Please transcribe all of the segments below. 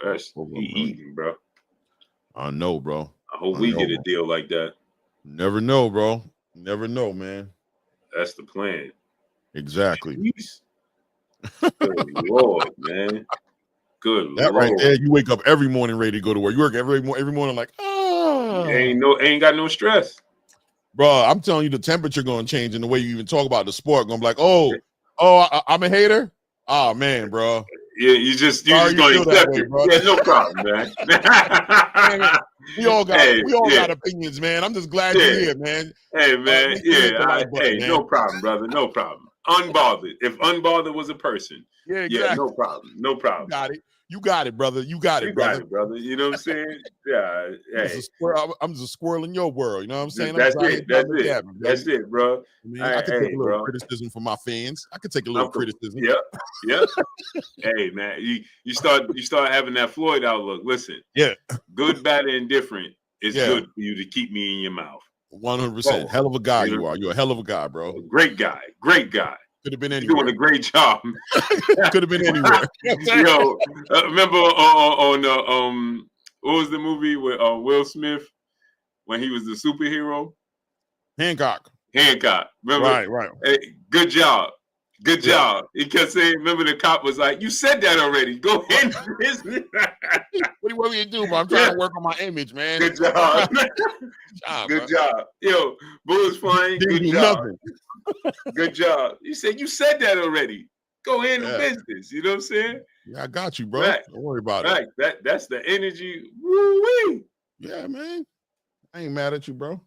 That's Over he $1 million. eating, bro. I know, bro. I hope we get a deal like that. Never know, bro. Never know, man. That's the plan. Exactly. Good Lord, man. Good That Lord. right there, you wake up every morning ready to go to work. You work every morning like, ain't got no stress. Bro, I'm telling you, the temperature going to change in the way you even talk about the sport. Going to be like, I'm a hater. Oh man, bro. Yeah, you just going to accept it. Bro. Yeah, no problem, man. we all got opinions, man. I'm just glad you're here, man. Hey, man. No problem, brother. No problem. Unbothered. If unbothered was a person, no problem. No problem. You got it, brother. You got it, brother. You know what I'm saying? Yeah. I'm just a squirrel in your world. You know what I'm saying? That's it, bro. I can take a little criticism from my fans. I can take a little criticism. Yep. Hey, man, you start having that Floyd outlook. Listen, good, bad, and indifferent is good for you to keep me in your mouth. 100%. Hell of a guy you are. You're a hell of a guy, bro. Great guy. Could have been anywhere. You're doing a great job. Could have been anywhere. Yo, remember on what was the movie with Will Smith when he was the superhero? Hancock. Remember? Right. Hey, good job. He kept saying, remember the cop was like, you said that already. Go ahead. What do you want me to do, bro? I'm trying to work on my image, man. Good job. Good job. Yo, Bull's flying. Good job. Good job. You said that already. Go handle business. You know what I'm saying? Yeah, I got you, bro. Don't worry about it. That's the energy. Woo-wee. Yeah, man. I ain't mad at you, bro.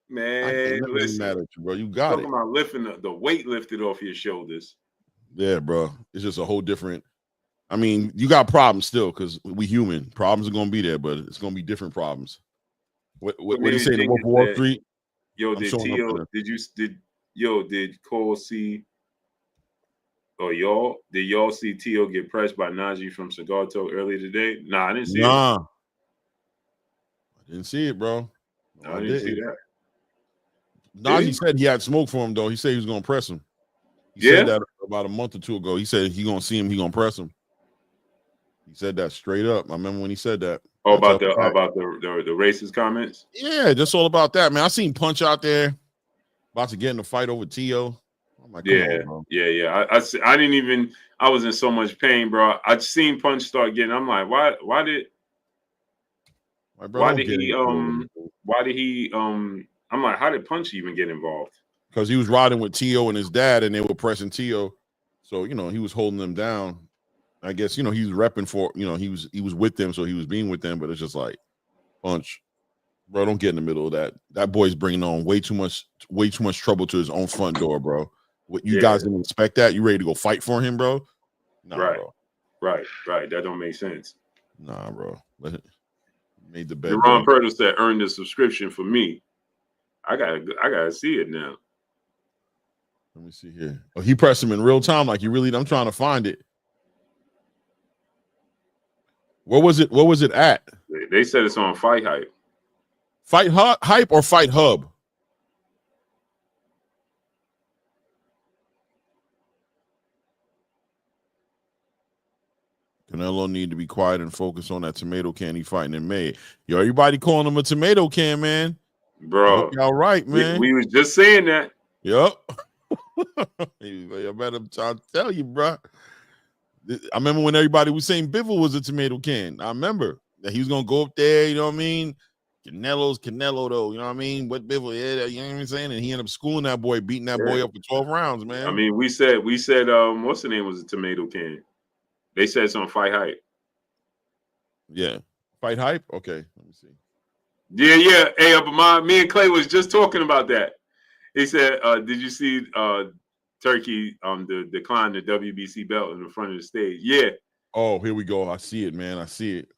Man, listen. Mad at you, bro. You got it. Talking about lifting the weight lifted off your shoulders. Yeah, bro. It's just a whole different. I mean, you got problems still because we human. Problems are gonna be there, but it's gonna be different problems. What do you say in the Wolf of Wall Street? Yo, did Cole see? Or did y'all see Tio get pressed by Najee from Cigar Talk earlier today? Nah, I didn't see it. I didn't see it, bro. No, I didn't see that. Najee said he had smoke for him, though. He said he was gonna press him. He said that about a month or two ago. He said he gonna see him, he gonna press him. He said that straight up. I remember when he said that. Oh, about the racist comments? Yeah, just all about that, man. I seen Punch out there about to get in a fight over Tio. I'm like, come on, bro. Yeah. I didn't even. I was in so much pain, bro. I'd seen Punch start getting. I'm like, why did he? I'm like, how did Punch even get involved? Because he was riding with Tio and his dad, and they were pressing Tio, so he was holding them down. I guess he was repping for. He was with them, so he was being with them. But it's just like, Punch, bro, don't get in the middle of that. That boy's bringing on way too much trouble to his own front door, bro. What you guys didn't expect that? You ready to go fight for him, bro? Nah, bro. Right. That don't make sense. Nah, bro. Made the bet. Ron Purtle said, "Earn the subscription for me." I gotta see it now. Let me see here. Oh, he pressed him in real time, like I'm trying to find it. What was it at? They said it's on Fight Hype. Fight Hype or Fight Hub? Canelo need to be quiet and focus on that tomato can he fighting in May. Yo, everybody calling him a tomato can, man. Bro, y'all right, man. We was just saying that. Yep. I better tell you, bro. I remember when everybody was saying Bivol was a tomato can. I remember that he was gonna go up there. You know what I mean? Canelo's Canelo, though. You know what I mean? What Bivol? Yeah, you know what I'm saying? And he ended up schooling that boy, beating that boy up for 12 rounds, man. I mean, we said, what's the name was a tomato can? They said it's on Fight Hype. Yeah, Fight Hype. Okay, let me see. Yeah. Hey, but me and Clay was just talking about that. He said, "Did you see Turkey decline the WBC belt in the front of the stage?" Yeah. Oh, here we go. I see it, man. I see it.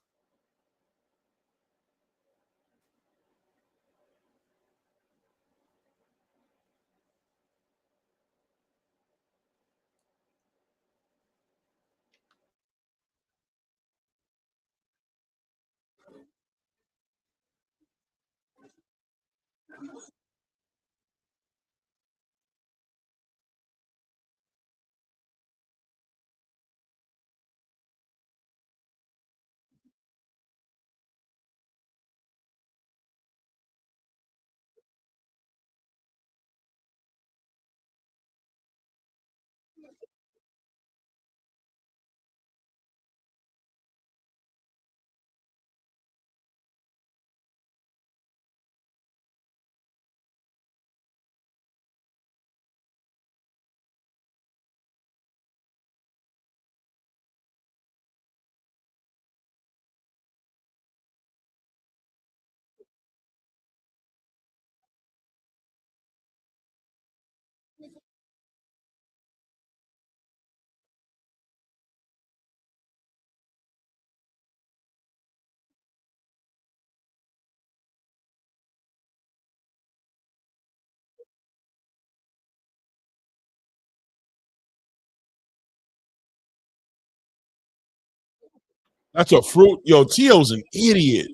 That's a fruit. Yo, Tio's an idiot.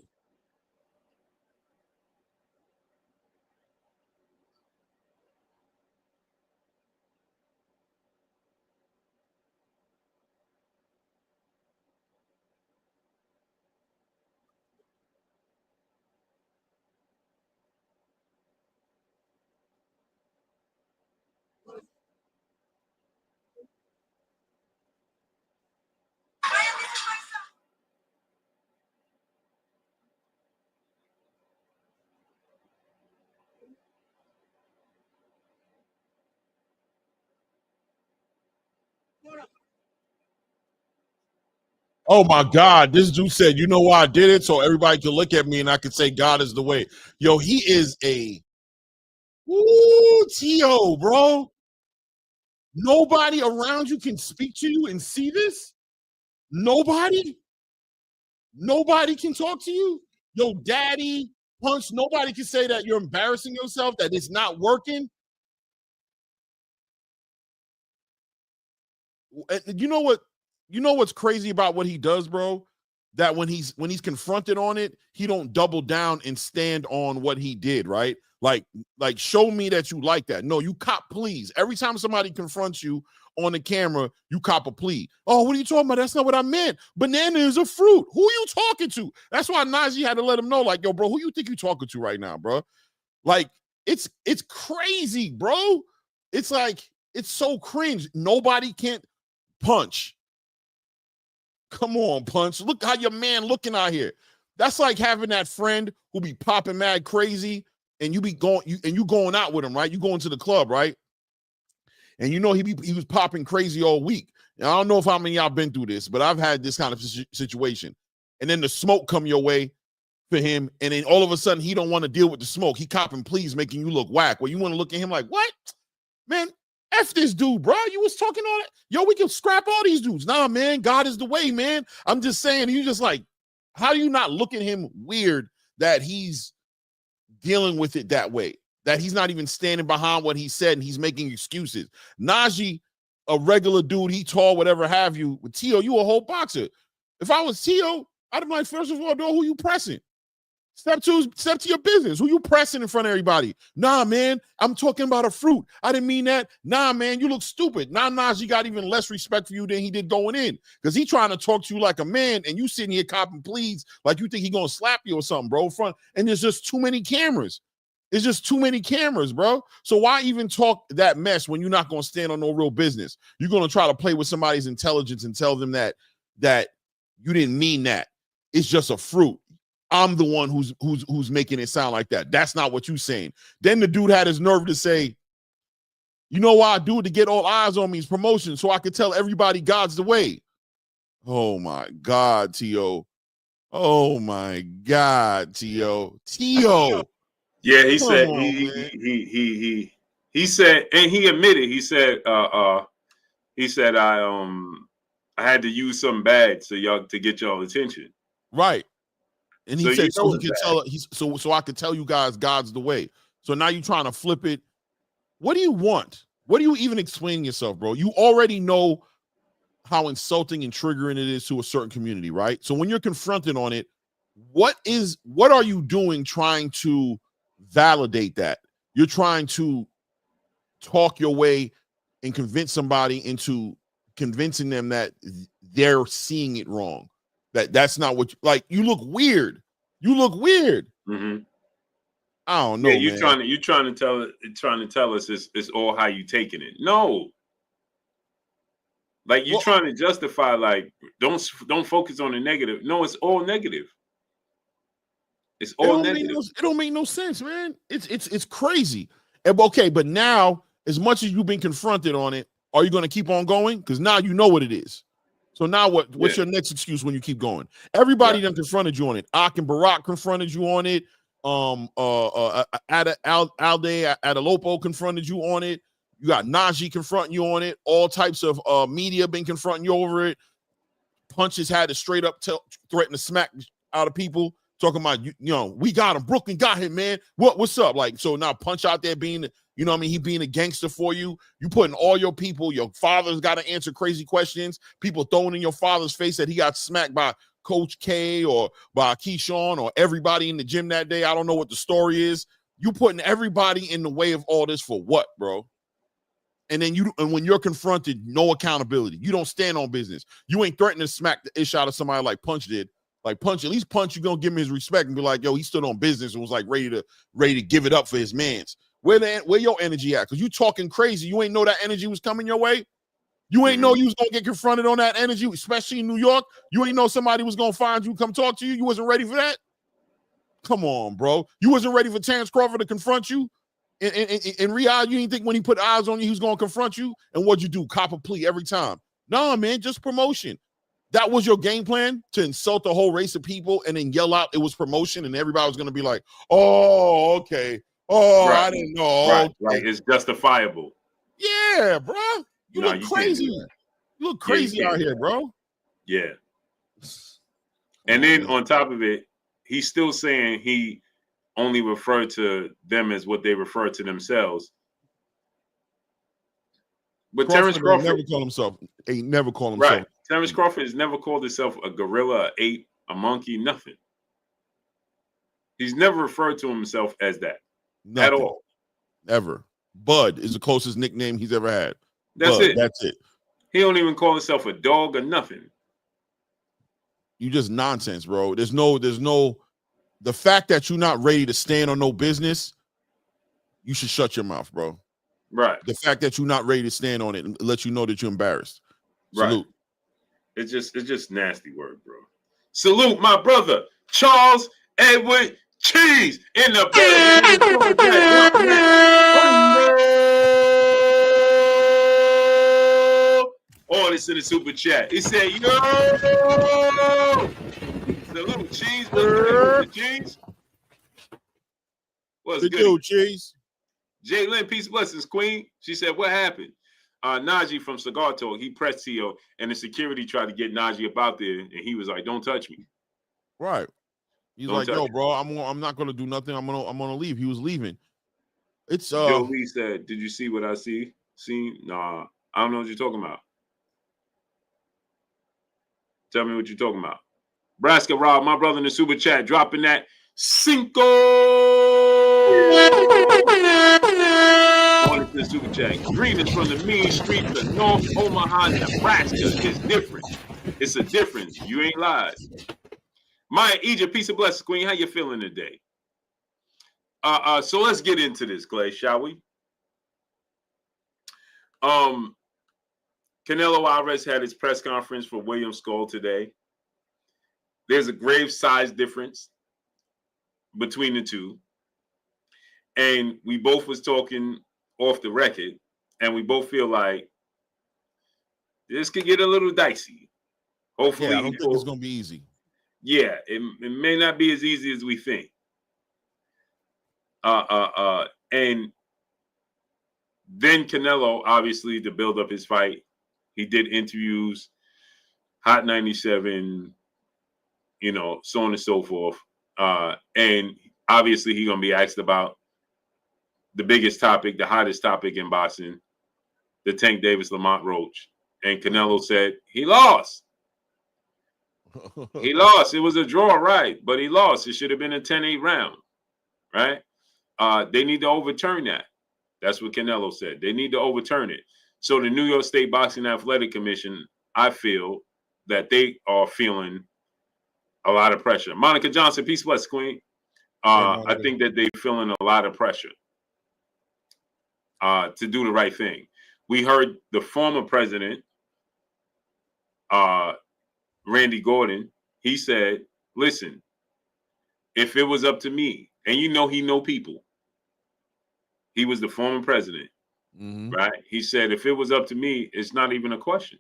Oh my God, this dude said, you know why I did it? So everybody can look at me and I can say God is the way. Yo, he is a Tio, bro. Nobody around you can speak to you and see this. Nobody can talk to you. Yo, daddy, punch. Nobody can say that you're embarrassing yourself, that it's not working. You know what? You know what's crazy about what he does, bro? That when he's confronted on it, he don't double down and stand on what he did, right? Like show me that you like that. No, you cop pleas. Every time somebody confronts you on the camera, you cop a plea. Oh, what are you talking about? That's not what I meant. Banana is a fruit. Who you talking to? That's why Najee had to let him know, like, yo, bro, who you think you talking to right now, bro? Like, it's crazy, bro. It's like, it's so cringe. Nobody can't punch. Come on, punch. Look how your man looking out here. That's like having that friend who be popping mad crazy and you be going you going out with him, right? You going to the club, right? And you know he was popping crazy all week. And I don't know if how many y'all been through this, but I've had this kind of situation. And then the smoke come your way for him, and then all of a sudden he don't want to deal with the smoke. He copping pleas, making you look whack. Well, you want to look at him like, what? Man, F this dude, bro. You was talking on it. Yo, we can scrap all these dudes. Nah, man, God is the way, man. I'm just saying, you just like, how do you not look at him weird that he's dealing with it that way? That he's not even standing behind what he said and he's making excuses. Najee, a regular dude, he tall, whatever have you. With Tio, you a whole boxer. If I was Tio, I'd be like, first of all, who you pressing? Step to your business. Who you pressing in front of everybody? Nah, man, I'm talking about a fruit. I didn't mean that. Nah, man, you look stupid. Now Najee got even less respect for you than he did going in because he trying to talk to you like a man and you sitting here copping pleas like you think he gonna slap you or something, bro. Front and there's just too many cameras. It's just too many cameras, bro. So why even talk that mess when you're not gonna stand on no real business? You're gonna try to play with somebody's intelligence and tell them that you didn't mean that. It's just a fruit. I'm the one who's making it sound like that. That's not what you're saying. Then the dude had his nerve to say, you know why I do it? To get all eyes on me is promotion, so I could tell everybody God's the way. Oh my God, Tio. Oh my God, Tio. Tio. Yeah, he Come said on, he said, and he admitted, he said I had to use something bad so y'all to get y'all attention. Right. And he so said, so he can tell so I could tell you guys God's the way. So now you're trying to flip it. What do you want? What do you even explain yourself, bro? You already know how insulting and triggering it is to a certain community, right? So when you're confronted on it, what are you doing trying to validate that? You're trying to talk your way and convince somebody into convincing them that they're seeing it wrong. That's not what you look weird. You look weird. Mm-hmm. I don't know, you're man. trying to tell us it's all how you taking it. No. Like you're trying to justify, like, don't focus on the negative. No, it's all negative. It's all negative. It don't make no sense, man. It's crazy. Okay, but now, as much as you've been confronted on it, are you going to keep on going? Because now you know what it is. So now what's your next excuse when you keep going? Everybody done confronted you on it. Ak and Barack confronted you on it. Alde Adalopo confronted you on it. You got Najee confronting you on it. All types of media been confronting you over it. Punches had to straight up threaten to smack out of people. Talking about, we got him. Brooklyn got him, man. What's up? Like, so now Punch out there being, he being a gangster for you. You putting all your people, your father's got to answer crazy questions. People throwing in your father's face that he got smacked by Coach K or by Keyshawn or everybody in the gym that day. I don't know what the story is. You putting everybody in the way of all this for what, bro? And then when you're confronted, no accountability. You don't stand on business. You ain't threatening to smack the ish out of somebody like Punch did. Like Punch, at least Punch, you gonna give him his respect and be like, yo, he stood on business and was like ready to give it up for his mans. Where your energy at? Because you talking crazy. You ain't know that energy was coming your way. You ain't know you was gonna get confronted on that energy, especially in New York. You ain't know somebody was gonna find you, come talk to you. You wasn't ready for that. Come on, bro. You wasn't ready for Terrence Crawford to confront you. In Riyadh, you didn't think when he put eyes on you, he was going to confront you? And what'd you do? Cop a plea every time. No, man, just promotion. That was your game plan, to insult the whole race of people and then yell out it was promotion, and everybody was going to be like, oh, okay. Oh, right. I didn't know. Right, okay. right. It's justifiable. Yeah, bro. You look crazy. You look crazy out here, bro. Yeah. And then on top of it, he's still saying he only refer to them as what they refer to themselves. But Terrence Crawford never call himself. Right. Terrence Crawford has never called himself a gorilla, an ape, a monkey, nothing. He's never referred to himself as that. Nothing. At all. Ever. Bud is the closest nickname he's ever had. That's Bud, it. That's it. He don't even call himself a dog or nothing. You just nonsense, bro. There's no the fact that you're not ready to stand on no business, you should shut your mouth, bro. Right. The fact that you're not ready to stand on it lets you know that you're embarrassed. Salute. Right. It's just nasty word, bro. Salute my brother Charles Edward Cheese in the building. All this in the super chat. He said, yo! Salute, Cheese. What's good, Cheese? What's good, Cheese? Jay Lynn, peace and blessings, Queen. She said, what happened? Najee from Cigar Talk, he pressed Tio, and the security tried to get Najee up out there, and he was like, don't touch me. Right. He's like, yo, bro, I'm not gonna do nothing. I'm gonna leave. He was leaving. It's Joe Lee said, did you see what I seen? Nah, I don't know what you're talking about. Tell me what you're talking about. Braska Rob, my brother in the super chat, dropping that Cinco. On the super chat. Green is from the mean streets of North Omaha, Nebraska. It's different. It's a difference. You ain't lied. Maya Egypt, peace and blessings, Queen. How you feeling today? So let's get into this, Clay, shall we? Canelo Alvarez had his press conference for William Skull today. There's a grave size difference between the two. And we both was talking off the record, and we both feel like this could get a little dicey. Hopefully, I don't think it's going to be easy. Yeah, it may not be as easy as we think. And then Canelo, obviously, to build up his fight, he did interviews, Hot 97, so on and so forth. And obviously, he's going to be asked about the biggest topic, the hottest topic in boxing, the Tank Davis Lamont Roach. And Canelo said he lost. He lost. It was a draw, right? But he lost. It should have been a 10-8 round, right? They need to overturn that. That's what Canelo said. They need to overturn it. So the New York State Boxing Athletic Commission, I feel that they are feeling a lot of pressure. Monica Johnson, peace, bless, Queen. I think that they're feeling a lot of pressure to do the right thing. We heard the former president, Randy Gordon, he said, listen, if it was up to me, and he know people. He was the former president, right? He said, if it was up to me, it's not even a question.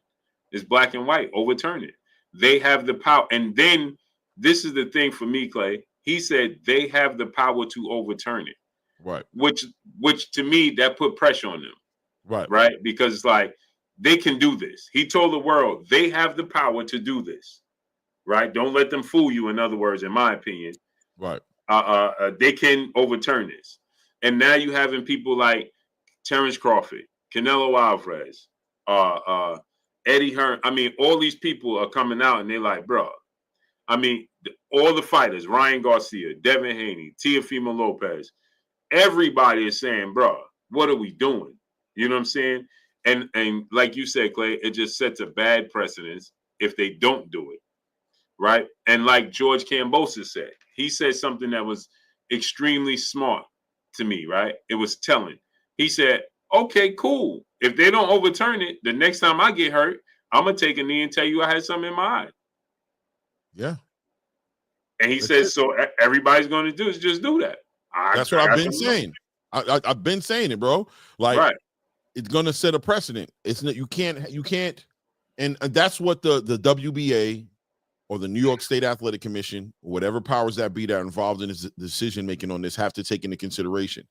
It's black and white. Overturn it. They have the power. And then this is the thing for me, Clay. He said they have the power to overturn it. Right. Which to me, that put pressure on them. Right. Right. Because it's like, they can do this. He told the world they have the power to do this. Right. Don't let them fool you. In other words, in my opinion. Right. They can overturn this. And now you having people like Terrence Crawford, Canelo Alvarez, Eddie Hearn. I mean, all these people are coming out and they're like, bro, I mean, all the fighters, Ryan Garcia, Devin Haney, Teofimo Lopez, everybody is saying, bro, what are we doing? You know what I'm saying? And like you said, Clay, it just sets a bad precedence if they don't do it, right? And like George Kambosos said, he said something that was extremely smart to me, right? It was telling. He said, okay, cool. If they don't overturn it, the next time I get hurt, I'm going to take a knee and tell you I had something in my eye. Yeah. And he says, so everybody's going to do is just do that. That's what I've been saying. I've been saying it, bro. Like, right. It's going to set a precedent. It's not, you can't, and that's what the WBA or the New York State Athletic Commission, whatever powers that be that are involved in this decision making on this, have to take into consideration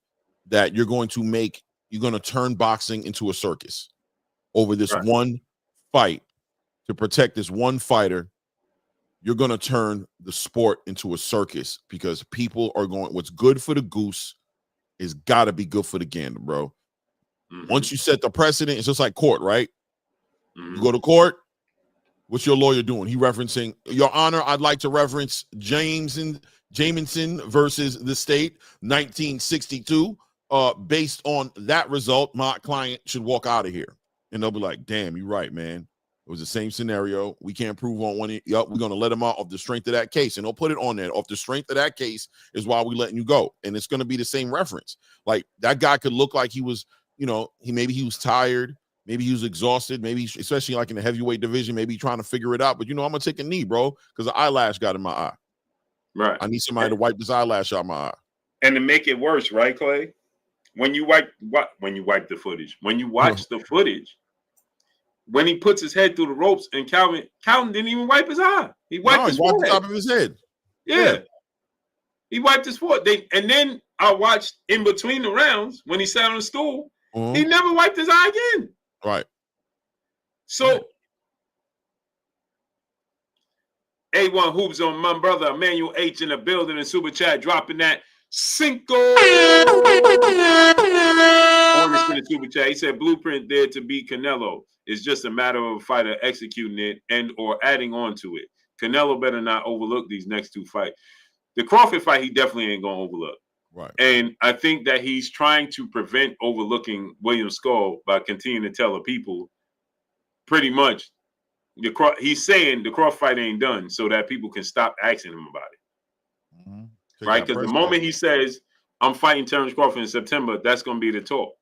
that you're going to turn boxing into a circus over this one fight to protect this one fighter. You're going to turn the sport into a circus because people are going, what's good for the goose is got to be good for the gander, bro. Mm-hmm. Once you set the precedent, it's just like court, right? Mm-hmm. You go to court, what's your lawyer doing? He referencing, Your Honor, I'd like to reference Jamison versus the state, 1962. Based on that result, my client should walk out of here. And they'll be like, damn, you're right, man. It was the same scenario. We can't prove on one. Yep, we're going to let him out off the strength of that case. And they'll put it on there. Off the strength of that case is why we're letting you go. And it's going to be the same reference. Like, that guy could look like he was, maybe he was tired. Maybe he was exhausted. Maybe, especially like in the heavyweight division, maybe trying to figure it out. But, I'm going to take a knee, bro, because the eyelash got in my eye. Right. I need somebody to wipe this eyelash out my eye. And to make it worse, right, Clay? When you wipe the footage, when you watch the footage, when he puts his head through the ropes, and Calvin didn't even wipe his eye. He wiped the top of his head. Yeah. He wiped his forehead. And then I watched in between the rounds when he sat on the stool. He never wiped his eye again. Right. So, A1 Hoops on my brother Emmanuel H in the building and Super Chat dropping that Cinco. On the Super Chat, he said blueprint there to beat Canelo. It's just a matter of a fighter executing it and or adding on to it. Canelo better not overlook these next two fights. The Crawford fight, he definitely ain't going to overlook. Right. And I think that he's trying to prevent overlooking William Skull by continuing to tell the people pretty much he's saying the Crawford fight ain't done so that people can stop asking him about it. Mm-hmm. Right? Because the moment he says, I'm fighting Terrence Crawford in September, that's going to be the talk.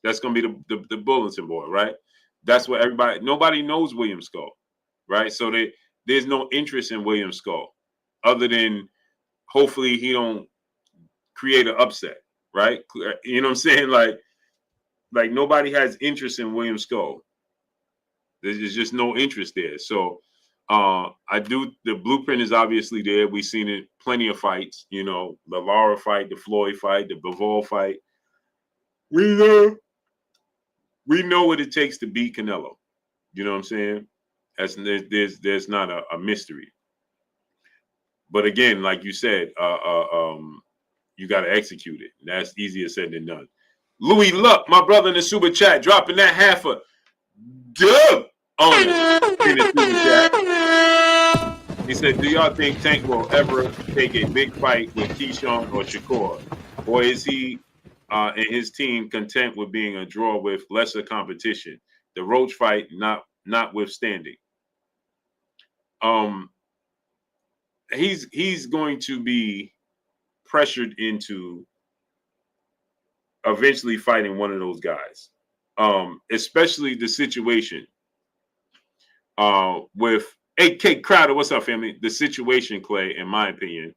That's going to be the bulletin board, right? That's what nobody knows William Skull, right? So there's no interest in William Skull other than hopefully he don't create an upset, right? You know what I'm saying? Like nobody has interest in William Skull. There's just no interest there. So the blueprint is obviously there. We've seen it plenty of fights, the Lara fight, the Floyd fight, the Bivol fight. We know what it takes to beat Canelo. You know what I'm saying? There's not a mystery. But again, like you said, you got to execute it. That's easier said than done. Louis Luck, my brother in the Super Chat, dropping that half a dub on it in the Super Chat. He said, do y'all think Tank will ever take a big fight with Keyshawn or Shakur? Or is he and his team content with being a draw with lesser competition? The Roach fight notwithstanding. He's going to be pressured into eventually fighting one of those guys, especially the situation with AK Crowder. What's up, family? The situation, Clay, in my opinion,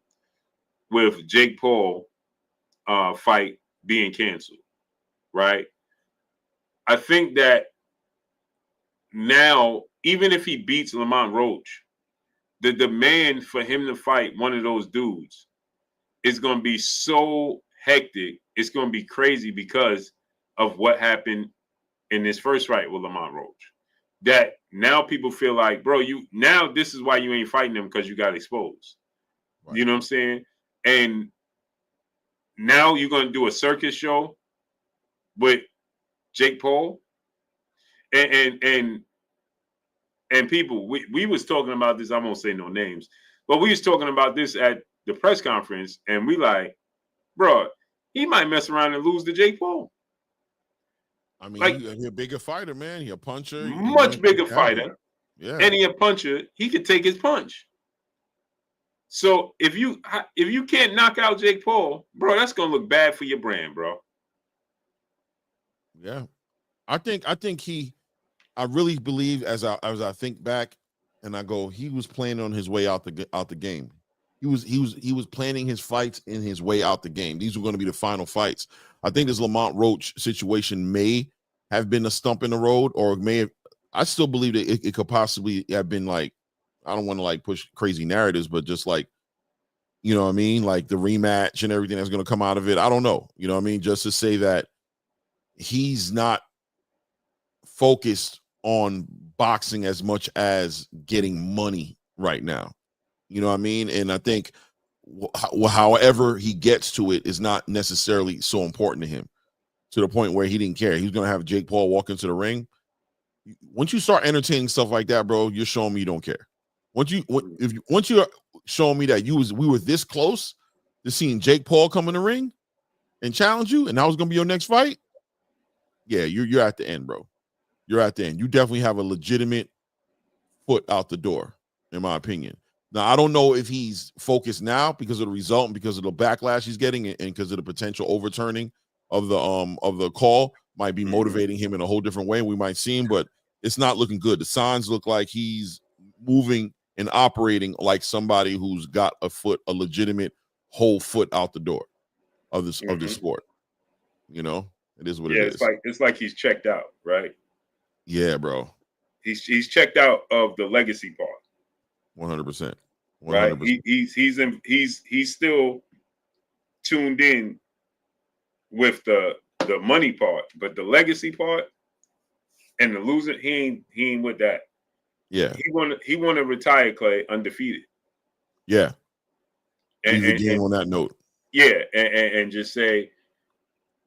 with Jake Paul fight being canceled, right? I think that now, even if he beats Lamont Roach, the demand for him to fight one of those dudes is going to be so hectic. It's going to be crazy because of what happened in this first fight with Lamont Roach. That now people feel like, bro, this is why you ain't fighting him, because you got exposed. Right. You know what I'm saying? And now you're going to do a circus show with Jake Paul. And people, we was talking about this. I won't say no names. But we was talking about this at the press conference, and we like, bro, he might mess around and lose to Jake Paul. I mean, Like, he a bigger fighter, man. He a puncher. much bigger fighter. Yeah. And he a puncher. He could take his punch. So if you can't knock out Jake Paul, bro, that's gonna look bad for your brand, bro. Yeah. I really believe as I think back and I go, he was planning on his way out the game. He was planning his fights in his way out the game. These were going to be the final fights. I think this Lamont Roach situation may have been a stump in the road, or may have. I still believe that it could possibly have been like, I don't want to like push crazy narratives, but just like, you know what I mean, like the rematch and everything that's going to come out of it. I don't know, you know what I mean, just to say that he's not focused on boxing as much as getting money right now. You know what I mean? And I think however he gets to it is not necessarily so important to him, to the point where he didn't care. He's going to have Jake Paul walk into the ring. Once you start entertaining stuff like that, bro, you're showing me you don't care. Once you're showing me that we were this close to seeing Jake Paul come in the ring and challenge you, and that was going to be your next fight, yeah, you're at the end, bro. You're at the end. You definitely have a legitimate foot out the door, in my opinion. Now, I don't know if he's focused now because of the result and because of the backlash he's getting and because of the potential overturning of the call might be motivating him in a whole different way. We might see him, but it's not looking good. The signs look like he's moving and operating like somebody who's got a legitimate whole foot out the door of this sport. You know, it is what it is. It's like he's checked out, right? Yeah, bro. He's checked out of the legacy part. 100%. Right. He's still tuned in with the money part, but the legacy part and the losing, he ain't with that. Yeah. He want to retire, Clay, undefeated. Yeah. And the game on that note. Yeah, and just say,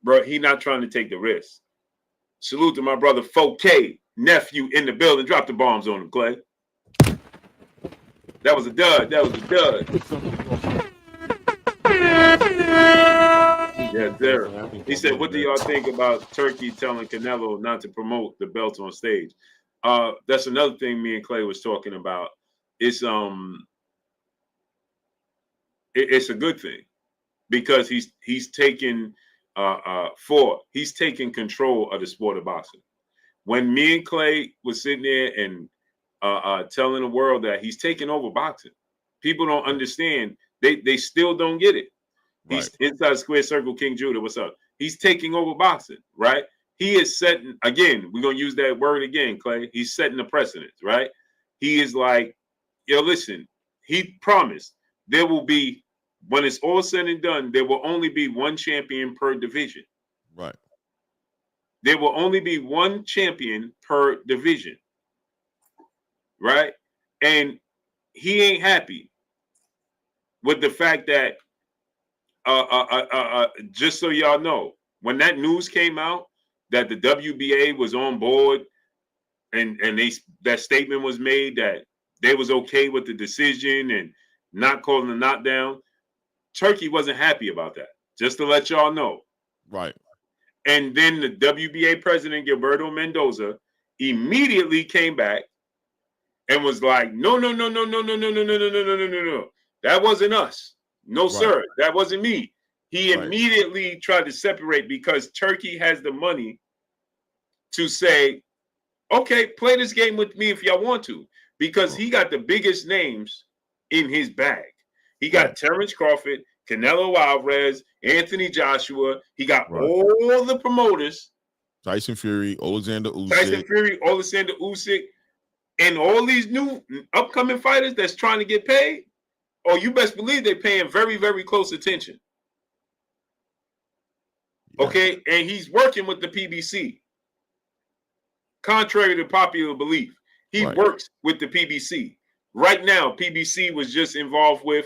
bro, he not trying to take the risk. Salute to my brother 4K nephew in the building. Drop the bombs on him, Clay. That was a dud. Yes, sir. He said, what do y'all think about Turkey telling Canelo not to promote the belt on stage? That's another thing me and Clay was talking about. It's a good thing because he's taking control of the sport of boxing. When me and Clay was sitting there and telling the world that he's taking over boxing, people don't understand. They still don't get it. Right. He's inside Square Circle, King Judah. What's up? He's taking over boxing, right? He is setting, again, we're going to use that word again, Clay. He's setting the precedent, right? He is like, yo, listen, he promised there will be, when it's all said and done, there will only be one champion per division. Right. There will only be one champion per division. Right? And he ain't happy with the fact that just so y'all know, when that news came out that the WBA was on board and that statement was made that they was okay with the decision and not calling the knockdown, Turkey wasn't happy about that. Just to let y'all know. Right. And then the WBA president, Gilberto Mendoza, immediately came back and was like, no. That wasn't us. No, sir. That wasn't me. He immediately tried to separate because Turkey has the money to say, okay, play this game with me if y'all want to. Because he got the biggest names in his bag. He got Terrence Crawford, Canelo Alvarez, Anthony Joshua. He got all the promoters. Tyson Fury, Alexander Usyk. And all these new upcoming fighters that's trying to get paid. Oh, you best believe they're paying very, very close attention. Yeah. Okay, and he's working with the PBC. Contrary to popular belief, he works with the PBC. Right now, PBC was just involved with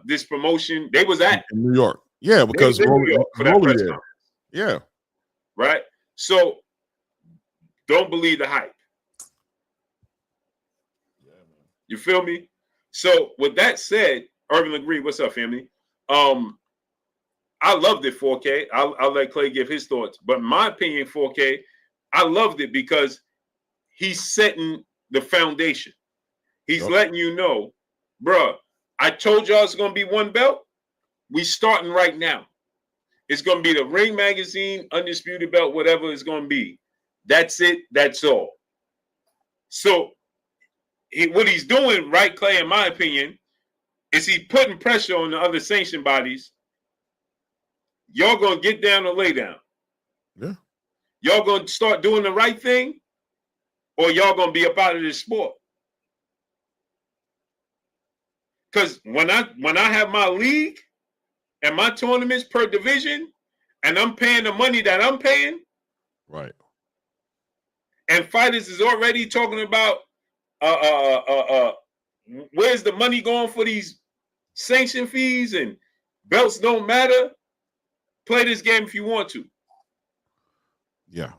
this promotion. They was at in New York. Yeah, because New York for that press conference. Yeah. Right? So don't believe the hype. You feel me? So with that said, Urban agree. What's up, family? I loved it, 4K. I'll let Clay give his thoughts. But in my opinion, 4K, I loved it because he's setting the foundation. He's letting you know, bruh, I told y'all it's going to be one belt. We starting right now. It's going to be the Ring Magazine, Undisputed Belt, whatever it's going to be. That's it. That's all. So what he's doing, right, Clay, in my opinion, is he putting pressure on the other sanction bodies. Y'all going to get down or lay down. Yeah. Y'all going to start doing the right thing, or y'all going to be up out of this sport. Because when I have my league and my tournaments per division, and I'm paying the money that I'm paying, right, and fighters is already talking about where's the money going for these sanction fees and belts don't matter. Play this game if you want to. Yeah.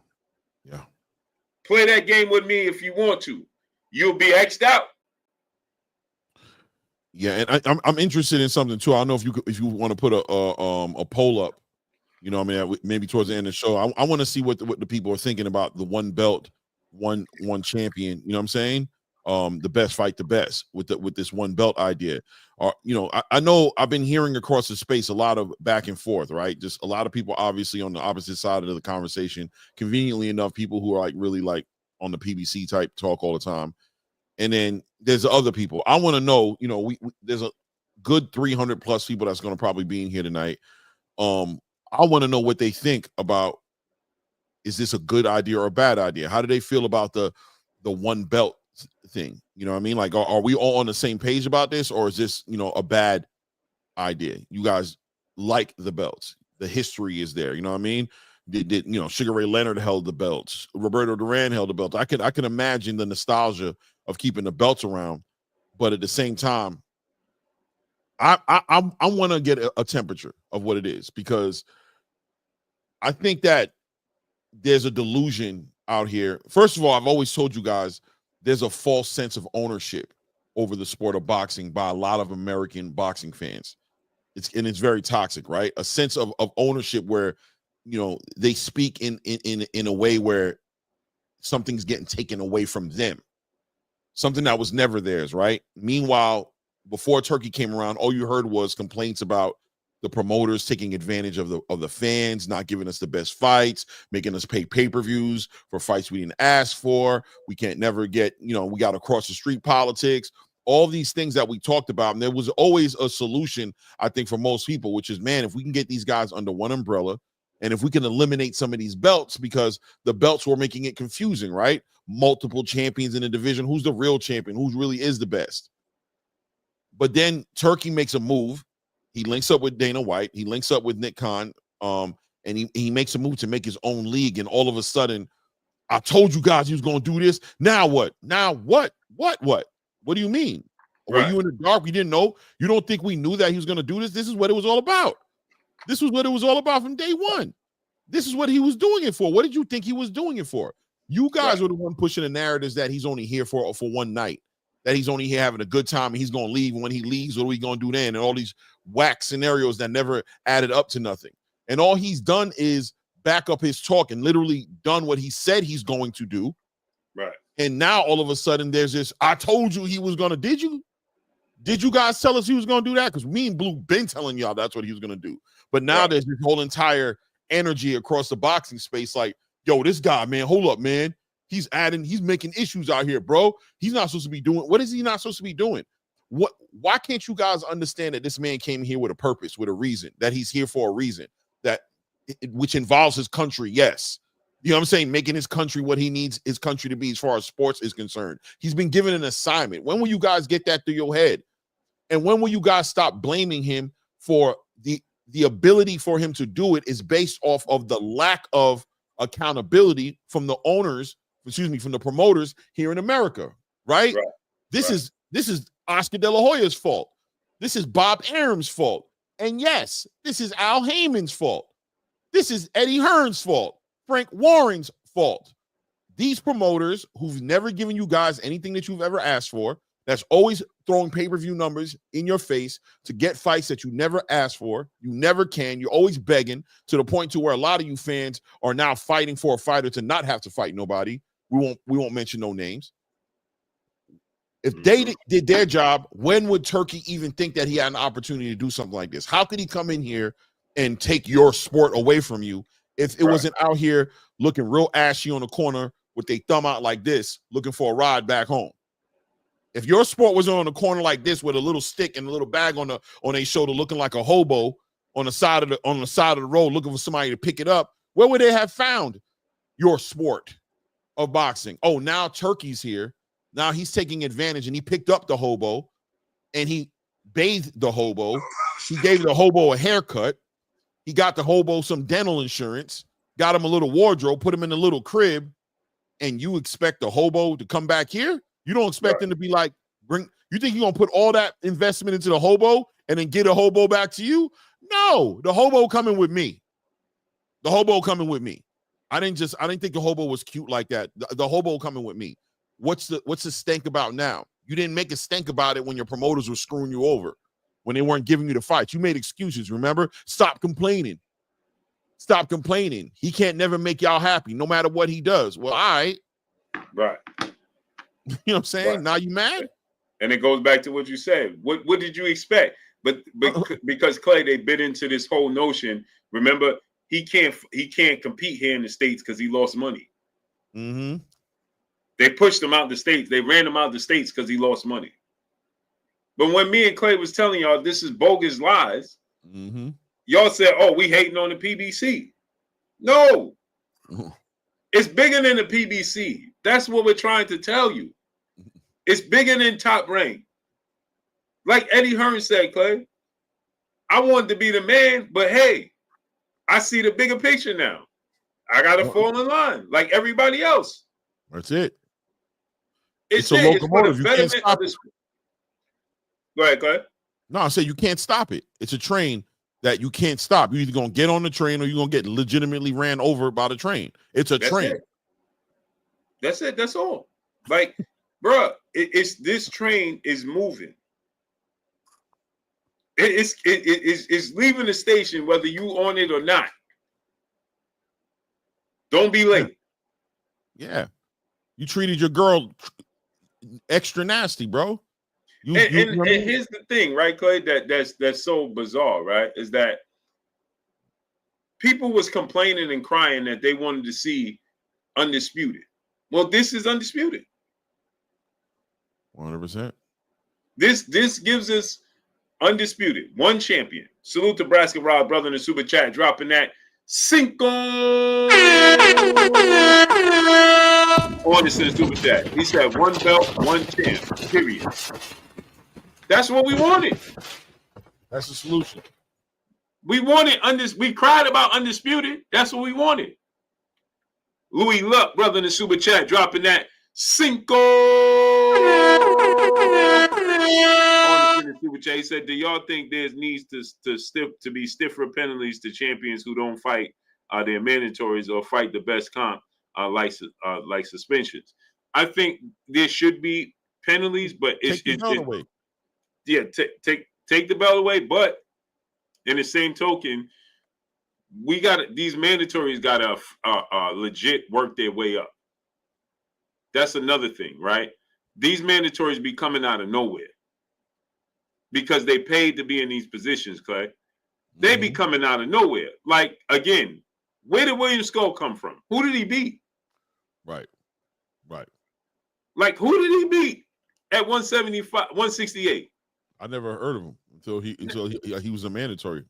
Play that game with me if you want to. You'll be X'd out. Yeah, and I'm interested in something too. I don't know if you want to put a poll up. You know, I mean, maybe towards the end of the show, I want to see what the people are thinking about the one belt, one champion. You know what I'm saying? The best fight the best with this one belt idea. You know, I know I've been hearing across the space a lot of back and forth, right? Just a lot of people obviously on the opposite side of the conversation. Conveniently enough, people who are like really like on the PBC type talk all the time. And then there's other people. I want to know, you know, we there's a good 300 plus people that's going to probably be in here tonight. I want to know what they think about, is this a good idea or a bad idea? How do they feel about the one belt thing? You know what I mean? Like, are we all on the same page about this, or is this, you know, a bad idea? You guys like the belts. The history is there. You know what I mean? Did you know, Sugar Ray Leonard held the belts. Roberto Duran held the belt. I can imagine the nostalgia of keeping the belts around, but at the same time, I want to get a temperature of what it is, because I think that there's a delusion out here. First of all, I've always told you guys there's a false sense of ownership over the sport of boxing by a lot of American boxing fans. It's very toxic, right? A sense of ownership where, you know, they speak in a way where something's getting taken away from them. Something that was never theirs, right? Meanwhile, before Turkey came around, all you heard was complaints about the promoters taking advantage of the fans, not giving us the best fights, making us pay pay-per-views for fights we didn't ask for. We can't never get, you know, we got across the street politics, all these things that we talked about. And there was always a solution, I think, for most people, which is, man, if we can get these guys under one umbrella, and if we can eliminate some of these belts, because the belts were making it confusing, right? Multiple champions in a division. Who's the real champion? Who really is the best? But then Turkey makes a move. He links up with Dana White. He links up with Nick Khan. And he makes a move to make his own league. And all of a sudden, I told you guys he was going to do this. Now what? Now what? What? What do you mean? Right. Were you in the dark? We didn't know? You don't think we knew that he was going to do this? This is what it was all about. This was what it was all about from day one. This is what he was doing it for. What did you think he was doing it for? You guys were the one pushing the narratives that he's only here for one night, that he's only here having a good time and he's going to leave. And when he leaves, what are we going to do then? And all these whack scenarios that never added up to nothing. And all he's done is back up his talk and literally done what he said he's going to do. Right. And now all of a sudden there's this, I told you he was going to, did you? Did you guys tell us he was going to do that? Because me and Blue been telling y'all that's what he was going to do. But now there's this whole entire energy across the boxing space like, yo, this guy, man, hold up, man. He's making issues out here, bro. He's not supposed to be doing, what is he not supposed to be doing? Why can't you guys understand that this man came here with a purpose, with a reason, that he's here for a reason, which involves his country, yes. You know what I'm saying? Making his country what he needs his country to be as far as sports is concerned. He's been given an assignment. When will you guys get that through your head? And when will you guys stop blaming him for the ability for him to do it is based off of the lack of accountability from the owners, from the promoters here in America, right? This is Oscar De La Hoya's fault. This is Bob Arum's fault. And yes, this is Al Heyman's fault. This is Eddie Hearn's fault. Frank Warren's fault. These promoters who've never given you guys anything that you've ever asked for, that's always throwing pay-per-view numbers in your face to get fights that you never asked for. You never can. You're always begging, to the point to where a lot of you fans are now fighting for a fighter to not have to fight nobody. We won't mention no names. If they did their job, when would Turkey even think that he had an opportunity to do something like this? How could he come in here and take your sport away from you if it wasn't out here looking real ashy on the corner with their thumb out like this, looking for a ride back home? If your sport was on the corner like this with a little stick and a little bag on their shoulder, looking like a hobo on the side of the road, looking for somebody to pick it up, where would they have found your sport of boxing? Oh, now Turkey's here. Now he's taking advantage, and he picked up the hobo, and he bathed the hobo. He gave the hobo a haircut. He got the hobo some dental insurance, got him a little wardrobe, put him in a little crib, and you expect the hobo to come back here? You don't expect him to be like, you think you're going to put all that investment into the hobo and then get a hobo back to you? No, the hobo coming with me. The hobo coming with me. I didn't think the hobo was cute like that. The hobo coming with me. What's the stink about now? You didn't make a stink about it when your promoters were screwing you over, when they weren't giving you the fights. You made excuses, remember? Stop complaining. Stop complaining. He can't never make y'all happy, no matter what he does. Well, all right. Right. You know what I'm saying? Right. Now you mad? And it goes back to what you said. What did you expect? But because Clay, they bit into this whole notion. Remember, he can't compete here in the States because he lost money. Mm-hmm. They pushed him out the States. They ran him out the States because he lost money. But when me and Clay was telling y'all this is bogus lies, y'all said, oh, we hating on the PBC. No. It's bigger than the PBC. That's what we're trying to tell you. It's bigger than Top Rank. Like Eddie Hearn said, Clay, I wanted to be the man, but hey, I see the bigger picture now. I got to fall in line like everybody else. That's it. It's a locomotive. You can't stop it. Go ahead. No, I say you can't stop it. It's a train that you can't stop. You're either going to get on the train or you're going to get legitimately ran over by the train. It's a train. That's it. That's all. Like, bruh, it's this train is moving. It's leaving the station whether you on it or not. Don't be late. Yeah. You treated your girl extra nasty, bro. And here's the thing, right, Clay? That's so bizarre, right? Is that people was complaining and crying that they wanted to see Undisputed. Well, this is Undisputed. 100%. This gives us Undisputed, one champion. Salute to Nebraska Rob, brother in the super chat, dropping that Cinco on the super chat. He said one belt, one champ, period. That's what we wanted. That's the solution. We wanted we cried about Undisputed. That's what we wanted. Louis Luck, brother in the super chat, dropping that Cinco on the super chat. He said, "Do y'all think there's needs to be stiffer penalties to champions who don't fight their mandatories or fight the best comp like suspensions?" I think there should be penalties, but it's away. Yeah, take the belt away, but in the same token, these mandatories got to legit work their way up. That's another thing, right? These mandatories be coming out of nowhere because they paid to be in these positions, Clay. They be coming out of nowhere. Like, again, where did William Skull come from? Who did he beat? Right. Like, who did he beat at 175, 168? I never heard of him until he was a mandatory.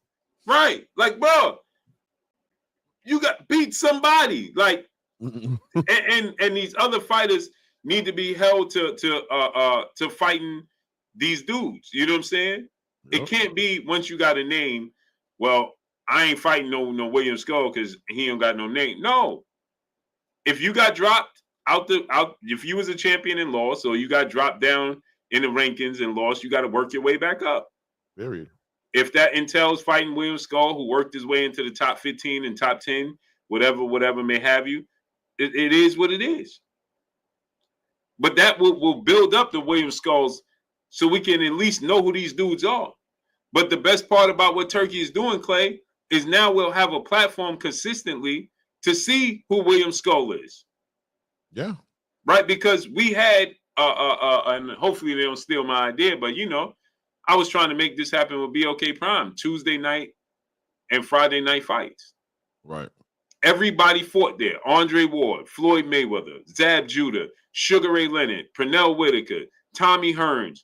Right. Like, bro, you got beat somebody. Like, and these other fighters need to be held to fighting these dudes. You know what I'm saying? Yep. It can't be once you got a name. Well, I ain't fighting no William Skull because he ain't got no name. No. If you got dropped out, if you was a champion and lost, or you got dropped down in the rankings and lost, you got to work your way back up. Period. If that entails fighting William Skull, who worked his way into the top 15 and top 10, whatever may have you, it is what it is. But that will build up the William Skull's so we can at least know who these dudes are. But the best part about what Turkey is doing, Clay, is now we'll have a platform consistently to see who William Skull is. Yeah. Right? Because we had, and hopefully they don't steal my idea, but I was trying to make this happen with BOK Prime, Tuesday night and Friday night fights. Right. Everybody fought there. Andre Ward, Floyd Mayweather, Zab Judah, Sugar Ray Leonard, Pernell Whitaker, Tommy Hearns.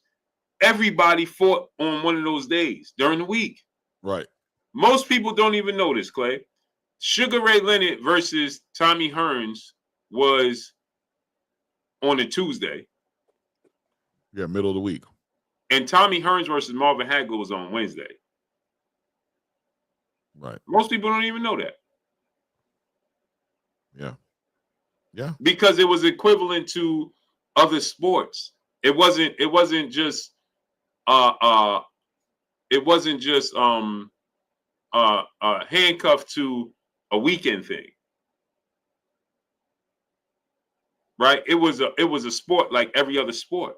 Everybody fought on one of those days during the week. Right. Most people don't even know this, Clay. Sugar Ray Leonard versus Tommy Hearns was on a Tuesday. Yeah, middle of the week. And Tommy Hearns versus Marvin Hagler was on Wednesday. Right. Most people don't even know that. Yeah. Yeah. Because it was equivalent to other sports. It wasn't just handcuffed to a weekend thing. Right? It was a sport like every other sport.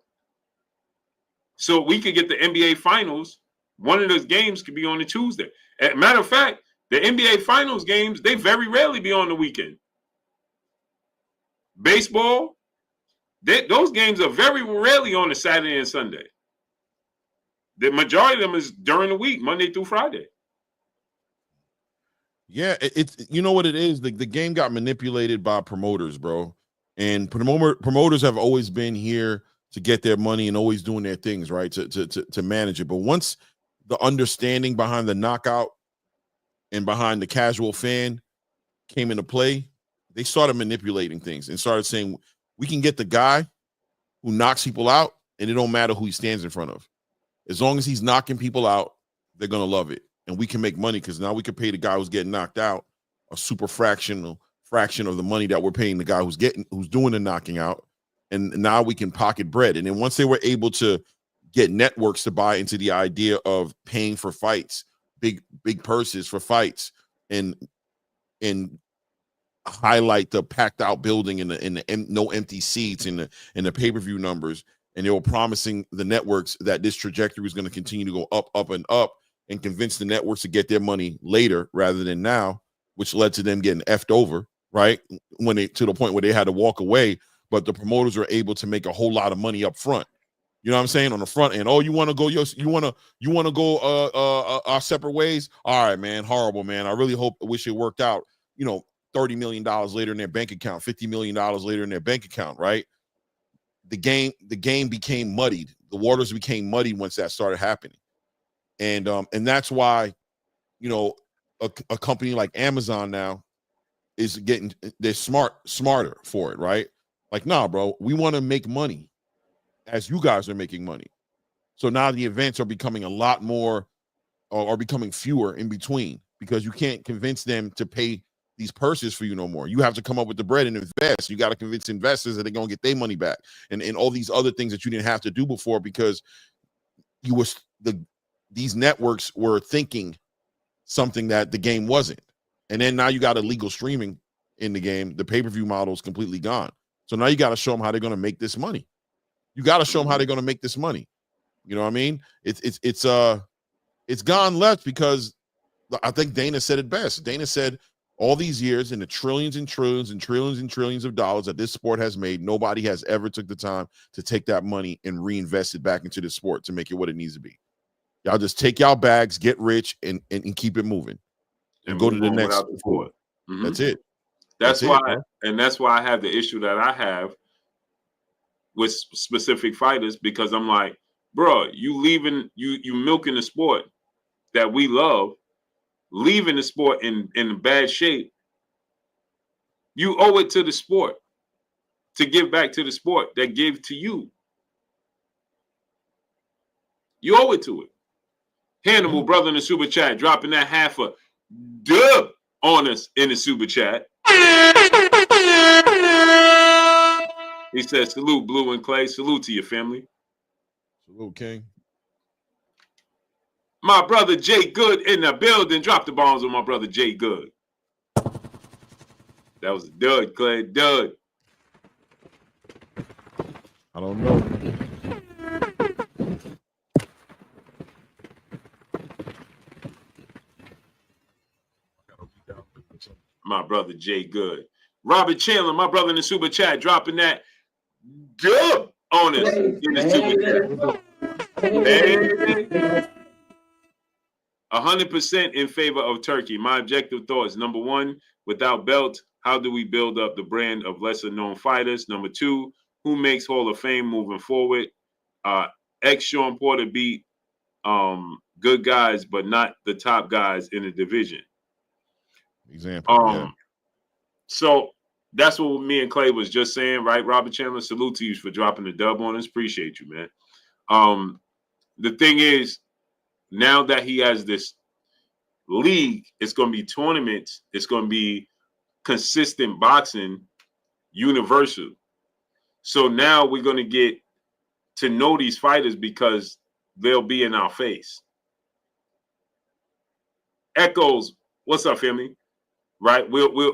So we could get the NBA Finals. One of those games could be on a Tuesday. As a matter of fact, the NBA Finals games, they very rarely be on the weekend. Baseball, those games are very rarely on a Saturday and Sunday. The majority of them is during the week, Monday through Friday. Yeah, it's you know what it is. The game got manipulated by promoters, bro. And promoters have always been here to get their money and always doing their things, right? To manage it. But once the understanding behind the knockout and behind the casual fan came into play, they started manipulating things and started saying, we can get the guy who knocks people out, and it don't matter who he stands in front of. As long as he's knocking people out, they're going to love it. And we can make money because now we can pay the guy who's getting knocked out a super fraction of the money that we're paying the guy who's doing the knocking out. And now we can pocket bread. And then once they were able to get networks to buy into the idea of paying for fights, big purses for fights, and highlight the packed out building and the no empty seats and the pay-per-view numbers, and they were promising the networks that this trajectory was going to continue to go up and up, and convince the networks to get their money later rather than now, which led to them getting effed over, right? When they to the point where they had to walk away, but the promoters were able to make a whole lot of money up front. You know what I'm saying? On the front end. Oh, you want to go our separate ways? All right, man. Horrible, man. I really wish it worked out. $30 million later in their bank account, $50 million later in their bank account, right? The game became muddied. The waters became muddy once that started happening. And that's why, a company like Amazon now is they're smarter for it, right? Like, nah, bro, we want to make money as you guys are making money. So now the events are becoming a lot more or becoming fewer in between, because you can't convince them to pay these purses for you no more. You have to come up with the bread and invest. You got to convince investors that they're going to get their money back, and all these other things that you didn't have to do before, because these networks were thinking something that the game wasn't. And then now you got illegal streaming in the game. The pay-per-view model is completely gone. So now you got to show them how they're going to make this money. You got to show them how they're going to make this money. You know what I mean? It's gone left, because I think Dana said it best. Dana said, all these years and the trillions and trillions and trillions and trillions of dollars that this sport has made, nobody has ever took the time to take that money and reinvest it back into the sport to make it what it needs to be. Y'all just take y'all bags, get rich, and keep it moving, and go to the next sport. Mm-hmm. That's it. That's why I have the issue that I have with specific fighters, because I'm like, bro, you milking the sport that we love, leaving the sport in bad shape. You owe it to the sport to give back to the sport that gave to you. You owe it to it. Hannibal, brother, in the super chat, dropping that half a dub on us in the super chat. He says, salute, Blue and Clay. Salute to your family. Salute, King. My brother Jay Good in the building. Drop the bombs on my brother Jay Good. That was a dud, Clay. Dud. I don't know. my brother Jay Good. Robert Chandler, my brother in the super chat, dropping that dub on us in the super chat. 100% in favor of Turkey. My objective thoughts: number one, without belt, how do we build up the brand of lesser known fighters? Number two, who makes Hall of Fame moving forward? Sean Porter beat good guys, but not the top guys in the division. Example. So that's what me and Clay was just saying, right? Robert Chandler, salute to you for dropping the dub on us. Appreciate you, man. The thing is, now that he has this league, it's going to be tournaments, it's going to be consistent boxing, universal. So now we're going to get to know these fighters because they'll be in our face. Echoes, what's up, family? Right?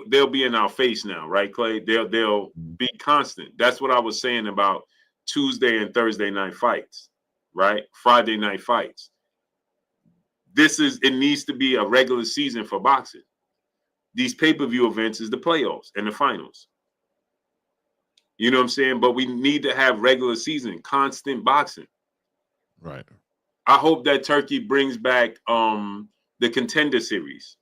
They'll be in our face now, right, Clay? They'll be constant. That's what I was saying about Tuesday and Thursday night fights, right? Friday night fights. It needs to be a regular season for boxing. These pay-per-view events is the playoffs and the finals. You know what I'm saying? But we need to have regular season, constant boxing. Right. I hope that Turkey brings back the Contender Series.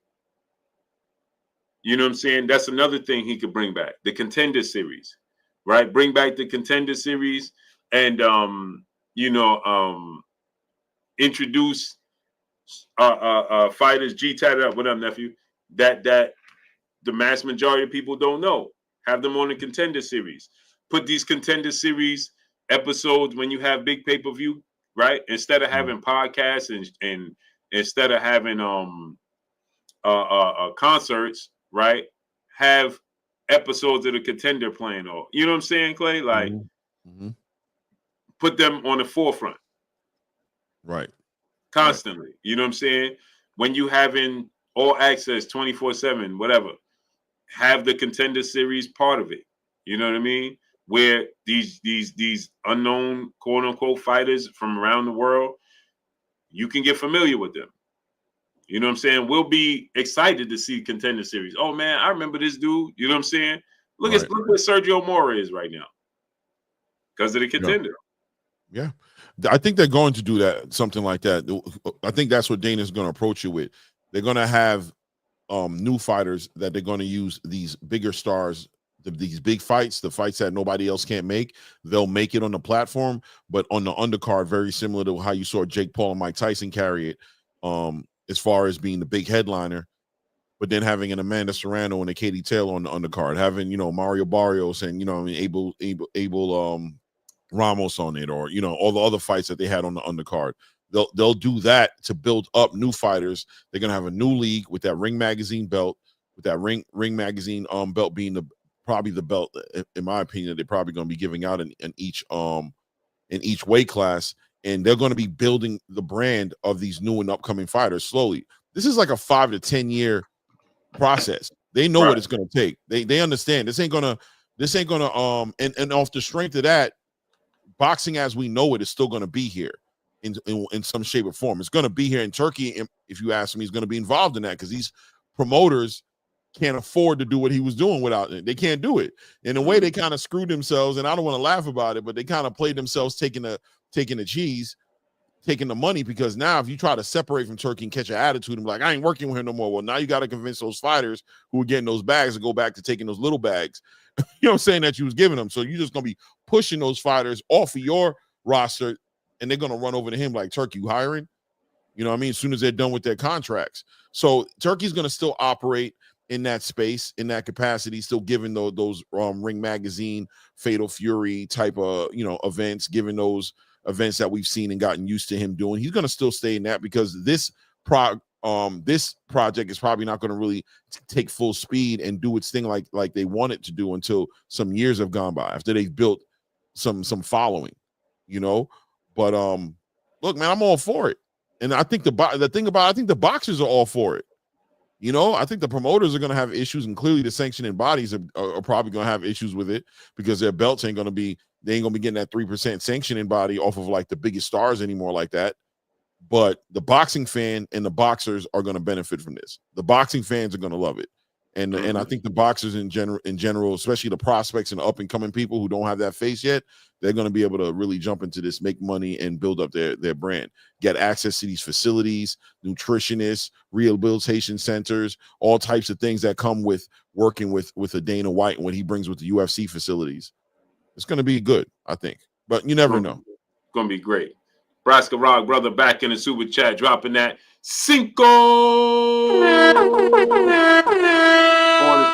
You know what I'm saying? That's another thing he could bring back, the Contender Series, right? Bring back the Contender Series and introduce fighters. G tatted up. What up, nephew? That the mass majority of people don't know. Have them on the Contender Series. Put these Contender Series episodes when you have big pay-per-view, right? Instead of having podcasts and instead of having concerts, right? Have episodes of the Contender playing, or you know what I'm saying, Clay? Like put them on the forefront. Right. Constantly. You know what I'm saying? When you having all access 24/7, whatever, have the Contender Series part of it. You know what I mean? Where these unknown quote unquote fighters from around the world, you can get familiar with them. You know what I'm saying? We'll be excited to see Contender Series. Oh man, I remember this dude. You know what I'm saying? Look where Sergio Mora is right now. Because of the Contender. Yeah. I think they're going to do that, something like that. I think that's what Dana's going to approach you with. They're going to have new fighters that they're going to use these bigger stars, these big fights, the fights that nobody else can't make. They'll make it on the platform, but on the undercard, very similar to how you saw Jake Paul and Mike Tyson carry it, as far as being the big headliner, but then having an Amanda Serrano and a Katie Taylor on the undercard, having, Mario Barrios and, Abel Ramos on it, or, all the other fights that they had on the undercard. They'll do that to build up new fighters. They're going to have a new league with that Ring Magazine belt, with that Ring Magazine belt being probably the belt, in my opinion, they're probably going to be giving out in each weight class. And they're going to be building the brand of these new and upcoming fighters slowly. This is like a 5 to 10 year process. They know what it's going to take. They understand this ain't gonna and off the strength of that, boxing as we know it is still going to be here in some shape or form. It's going to be here in Turkey. And if you ask me, he's going to be involved in that because these promoters can't afford to do what he was doing without it. They can't do it. In a way, they kind of screwed themselves, and I don't want to laugh about it, but they kind of played themselves taking the cheese, taking the money, because now if you try to separate from Turkey and catch an attitude and be like, I ain't working with him no more, well, now you got to convince those fighters who are getting those bags to go back to taking those little bags, you know what I'm saying, that you was giving them. So you're just going to be pushing those fighters off of your roster, and they're going to run over to him like, Turkey, you hiring? You know what I mean? As soon as they're done with their contracts. So Turkey's going to still operate in that space, in that capacity, still giving those Ring Magazine, Fatal Fury type of, events, giving those events that we've seen and gotten used to him doing. He's going to still stay in that because this project is probably not going to really take full speed and do its thing like they want it to do until some years have gone by, after they've built some following, But look, man, I'm all for it. And I think I think the boxers are all for it. I think the promoters are going to have issues, and clearly the sanctioning bodies are probably going to have issues with it because their belts ain't going to be getting that 3% sanctioning body off of like the biggest stars anymore like that. But the boxing fan and the boxers are going to benefit from this. The boxing fans are going to love it. And I think the boxers in general, especially the prospects and the up and coming people who don't have that face yet, they're going to be able to really jump into this, make money, and build up their brand. Get access to these facilities, nutritionists, rehabilitation centers, all types of things that come with working with a Dana White when he brings with the UFC facilities. It's going to be good, I think, but you never know. It's going to be great. Braska Rock, brother, back in the super chat, dropping that Cinco on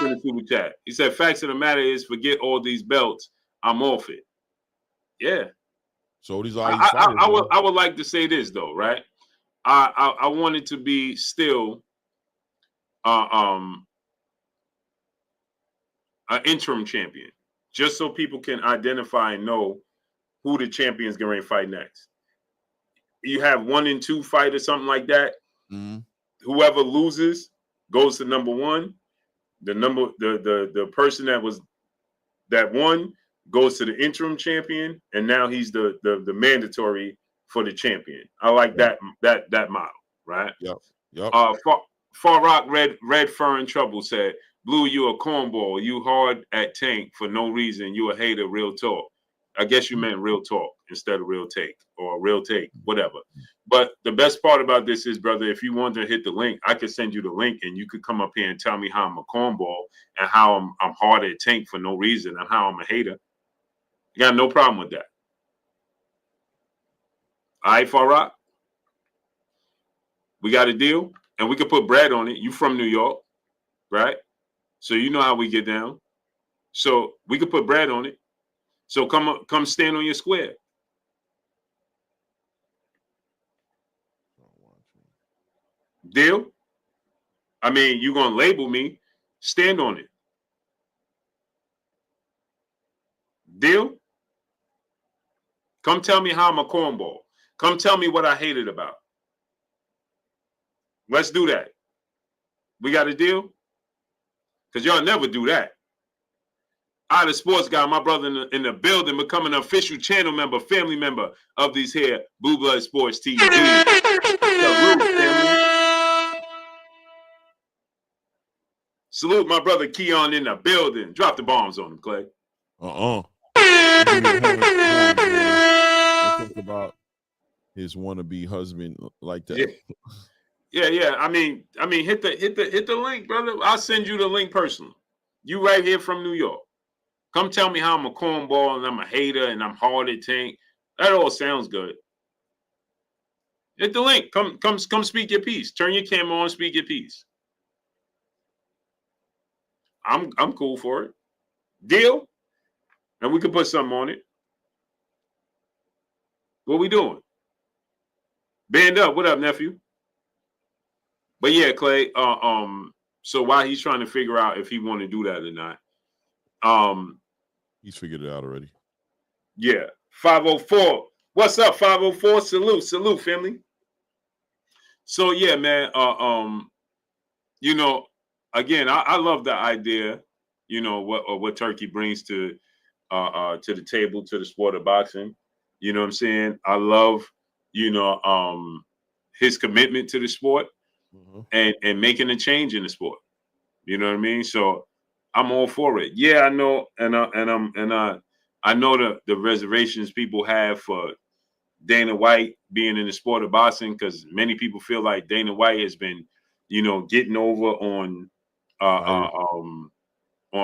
the super chat. He said, facts of the matter is, forget all these belts. I'm off it. Yeah. So these are these fighters. I would like to say this, though, right? I want it to be still an interim champion, just so people can identify and know who the champion is going to fight next. You have 1 and 2 fight or something like that. Mm-hmm. Whoever loses goes to number 1. The person that won goes to the interim champion, and now he's the mandatory for the champion. I like that model, right? Yep. Far Rock Red Fern Trouble said, "Blue, you a cornball. You hard at Tank for no reason. You a hater. Real talk." I guess you meant real talk instead of real take or real take, whatever. But the best part about this is, brother, if you want to hit the link, I could send you the link and you could come up here and tell me how I'm a cornball and how I'm hard at Tank for no reason and how I'm a hater. You got no problem with that. All right, Far Rock? We got a deal and we could put bread on it. You from New York, right? So you know how we get down. So we could put bread on it. So come stand on your square. Deal? I mean, you're going to label me. Stand on it. Deal? Come tell me how I'm a cornball. Come tell me what I hated about. Let's do that. We got a deal? Because y'all never do that. I, the sports guy, my brother in the building, becoming an official channel member, family member of these here Blue Blood Sports TV. Salute my brother Keon in the building. Drop the bombs on him, Clay. Talk about his wannabe husband like that. Yeah. I mean, hit the link, brother. I'll send you the link personally. You right here from New York. Come tell me how I'm a cornball and I'm a hater and I'm hard at Tank. That all sounds good. Hit the link. Come speak your piece. Turn your camera on, speak your piece. I'm cool for it. Deal? And we can put something on it. What we doing? Band up. What up, nephew? But yeah, Clay, so while he's trying to figure out if he want to do that or not, he's figured it out already. Yeah. 504. What's up, 504? Salute, family. So yeah, man. You know, again, I love the idea, you know, what Turkey brings to the table, to the sport of boxing. You know what I'm saying? I love, you know, his commitment to the sport and making a change in the sport. You know what I mean? So I'm all for it. Yeah, I know, I know the reservations people have for Dana White being in the sport of boxing, because many people feel like Dana White has been, you know, getting over on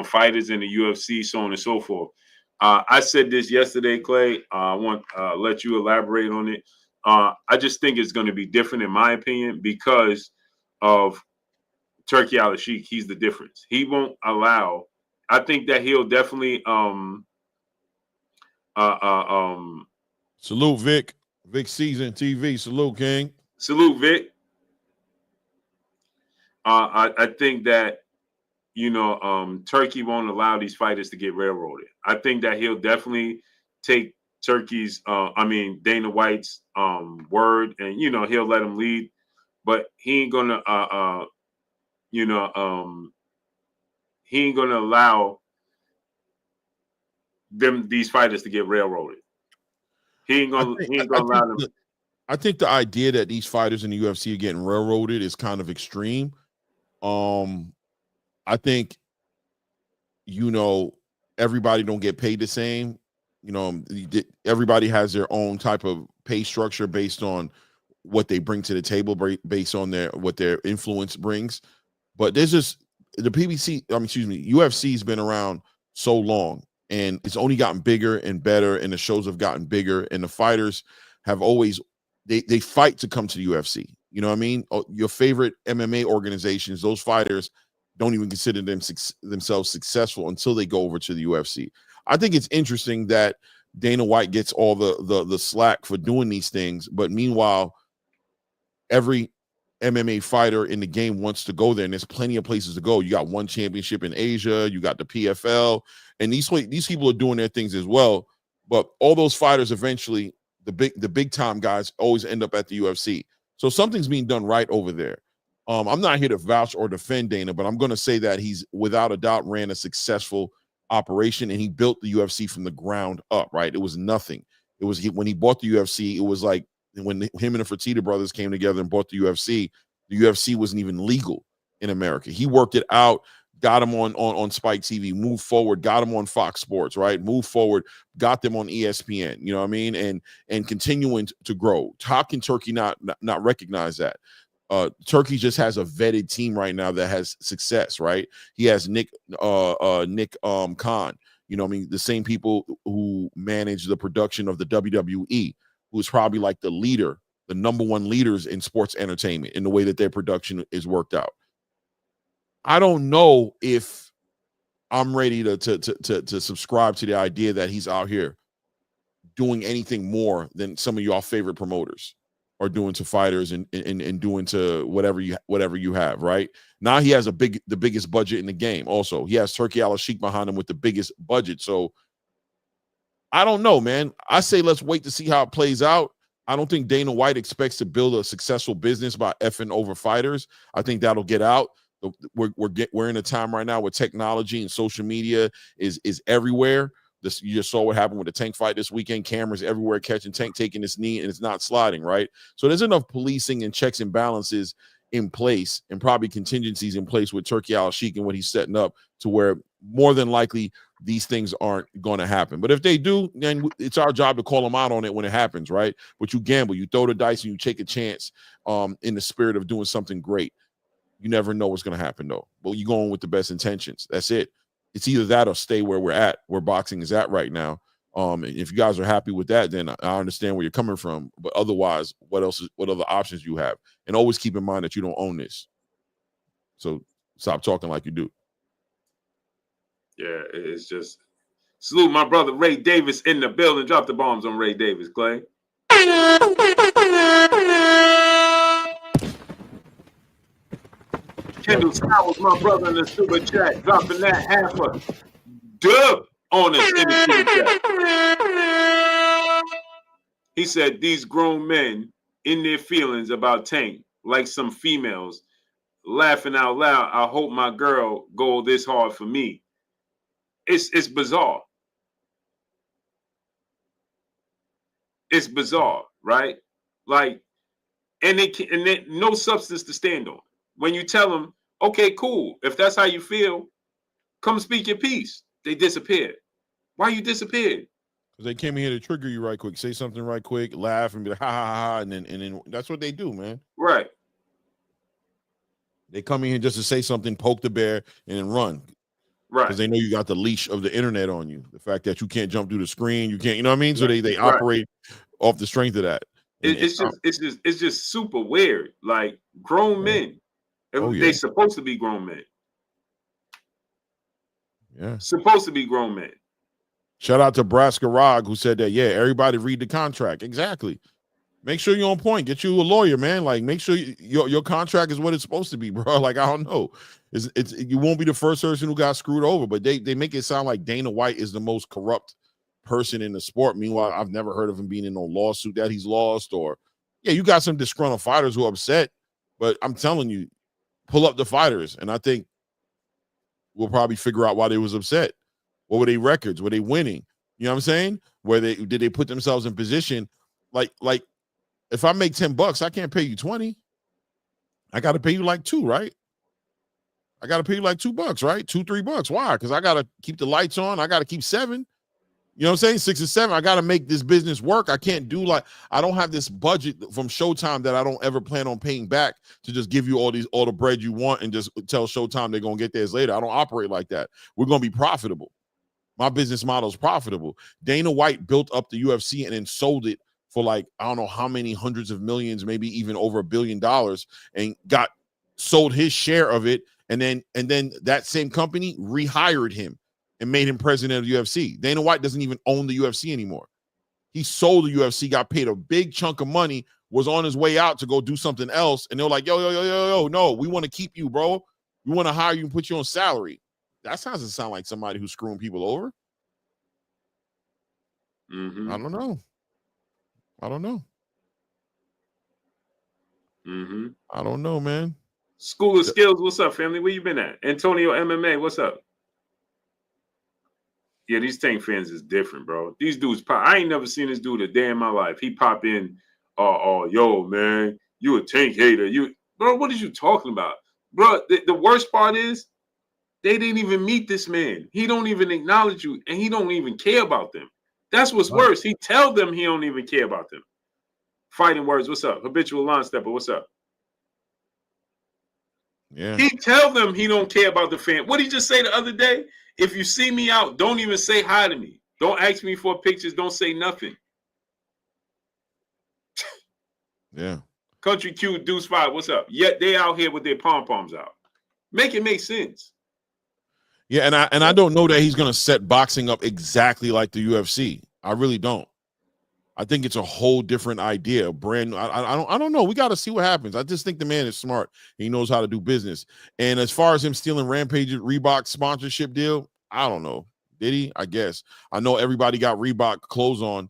fighters in the UFC, so on and so forth. I said this yesterday, Clay. I want to let you elaborate on it. I just think it's going to be different, in my opinion, because of Turki Al-Sheikh. He's the difference. He won't allow. I think that he'll definitely salute Vic Season TV. Salute, King. Salute, Vic. I think that, you know, Turkey won't allow these fighters to get railroaded. I think that he'll definitely take Dana White's word, and, you know, he'll let him lead, but he ain't gonna he ain't gonna allow these fighters to get railroaded. He ain't gonna allow them. I think the idea that these fighters in the UFC are getting railroaded is kind of extreme. I I think, everybody don't get paid the same. Everybody has their own type of pay structure based on what they bring to the table, based on what their influence brings. But there's just UFC's been around so long, and it's only gotten bigger and better, and the shows have gotten bigger, and the fighters have always they fight to come to the UFC. You know what I mean? Your favorite MMA organizations, those fighters don't even consider themselves successful until they go over to the UFC. I think it's interesting that Dana White gets all the slack for doing these things, but meanwhile, every MMA fighter in the game wants to go there, and there's plenty of places to go. You got one championship in Asia, you got the PFL, and these people are doing their things as well. But all those fighters eventually, the big time guys, always end up at the UFC. So something's being done right over there. I'm not here to vouch or defend Dana, but I'm going to say that he's without a doubt ran a successful operation, and he built the UFC from the ground up. Right, it was nothing. It was when he bought the UFC, it was like when him and the Fertitta brothers came together and bought the UFC wasn't even legal in America. He worked it out, got him on Spike TV, moved forward, got him on Fox Sports, right? Moved forward, got them on ESPN, you know what I mean? And continuing to grow. How can Turkey not recognize that? Turkey just has a vetted team right now that has success, right? He has Nick Khan, you know what I mean? The same people who manage the production of the WWE, who's probably like the number one leaders in sports entertainment in the way that their production is worked out. I don't know if I'm ready to subscribe to the idea that he's out here doing anything more than some of y'all favorite promoters are doing to fighters and doing to whatever you have, right? Now he has the biggest budget in the game. Also, he has Turki Al-Sheikh behind him with the biggest budget. So I don't know, man. I say let's wait to see how it plays out. I don't think Dana White expects to build a successful business by effing over fighters. I think that'll get out. We're in a time right now where technology and social media is everywhere. You just saw what happened with the Tank fight this weekend. Cameras everywhere catching Tank taking his knee, and it's not sliding, right? So there's enough policing and checks and balances in place, and probably contingencies in place with Turki Al-Sheikh and what he's setting up, to where more than likely these things aren't going to happen. But if they do, then it's our job to call them out on it when it happens, right? But you gamble, you throw the dice, and you take a chance in the spirit of doing something great. You never know what's going to happen, though. But you're going with the best intentions. That's it. It's either that or stay where we're at, where boxing is at right now. And if you guys are happy with that, then I understand where you're coming from. But otherwise, what other options you have? And always keep in mind that you don't own this. So stop talking like you do. Yeah, it's just salute my brother Ray Davis in the building. Drop the bombs on Ray Davis, Clay. Kendall Sowers, my brother in the super chat, dropping that half a dub on us in the super chat. He said these grown men in their feelings about Tank, like some females, laughing out loud. I hope my girl go this hard for me. It's bizarre. It's bizarre, right? Like, and they no substance to stand on. When you tell them, okay, cool, if that's how you feel, come speak your piece. They disappeared. Why you disappeared? Because they came in here to trigger you right quick, say something right quick, laugh, and be like, ha ha ha, and then that's what they do, man. Right. They come in here just to say something, poke the bear, and then run. Right. Because they know you got the leash of the internet on you. The fact that you can't jump through the screen, you can't, you know what I mean? So they operate off the strength of that. It's just super weird. Like grown men. They supposed to be grown men. Yeah. Supposed to be grown men. Shout out to Braska Rog, who said that, everybody read the contract. Exactly. Make sure you're on point. Get you a lawyer, man. Like, make sure your contract is what it's supposed to be, bro. Like, I don't know. You won't be the first person who got screwed over, but they make it sound like Dana White is the most corrupt person in the sport. Meanwhile, I've never heard of him being in no lawsuit that he's lost. Or, you got some disgruntled fighters who are upset, but I'm telling you, pull up the fighters, and I think we'll probably figure out why they was upset. What were their records? Were they winning? You know what I'm saying? Did they put themselves in position? Like if I make $10, I can't pay you 20. I got to pay you like 2, right? I got to pay you like $2, right? $2-3. Why? Because I got to keep the lights on. I got to keep 7. You know what I'm saying? 6 and 7. I got to make this business work. I can't do I don't have this budget from Showtime that I don't ever plan on paying back to just give you all the bread you want and just tell Showtime they're going to get theirs later. I don't operate like that. We're going to be profitable. My business model is profitable. Dana White built up the UFC and then sold it for I don't know how many hundreds of millions, maybe even over $1 billion, and sold his share of it. And then that same company rehired him and made him president of the UFC. Dana White doesn't even own the UFC anymore. He sold the UFC, got paid a big chunk of money, was on his way out to go do something else. And they're like, yo, no, we want to keep you, bro. We want to hire you and put you on salary. That doesn't sound like somebody who's screwing people over. Mm-hmm. I don't know. Mm-hmm. I don't know, man. School of Skills, what's up, family? Where you been at? Antonio MMA, what's up? Yeah, these Tank fans is different, bro. These dudes pop. I ain't never seen this dude a day in my life. He pop in, yo, man, you a Tank hater. Bro, what are you talking about? Bro, the worst part is they didn't even meet this man. He don't even acknowledge you, and he don't even care about them. That's what's worse. He tell them he don't even care about them. Fighting words, what's up? Habitual line stepper, what's up? Yeah. He tell them he don't care about the fan. What did he just say the other day? If you see me out, don't even say hi to me. Don't ask me for pictures. Don't say nothing. Yeah. Country Q Deuce 5, what's up? Yet they out here with their pom-poms out. Make it make sense. Yeah, and I don't know that he's gonna set boxing up exactly like the UFC. I really don't. I think it's a whole different idea. Brand new. I don't know. We got to see what happens. I just think the man is smart. He knows how to do business. And as far as him stealing Rampage Reebok sponsorship deal, I don't know. Did he? I guess. I know everybody got Reebok clothes on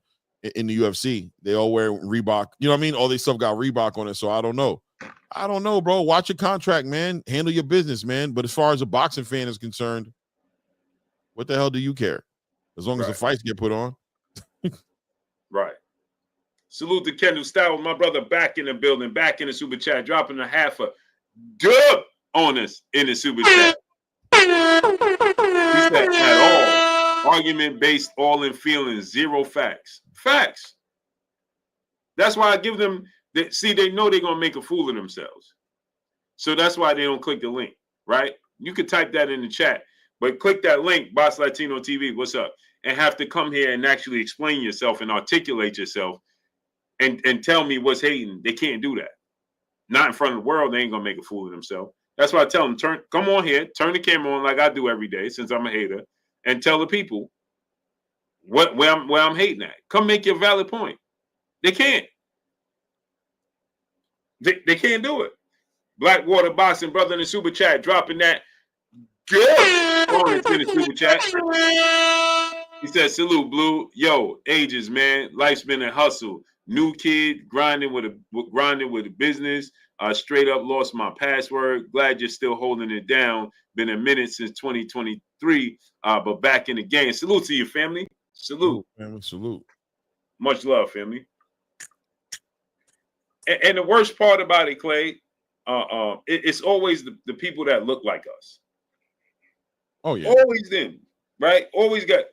in the UFC. They all wear Reebok. You know what I mean? All their stuff got Reebok on it. So I don't know. I don't know, bro. Watch your contract, man. Handle your business, man. But as far as a boxing fan is concerned, what the hell do you care? As long as the fights get put on. Right. Salute to Kendall Style, my brother, back in the building, back in the super chat, dropping a half a dub on us in the super chat. He said, at all, argument based, all in feelings, zero facts. Facts. That's why I give them, they know they're going to make a fool of themselves. So that's why they don't click the link, right? You could type that in the chat, but click that link, Boss Latino TV, what's up? And have to come here and actually explain yourself and articulate yourself and tell me what's hating. They can't do that. Not in front of the world. They ain't going to make a fool of themselves. That's why I tell them, come on here, turn the camera on like I do every day since I'm a hater, and tell the people where I'm hating at. Come make your valid point. They can't. They can't do it. Blackwater Boxing, brother in the super chat, dropping that good on it in the super chat. He said, salute, Blue. Yo, ages, man. Life's been a hustle. New kid, grinding with a business. Straight up lost my password. Glad you're still holding it down. Been a minute since 2023, but back in the game. Salute to you, family. Salute. Family, salute. Much love, family. And the worst part about it, Clay, it's always the people that look like us. Oh, yeah. Always them, right? Always got.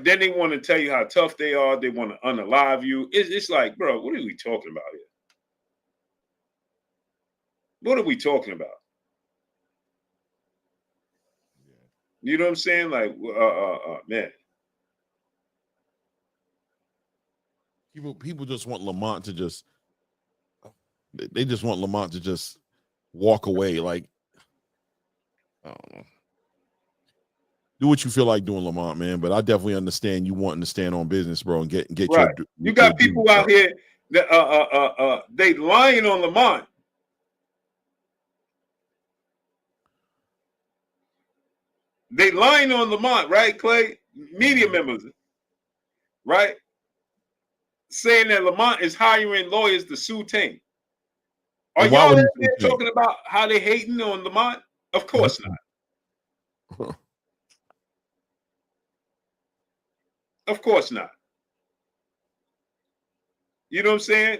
Then they want to tell you how tough they are. They want to unalive you. It's like, bro, what are we talking about here? What are we talking about? You know what I'm saying? Like, man. People just want Lamont to just. They just want Lamont to just walk away. Like, I don't know. Do what you feel like doing, Lamont, man. But I definitely understand you wanting to stand on business, bro, and get right. You got your people out here that they lying on Lamont. They lying on Lamont, right, Clay? Media members, right? Saying that Lamont is hiring lawyers to sue Tank. Are y'all out there talking about how they hating on Lamont? Of course not. Of course not. You know what I'm saying?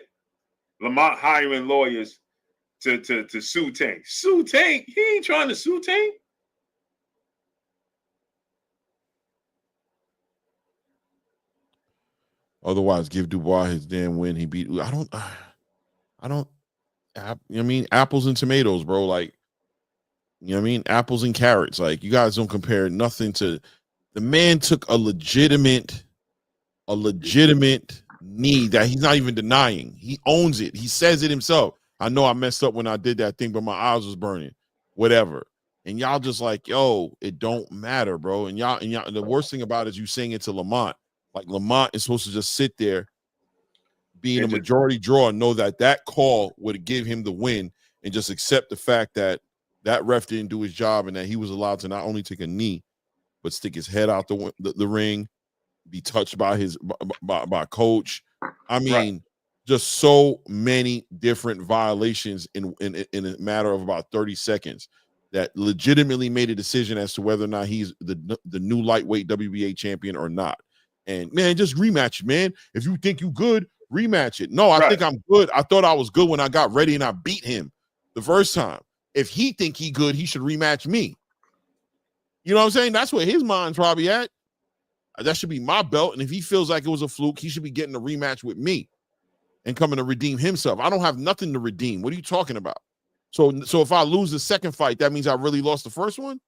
Lamont hiring lawyers to sue Tank. Sue Tank? He ain't trying to sue Tank. Otherwise, give Dubois his damn win. He beat. I don't. I mean, apples and tomatoes, bro. Like, you know what I mean? Apples and carrots. Like, you guys don't compare nothing to. The man took a legitimate need that he's not even denying. He owns it. He says it himself. I know I messed up when I did that thing, but my eyes was burning. Whatever. And y'all just like, yo, it don't matter, bro. And y'all, the worst thing about it is you saying it to Lamont. Like, Lamont is supposed to just sit there, being a majority draw, and know that that call would give him the win, and just accept the fact that that ref didn't do his job, and that he was allowed to not only take a knee, but stick his head out the ring, be touched by his by coach. I mean, just so many different violations in a matter of about 30 seconds that legitimately made a decision as to whether or not he's the new lightweight WBA champion or not. And man, just rematch it, man. If you think you good, rematch it. No, I think I'm good. I thought I was good when I got ready and I beat him the first time. If he think he good, he should rematch me. You know what I'm saying? That's where his mind's probably at. That should be my belt. And if he feels like it was a fluke, he should be getting a rematch with me and coming to redeem himself. I don't have nothing to redeem. What are you talking about? So if I lose the second fight, that means I really lost the first one?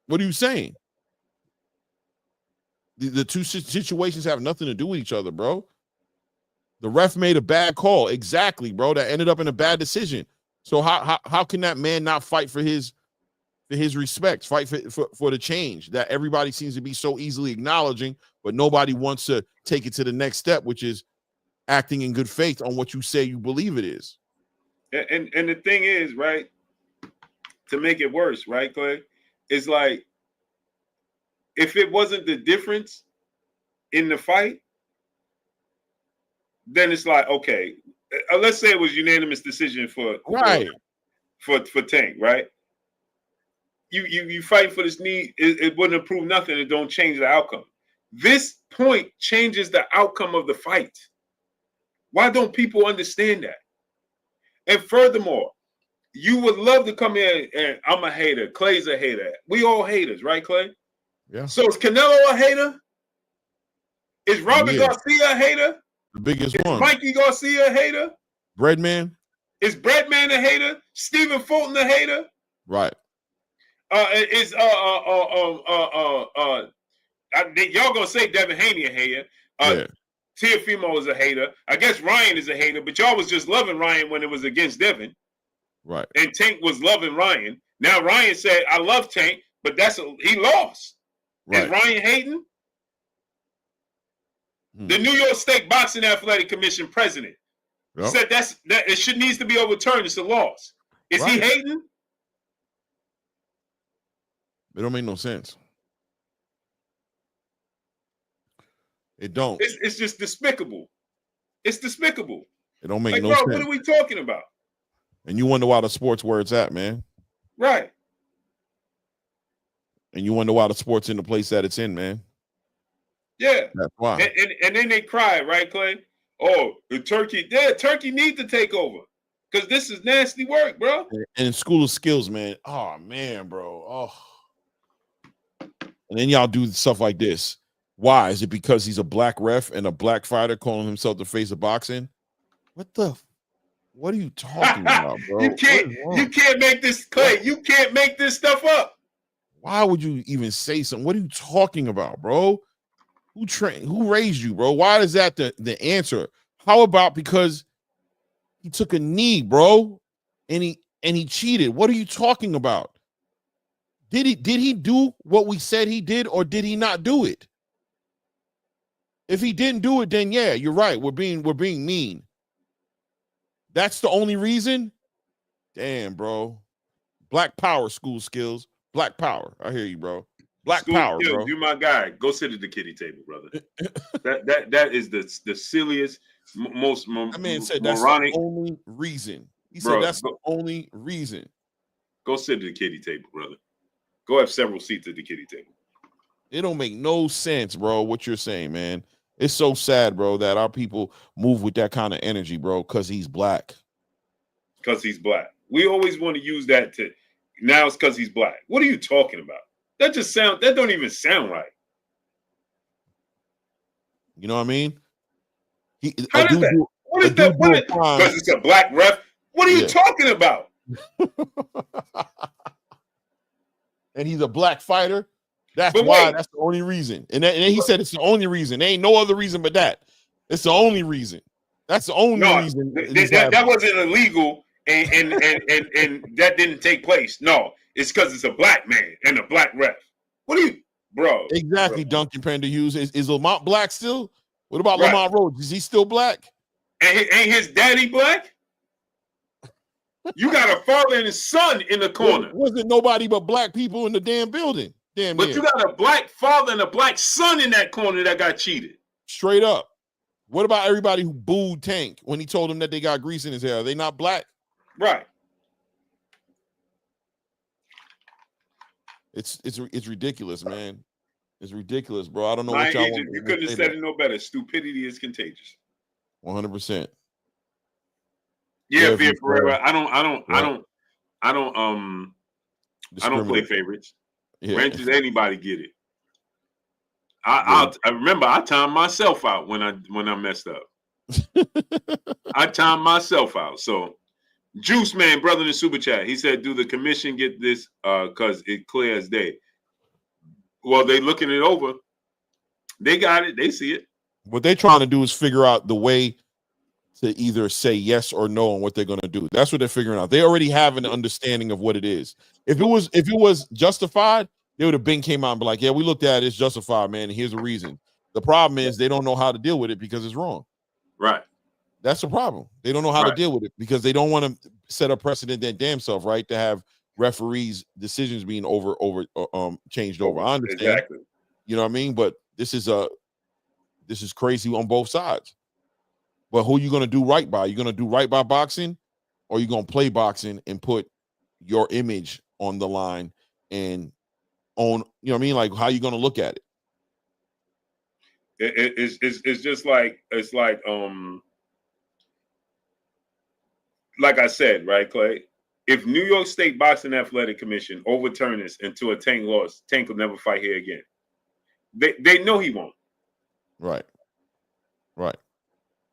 What are you saying? The two situations have nothing to do with each other, bro. The ref made a bad call. Exactly, bro. That ended up in a bad decision. So how can that man not fight for his respect, fight for the change that everybody seems to be so easily acknowledging, but nobody wants to take it to the next step, which is acting in good faith on what you say you believe it is. And the thing is, right, to make it worse, right, Clay, it's like, if it wasn't the difference in the fight, then it's like, okay, let's say it was unanimous decision for Tank, right? You fight for this knee, it wouldn't have proved nothing. It don't change the outcome. This point changes the outcome of the fight. Why don't people understand that? And furthermore, you would love to come in and I'm a hater. Clay's a hater. We all haters, right, Clay? Yeah. So is Canelo a hater? Is Robert Garcia a hater? The biggest is one. Mikey Garcia a hater? Breadman? Is Breadman a hater? Stephen Fulton a hater? Right. Is y'all gonna say Devin Haney a hater? Teofimo is a hater. I guess Ryan is a hater, but y'all was just loving Ryan when it was against Devin. Right. And Tank was loving Ryan. Now Ryan said, I love Tank, but he lost. Right. Is Ryan hating? The New York State Boxing Athletic Commission president said that it needs to be overturned. It's a loss. Is he hating? It don't make no sense. It don't. It's just despicable. It's despicable. It don't make no sense. What are we talking about? And you wonder why the sport's where it's at, man. Right. And you wonder why the sport's in the place that it's in, man. Yeah. That's why. And then they cry, right, Clay? Oh, Turkey needs to take over. Because this is nasty work, bro. And in School of Skills, man. Oh, man, bro. Oh. And then y'all do stuff like this. Why? Is it because he's a black ref and a black fighter calling himself the face of boxing? What are you talking about, bro? You can't make this, Clay. You can't make this stuff up. Why would you even say something? What are you talking about, bro? Who raised you, bro? Why is that the answer? How about because he took a knee, bro, and he cheated? What are you talking about? Did he do what we said he did, or did he not do it? If he didn't do it, then yeah, you're right. We're being mean. That's the only reason? Damn, bro. Black power, School Skills. Black power. I hear you, bro. Black power, bro. You my guy. Go sit at the kiddie table, brother. that is the silliest, most that man said that's the only reason. He said that's the only reason. Go sit at the kiddie table, brother. Go have several seats at the kiddie table. It don't make no sense, bro, what you're saying, man. It's so sad, bro, that our people move with that kind of energy, bro, because he's black. Because he's black. We always want to use that now it's because he's black. What are you talking about? That don't even sound right. You know what I mean? How does that? What is that? do a crime. Because it's a black ref. What are you talking about? And he's a black fighter. That's But why. wait. That's the only reason. And then he said it's the only reason. There ain't no other reason but that. It's the only reason. That's the only reason. That wasn't illegal, and that didn't take place. No, it's because it's a black man and a black ref. What are you, bro? Exactly, bro. Duncan Panda Hughes. Is Lamont black still? What about Right. Lamont Rhodes? Is he still black? Ain't his daddy black? You got a father and a son in the corner. Wasn't nobody but black people in the damn building. Damn. But you got a black father and a black son in that corner that got cheated. Straight up. What about everybody who booed Tank when he told them that they got grease in his hair? Are they not black? Right. It's ridiculous, man. It's ridiculous, bro. I don't know what y'all want. You couldn't have said it no better. Stupidity is contagious. 100%. Yeah, Via Pereira. I don't play favorites. Yeah. When does anybody get it? I remember I timed myself out when I messed up. I timed myself out. So Juice Man, brother in the super chat, he said, "Do the commission get this? Because it clear as day." Well, they looking it over. They got it. They see it. What they're trying to do is figure out the way to either say yes or no on what they're going to do. That's what they're figuring out. They already have an understanding of what it is. If it was justified, they would have been came out and be like, "Yeah, we looked at it. It's justified, man. And here's the reason." The problem is they don't know how to deal with it because it's wrong. Right. That's the problem. They don't know how to deal with it because they don't want to set a precedent that damn self, right? To have referees' decisions being changed over. I understand. Exactly. You know what I mean? But this is crazy on both sides. But who are you going to do right by? You going to do right by boxing, or you going to play boxing and put your image on the line and own? You know what I mean? Like, how are you going to look at it? It's just like like I said, right, Clay? If New York State Boxing Athletic Commission overturn this into a Tank loss, Tank will never fight here again. They know he won't. Right.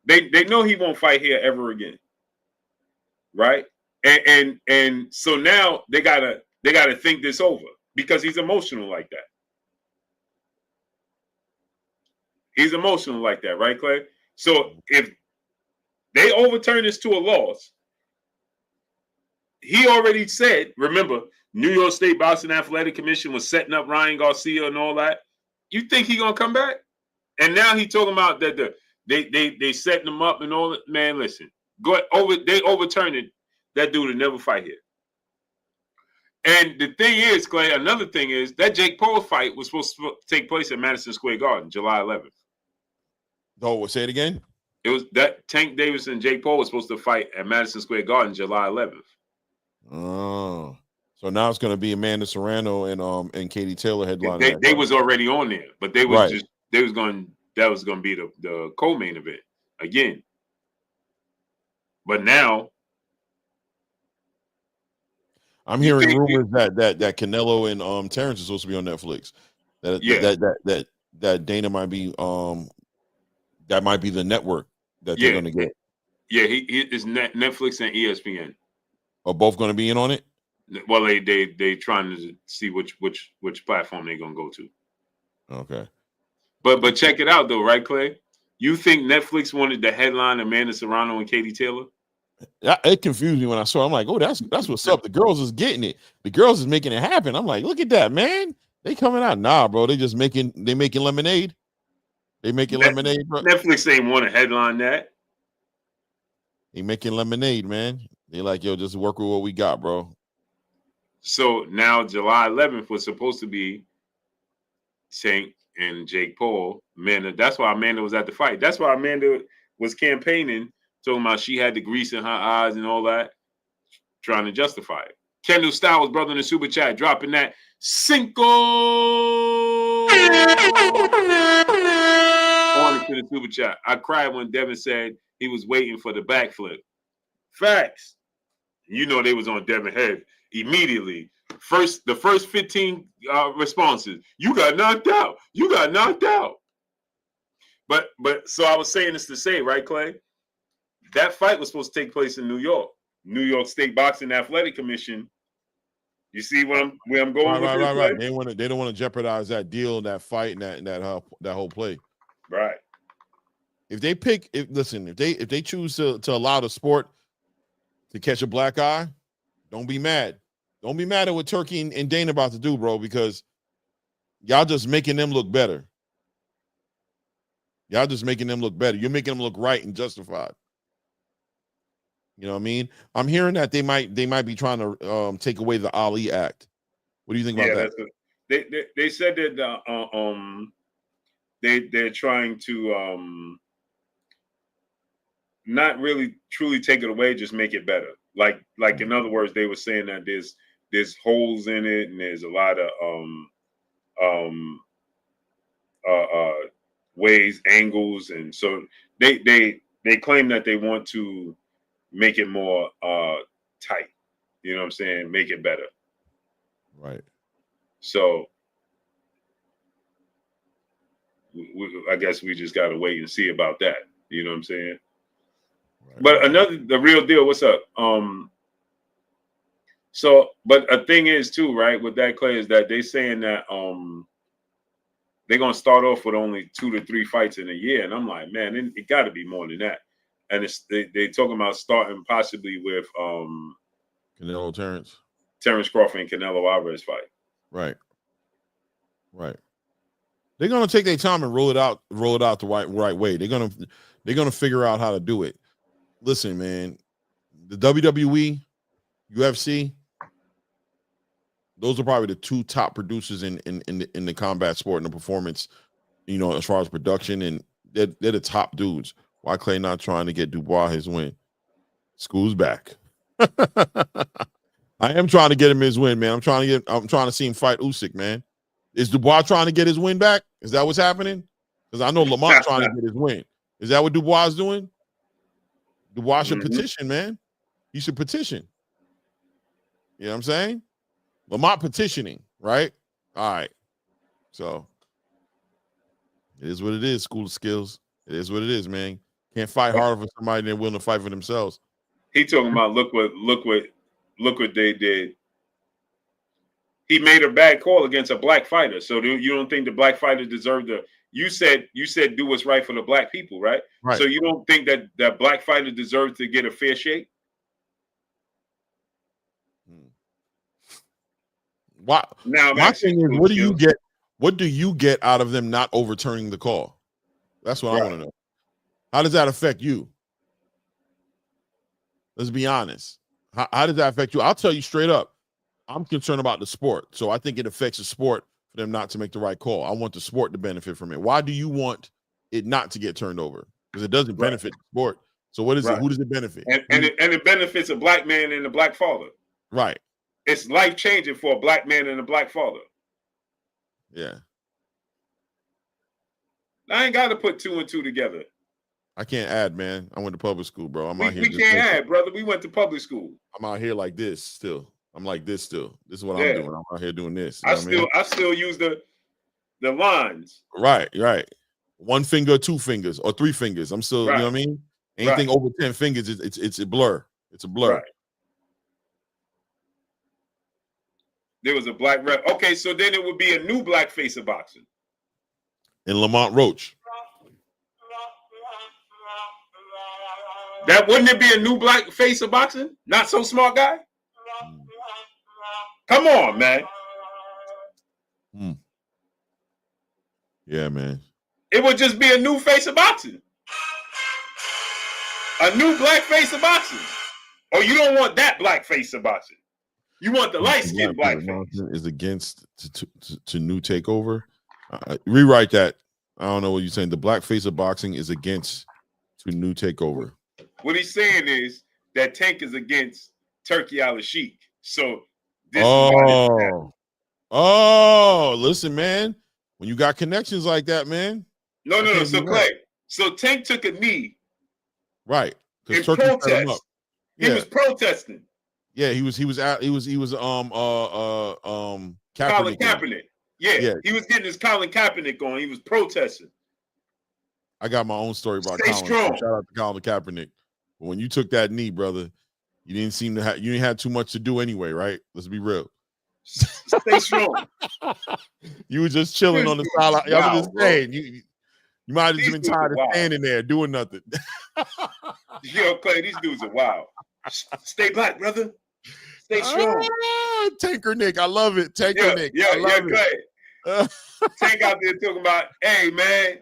They know he won't fight here ever again. Right? And so now they gotta think this over because he's emotional like that. He's emotional like that, right, Clay? So if they overturn this to a loss, he already said, remember, New York State Boxing Athletic Commission was setting up Ryan Garcia and all that. You think he gonna come back? And now he talking about that they setting him up and all that. Man, listen, they overturned it. That dude will never fight here. And the thing is, Clay, another thing is that Jake Paul fight was supposed to take place at Madison Square Garden, July 11th. Oh, say it again. It was that Tank Davis and Jake Paul was supposed to fight at Madison Square Garden, July 11th. Oh, so now it's going to be Amanda Serrano and Katie Taylor headlining. They was already on there, but that was going to be the co-main event again. But now I'm hearing rumors that Canelo and Terrence is supposed to be on Netflix. That Dana might be that might be the network that they're going to get. Yeah, he is Netflix and ESPN. Are both going to be in on it? Well, they trying to see which platform they're going to go to. Okay. But check it out though, right, Clay? You think Netflix wanted to headline Amanda Serrano and Katie Taylor? It confused me when I saw it. I'm like, oh, that's what's up. The girls is getting it. The girls is making it happen. I'm like, look at that, man. They coming out. Nah, bro. They making lemonade. They making lemonade, bro. Netflix ain't want to headline that. They making lemonade, man. They like, yo, just work with what we got, bro. So now July 11th was supposed to be Tank and Jake Paul. Amanda, that's why Amanda was at the fight. That's why Amanda was campaigning, talking about she had the grease in her eyes and all that, trying to justify it. Kendall Styles, brother in the super chat, dropping that Cinco on to the super chat. I cried when Devin said he was waiting for the backflip. Facts. You know they was on Devin head immediately. The first 15 responses. You got knocked out. You got knocked out. But so I was saying this to say, right, Clay? That fight was supposed to take place in New York. New York State Boxing Athletic Commission. You see where I'm going with this, right. They don't want to jeopardize that deal, that fight, and that whole play. Right. If they if they choose to allow the sport to catch a black eye, don't be mad. Don't be mad at what Turkey and Dana about to do, bro, because y'all just making them look better. Y'all just making them look better. You're making them look right and justified. You know what I mean? I'm hearing that they might be trying to take away the Ali Act. What do you think about that? They said that they're trying to not really truly take it away, just make it better. Like in other words, they were saying that there's holes in it and there's a lot of ways, angles, and so they claim that they want to make it more tight. You know what I'm saying? Make it better. Right. So I guess we just got to wait and see about that. You know what I'm saying? Right. But the real deal, what's up? So, but a thing is too, right, with that, Clay, is that they saying that they're going to start off with only 2 to 3 fights in a year. And I'm like, man, it got to be more than that. And they talking about starting possibly with Canelo Terrence Crawford and Canelo Alvarez fight. Right. They're gonna take their time and roll it out the right way. They're gonna figure out how to do it. Listen, man, the WWE, UFC, those are probably the 2 top producers in the combat sport and the performance, you know, as far as production, and they're the top dudes. Why Clay not trying to get Dubois his win? School's back. I am trying to get him his win, man. I'm trying to see him fight Usyk, man. Is Dubois trying to get his win back? Is that what's happening? Because I know Lamont trying to get his win. Is that what Dubois is doing? Dubois should petition, man. He should petition. You know what I'm saying? Lamont petitioning, right? All right. So it is what it is. School of skills. It is what it is, man. Can't fight harder for somebody than willing to fight for themselves. He talking about look what they did. He made a bad call against a black fighter. So you don't think the black fighter deserved the? You said do what's right for the black people, right? Right. So you don't think that black fighter deserved to get a fair shake? Why? Now my thing is, what do you get out of them not overturning the call? That's what I want to know. How does that affect you? Let's be honest. How does that affect you? I'll tell you straight up. I'm concerned about the sport. So I think it affects the sport for them not to make the right call. I want the sport to benefit from it. Why do you want it not to get turned over? Because it doesn't benefit the sport. So what is it? Who does it benefit? And it benefits a black man and a black father. Right. It's life-changing for a black man and a black father. Yeah. I ain't got to put 2 and 2 together. I can't add, man. I went to public school, bro. I'm out here. We can't add, brother. We went to public school. I'm out here like this still. I'm like this still. This is what I'm doing. I'm out here doing this. I still use the lines. Right. 1 finger, 2 fingers, or 3 fingers. I'm still, you know what I mean? Anything over 10 fingers, it's a blur. It's a blur. Right. There was a black rep. Okay, so then it would be a new black face of boxing. And Lamont Roach. That wouldn't it be a new black face of boxing? Not so smart guy? Come on, man. Yeah, man. It would just be a new face of boxing. A new black face of boxing. Or you don't want that black face of boxing. You want the light-skinned black face. Is against to new takeover. Rewrite that. I don't know what you're saying. The black face of boxing is against to new takeover. What he's saying is that Tank is against Turki Al-Sheikh. So this listen, man. When you got connections like that, man. No. So Clay, so Tank took a knee. Right. In protest. He was protesting. Yeah, he was Kaepernick. Colin Kaepernick. Yeah, he was getting his Colin Kaepernick on. He was protesting. I got my own story about Stay Colin. strong. Shout out to Colin Kaepernick. But when you took that knee, brother, you didn't seem to have. You didn't have too much to do anyway, right? Let's be real. Stay strong. You were just chilling on the sideline. I was just bro. saying, you might have just been tired of standing there doing nothing. Yo, Clay, these dudes are wild. Stay black, brother. Stay strong. Tanker Nick, I love it. Tanker Nick, I love Clay. Tank out there talking about, hey man,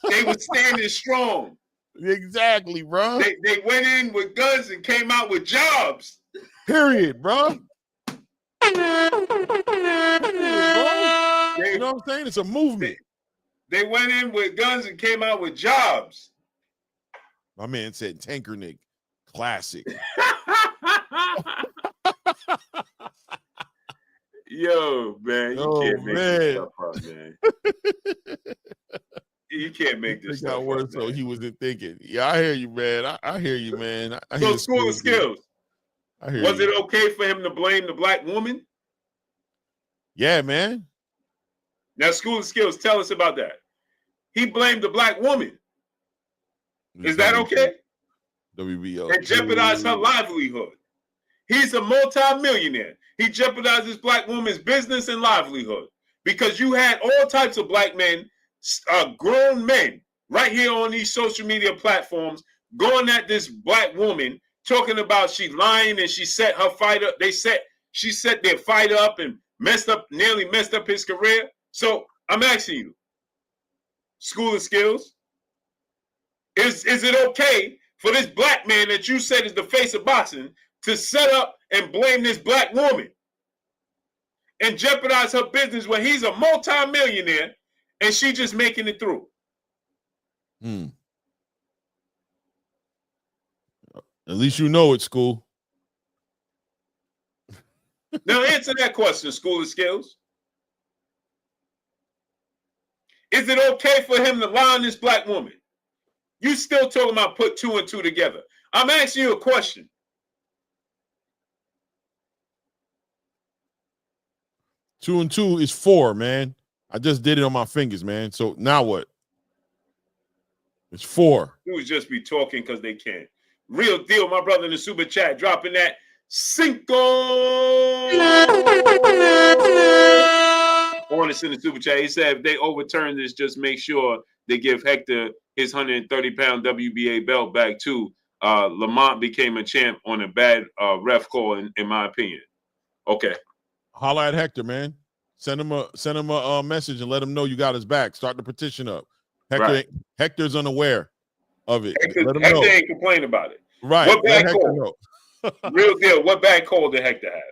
they were standing strong. Exactly, bro. They went in with guns and came out with jobs. Period, bro. You know what I'm saying? It's a movement. They went in with guns and came out with jobs. My man said Tanker Nick. Classic. Yo, man, you can't make this stuff up, man. You can't make this stuff up, so he wasn't thinking. Yeah, I hear you, man. I hear you, man. So school of skills. Was it okay for him to blame the black woman? Yeah, man. Now, school of skills, tell us about that. He blamed the black woman. Is that okay? WBO. And jeopardized her livelihood. He's a multi-millionaire. He jeopardized this black woman's business and livelihood because you had all types of black men, grown men, right here on these social media platforms going at this black woman, talking about she lying and she set her fight up. She set their fight up and nearly messed up his career. So I'm asking you, school of skills, is it okay for this black man that you said is the face of boxing to set up and blame this black woman and jeopardize her business when he's a multi-millionaire and she just making it through? At least you know it, school. Now answer that question, school of skills. Is it okay for him to lie on this black woman? You still talking about put 2 and 2 together. I'm asking you a question. 2 and 2 is 4, man. I just did it on my fingers, man. So now what? It's 4. Dudes just be talking because they can. Real deal, my brother in the super chat, dropping that Cinco. On us in the super chat, he said if they overturn this, just make sure they give Hector his 130-pound WBA belt back too. Lamont became a champ on a bad ref call, in my opinion. Okay. Holla at Hector, man. Send him a message and let him know you got his back. Start the petition up. Hector's unaware of it. Hector ain't complaining about it. Right. What bad call? Real deal. What bad call did Hector have?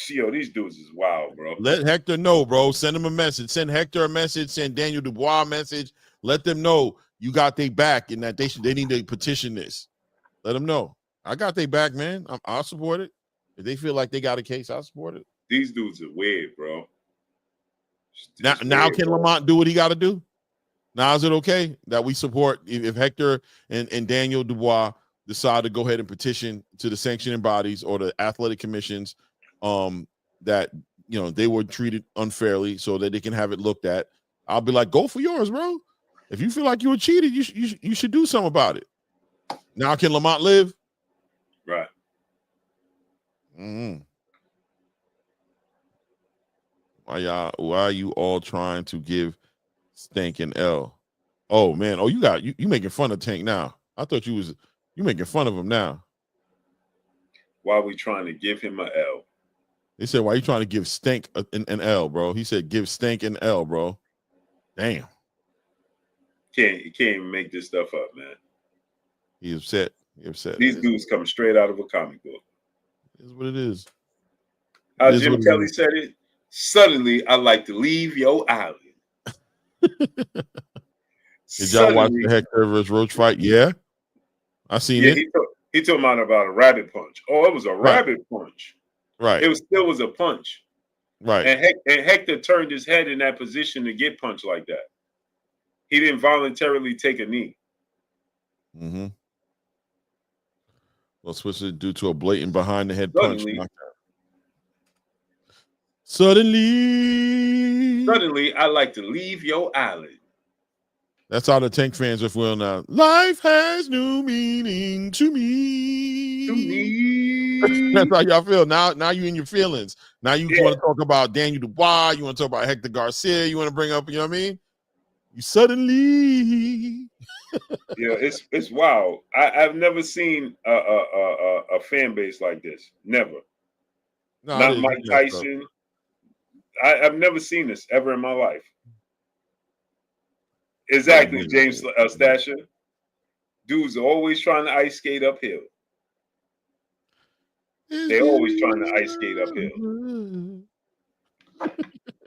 Yo, these dudes is wild, bro. Let Hector know, bro. Send him a message. Send Hector a message. Send Daniel Dubois a message. Let them know you got their back and that they need to petition this. Let them know. I got their back, man. I'll support it. If they feel like they got a case, I'll support it. These dudes are weird, bro. Now can Lamont do what he got to do? Now is it okay that we support if Hector and Daniel Dubois decide to go ahead and petition to the sanctioning bodies or the athletic commissions that they were treated unfairly so that they can have it looked at? I'll be like, go for yours, bro. If you feel like you were cheated, you should do something about it. Now can Lamont live? Right. Why are you all trying to give Stank an L? Oh man, you making fun of Tank now. I thought you making fun of him now. Why are we trying to give him an L? They said, why are you trying to give Stank an L, bro? He said, give Stank an L, bro. Damn. You can't even make this stuff up, man. He's upset. These dudes come straight out of a comic book. Is what it is. How Jim Kelly said it. Suddenly, I like to leave your island. Did y'all watch the Hector versus Roach fight? Yeah, I seen it. He talking about a rabbit punch. Oh, it was a rabbit punch. Right. It still was a punch. Right. And Hector turned his head in that position to get punched like that. He didn't voluntarily take a knee. Mm-hmm. Well, switch it due to a blatant behind the head punch. Suddenly, I like to leave your island. That's how the Tank fans are feeling now. Life has new meaning to me. To me. That's how y'all feel. Now you in your feelings. Now you Yeah. want to talk about Daniel Dubois. You want to talk about Hector Garcia. You want to bring up, you know what I mean? You suddenly. Yeah, it's wild. I've never seen a fan base like this. Never. No, it Not is. It's Mike messed up. Tyson. I've never seen this ever in my life. Exactly, James Stasher. Dudes are always trying to ice skate uphill. They always trying to ice skate uphill.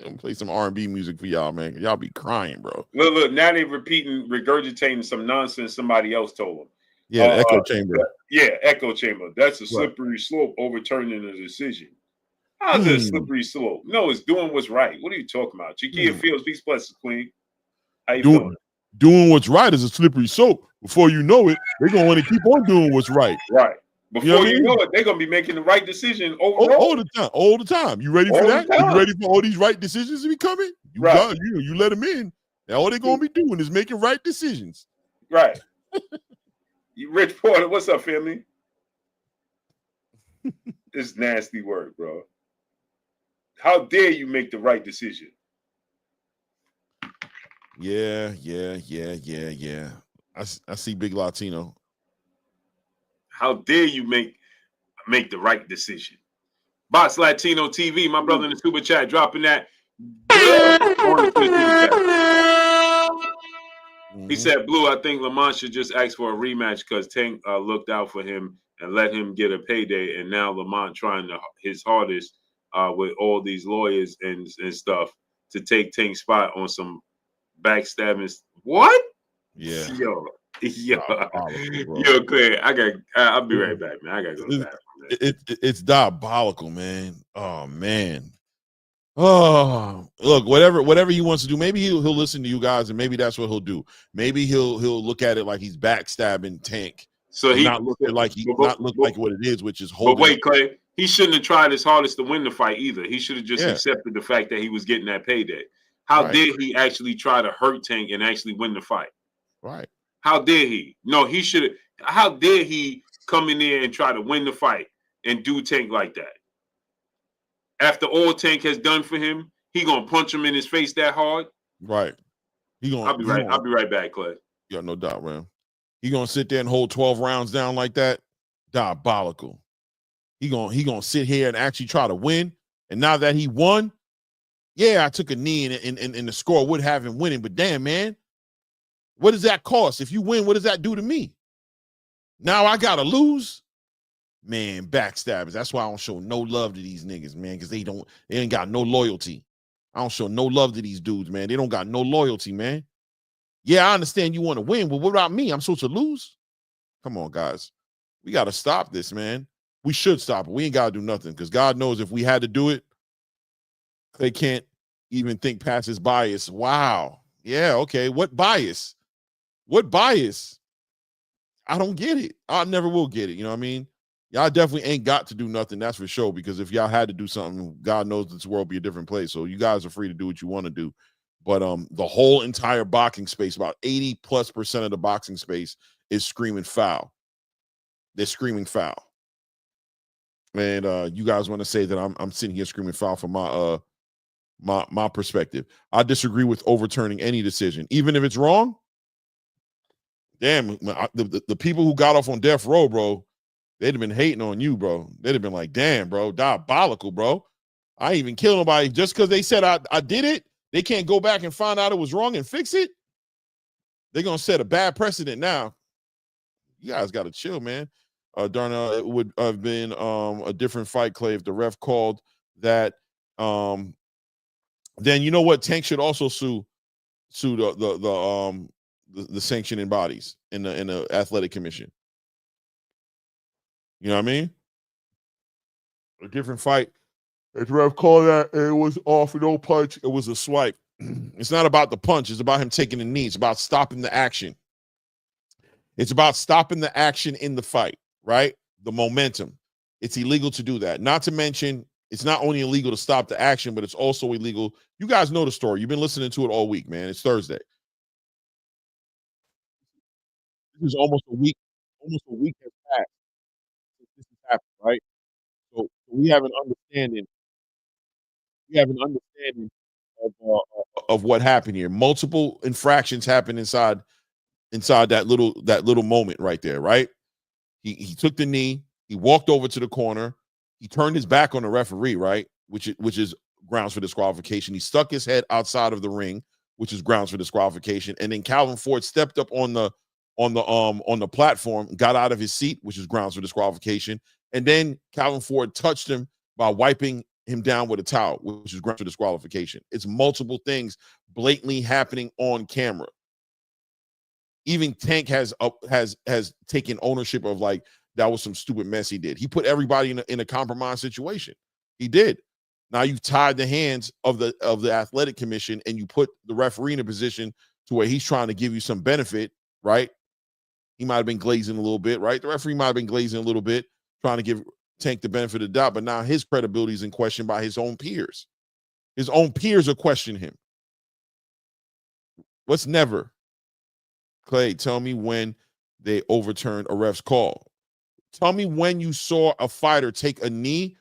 I'm play some R&B music for y'all, man. Y'all be crying, bro. Look, now they're regurgitating some nonsense somebody else told them. Yeah, the echo chamber. Yeah, echo chamber. That's a Right. slippery slope, overturning a decision. How's it a slippery slope? No, it's doing what's right. What are you talking about? Chiquia Fields, peace, blessings, queen. How you feeling? Doing what's right is a slippery slope. Before you know it, they're going to want to keep on doing what's right. Right. Before you know, you know it, they're going to be making the right decision overall. All the time. You ready for that? You ready for all these right decisions to be coming? Right. You let them in. Now all they're going to be doing is making right decisions. Right. Rich Porter, what's up, family? This nasty word, bro. How dare you make the right decision? Yeah. I see Big Latino. How dare you make the right decision? Box Latino TV, my brother in the super chat, dropping that. He said, Blue, I think Lamont should just ask for a rematch because Tank looked out for him and let him get a payday. And now Lamont trying his hardest with all these lawyers and stuff to take Tank's spot on some backstabbing. What? Yeah. Yo, Diabolical, Claire, I'll be right back, man. I gotta go to the bathroom. It's diabolical, man. Oh man. Oh, look, whatever he wants to do, maybe he'll listen to you guys, and maybe that's what he'll do. Maybe he'll look at it like he's backstabbing Tank, so he not look at like like what it is, which is holding. But wait, Clay, he shouldn't have tried his hardest to win the fight either. He should have just accepted the fact that he was getting that payday. How dare he actually try to hurt Tank and actually win the fight? Right. How dare he? No, he should have. How dare he come in there and try to win the fight and do Tank like that? After all Tank has done for him, he gonna punch him in his face that hard? Right. I'll be right back, Clay. Yeah, no doubt, man. He gonna sit there and hold 12 rounds down like that? Diabolical. He gonna sit here and actually try to win. And now that he won, yeah, I took a knee and the score would have him winning. But damn, man, what does that cost? If you win, what does that do to me? Now I gotta lose. Man, backstabbers. That's why I don't show no love to these niggas, man, because they ain't got no loyalty. I don't show no love to these dudes, man. They don't got no loyalty, man. Yeah, I understand you want to win, but what about me? I'm supposed to lose? Come on, guys. We got to stop this, man. We should stop it. We ain't got to do nothing because God knows if we had to do it, they can't even think past his bias. Wow. Yeah, okay. What bias? What bias? I don't get it. I never will get it. You know what I mean? Y'all definitely ain't got to do nothing, that's for sure, because if y'all had to do something, God knows this world be a different place. So you guys are free to do what you want to do. But the whole entire boxing space, about 80+% of the boxing space is screaming foul. They're screaming foul. And you guys want to say that I'm sitting here screaming foul from my perspective. I disagree with overturning any decision, even if it's wrong. Damn, the people who got off on death row, bro, they'd have been hating on you, bro. They'd have been like, damn, bro, diabolical, bro. I ain't even kill nobody just because they said I did it. They can't go back and find out it was wrong and fix it. They're going to set a bad precedent now. You guys got to chill, man. Darnell, it would have been a different fight, Clay, if the ref called that. Then you know what? Tank should also sue the sanctioning bodies in the athletic commission. You know what I mean? A different fight. If the ref called that, it was off, no punch. It was a swipe. It's not about the punch. It's about him taking the knee. It's about stopping the action. It's about stopping the action in the fight, right? The momentum. It's illegal to do that. Not to mention, it's not only illegal to stop the action, but it's also illegal. You guys know the story. You've been listening to it all week, man. It's Thursday. This is almost a week. Almost a week has passed since this has happened, right? So we have an understanding. We have an understanding of what happened here. Multiple infractions happened inside that little moment right there, right? He took the knee, he walked over to the corner, he turned his back on the referee, right? Which is grounds for disqualification. He stuck his head outside of the ring, which is grounds for disqualification. And then Calvin Ford stepped up on the platform, got out of his seat, which is grounds for disqualification. And then Calvin Ford touched him by wiping him down with a towel, which is grounds for disqualification. It's multiple things blatantly happening on camera. Even Tank has taken ownership of, like, that was some stupid mess he did. He put everybody in a compromised situation. He did. Now you've tied the hands of the athletic commission, and you put the referee in a position to where he's trying to give you some benefit, right? He might have been glazing a little bit, right? The referee might have been glazing a little bit, trying to give Tank the benefit of the doubt, but now his credibility is in question by his own peers. His own peers are questioning him. What's never? Clay, tell me when they overturned a ref's call. Tell me when you saw a fighter take a knee,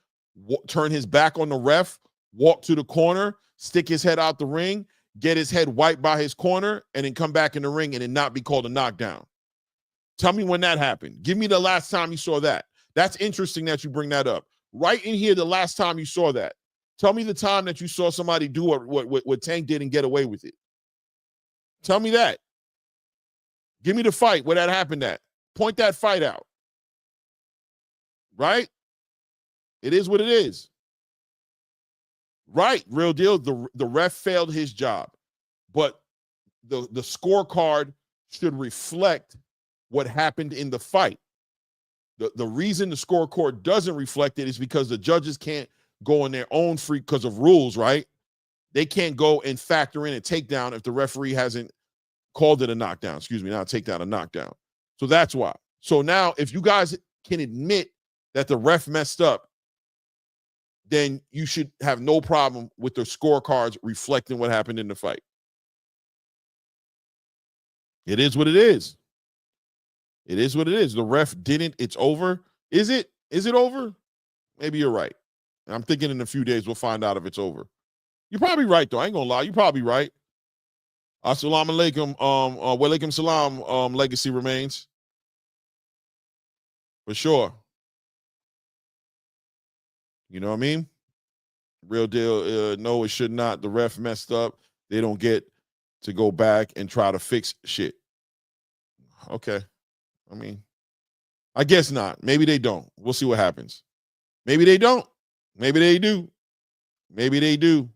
turn his back on the ref, walk to the corner, stick his head out the ring, get his head wiped by his corner, and then come back in the ring and it not be called a knockdown. Tell me when that happened. Give me the last time you saw that. That's interesting that you bring that up. Right in here, the last time you saw that. Tell me the time that you saw somebody do what Tank did and get away with it. Tell me that. Give me the fight where that happened at. Point that fight out. Right? It is what it is. Right, real deal. The ref failed his job. But the scorecard should reflect what happened in the fight. The reason the scorecard doesn't reflect it is because the judges can't go on their own free because of rules, right? They can't go and factor in a takedown if the referee hasn't called it a knockdown. Excuse me, not a takedown, a knockdown. So that's why. So now if you guys can admit that the ref messed up, then you should have no problem with the scorecards reflecting what happened in the fight. It is what it is. It is what it is. The ref didn't. It's over. Is it? Is it over? Maybe you're right. I'm thinking in a few days we'll find out if it's over. You're probably right, though. I ain't gonna lie. You're probably right. Assalamu alaikum. Walaikum salam. Legacy remains. For sure. You know what I mean? Real deal. No, it should not. The ref messed up. They don't get to go back and try to fix shit. Okay. I mean, I guess not. Maybe they don't. We'll see what happens. Maybe they don't. Maybe they do. Maybe they do.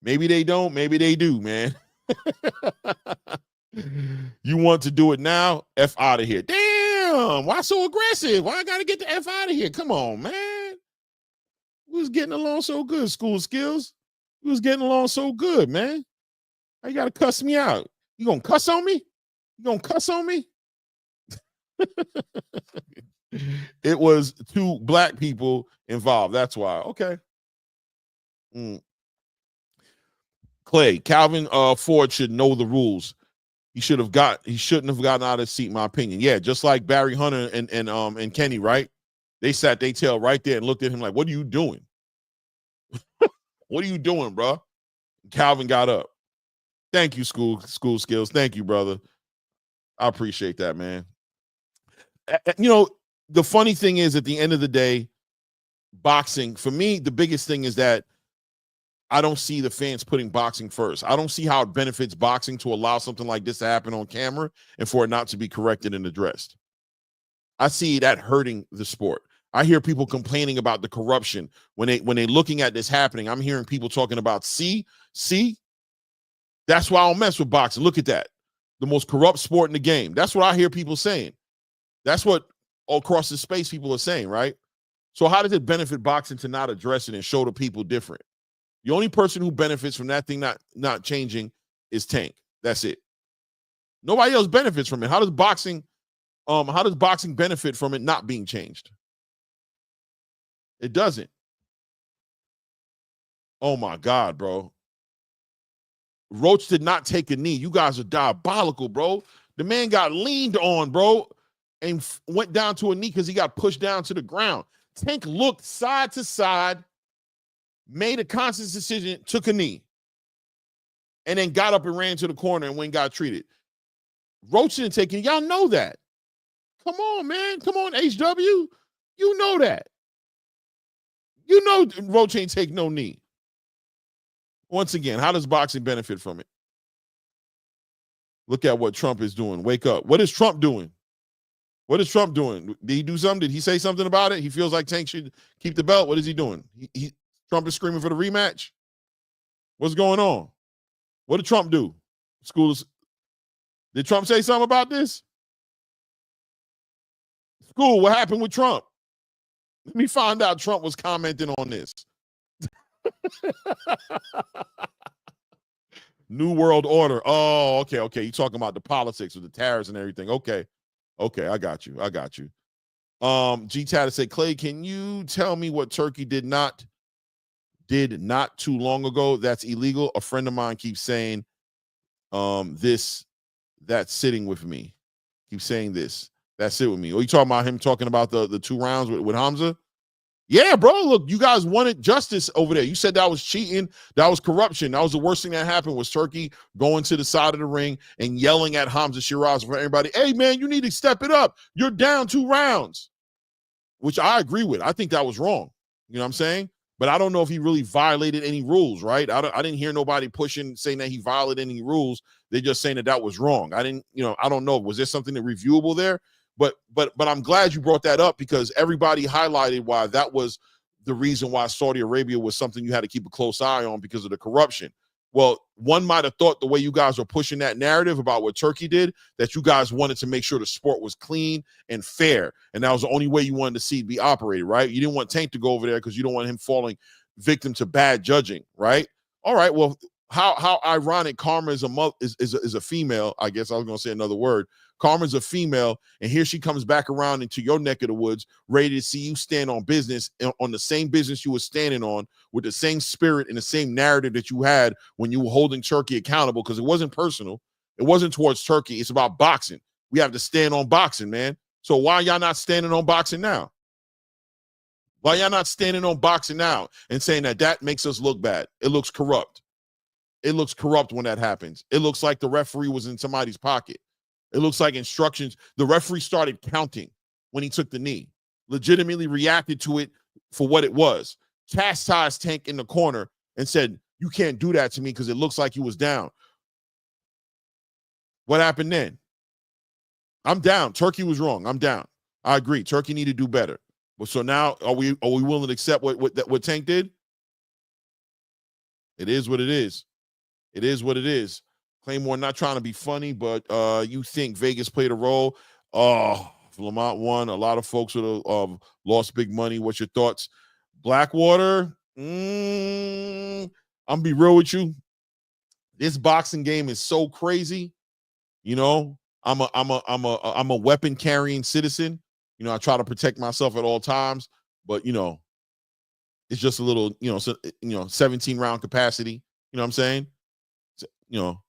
Maybe they don't. Maybe they do, man. You want to do it now? F out of here. Damn. Why so aggressive? Why I got to get the F out of here? Come on, man. We was getting along so good, school skills. We was getting along so good, man. How you got to cuss me out? You going to cuss on me? You going to cuss on me? It was two black people involved. That's why. Okay. Clay, Calvin Ford should know the rules. He shouldn't have gotten out of his seat, in my opinion. Yeah, just like Barry Hunter and Kenny, right? They sat their tail right there and looked at him like, what are you doing? What are you doing, bro? Calvin got up. Thank you, school skills. Thank you, brother. I appreciate that, man. You know, the funny thing is, at the end of the day, boxing, for me, the biggest thing is that I don't see the fans putting boxing first. I don't see how it benefits boxing to allow something like this to happen on camera and for it not to be corrected and addressed. I see that hurting the sport. I hear people complaining about the corruption when they're looking at this happening. I'm hearing people talking about, see, that's why I don't mess with boxing. Look at that. The most corrupt sport in the game. That's what I hear people saying. That's what all across the space people are saying, right? So how does it benefit boxing to not address it and show the people different? The only person who benefits from that thing not changing is Tank. That's it. Nobody else benefits from it. How does boxing benefit from it not being changed? It doesn't. Oh my God, bro. Roach did not take a knee. You guys are diabolical, bro. The man got leaned on, bro, and went down to a knee because he got pushed down to the ground. Tank looked side to side, made a conscious decision, took a knee, and then got up and ran to the corner and went and got treated. Roach didn't take it. Y'all know that. Come on, man. Come on, HW. You know that. You know Roach ain't take no knee. Once again, how does boxing benefit from it? Look at what Trump is doing. Wake up. What is Trump doing? What is Trump doing? Did he do something? Did he say something about it? He feels like Tank should keep the belt. What is he doing? Trump is screaming for the rematch. What's going on? What did Trump do? Did Trump say something about this? School, what happened with Trump? Let me find out Trump was commenting on this. New World Order. Oh, okay. You're talking about the politics with the tariffs and everything. Okay, I got you. G Tatta said, Clay, can you tell me what Turkey did not too long ago? That's illegal. A friend of mine keeps saying that's sitting with me. Keep saying this. That's it with me. Are you talking about him talking about the 2 rounds with Hamza? Yeah, bro. Look, you guys wanted justice over there. You said that was cheating. That was corruption. That was the worst thing that happened was Turkey going to the side of the ring and yelling at Hamza Shiraz for everybody. Hey, man, you need to step it up. You're down 2 rounds, which I agree with. I think that was wrong. You know what I'm saying? But I don't know if he really violated any rules, right? I didn't hear nobody pushing, saying that he violated any rules. They're just saying that was wrong. I don't know. Was there something that reviewable there? But I'm glad you brought that up because everybody highlighted why that was the reason why Saudi Arabia was something you had to keep a close eye on because of the corruption. Well, one might have thought the way you guys were pushing that narrative about what Turkey did, that you guys wanted to make sure the sport was clean and fair. And that was the only way you wanted to see it be operated, right? You didn't want Tank to go over there because you don't want him falling victim to bad judging, right? All right, well, how ironic Karma is a female, I guess I was going to say another word. Karma's a female, and here she comes back around into your neck of the woods, ready to see you stand on business, on the same business you were standing on, with the same spirit and the same narrative that you had when you were holding Turkey accountable, because it wasn't personal. It wasn't towards Turkey. It's about boxing. We have to stand on boxing, man. So why y'all not standing on boxing now? Why y'all not standing on boxing now and saying that makes us look bad? It looks corrupt. It looks corrupt when that happens. It looks like the referee was in somebody's pocket. It looks like instructions. The referee started counting when he took the knee, legitimately reacted to it for what it was, chastised Tank in the corner and said, you can't do that to me because it looks like you was down. What happened then? I'm down. Turkey was wrong. I'm down. I agree. Turkey need to do better. But so now are we willing to accept what Tank did? It is what it is. It is what it is. Claymore, not trying to be funny, but you think Vegas played a role? Lamont won. A lot of folks would have lost big money. What's your thoughts? Blackwater, I'm gonna be real with you. This boxing game is so crazy. You know, I'm a weapon carrying citizen. You know, I try to protect myself at all times, but you know, it's just a little, 17 round capacity. You know what I'm saying? You know,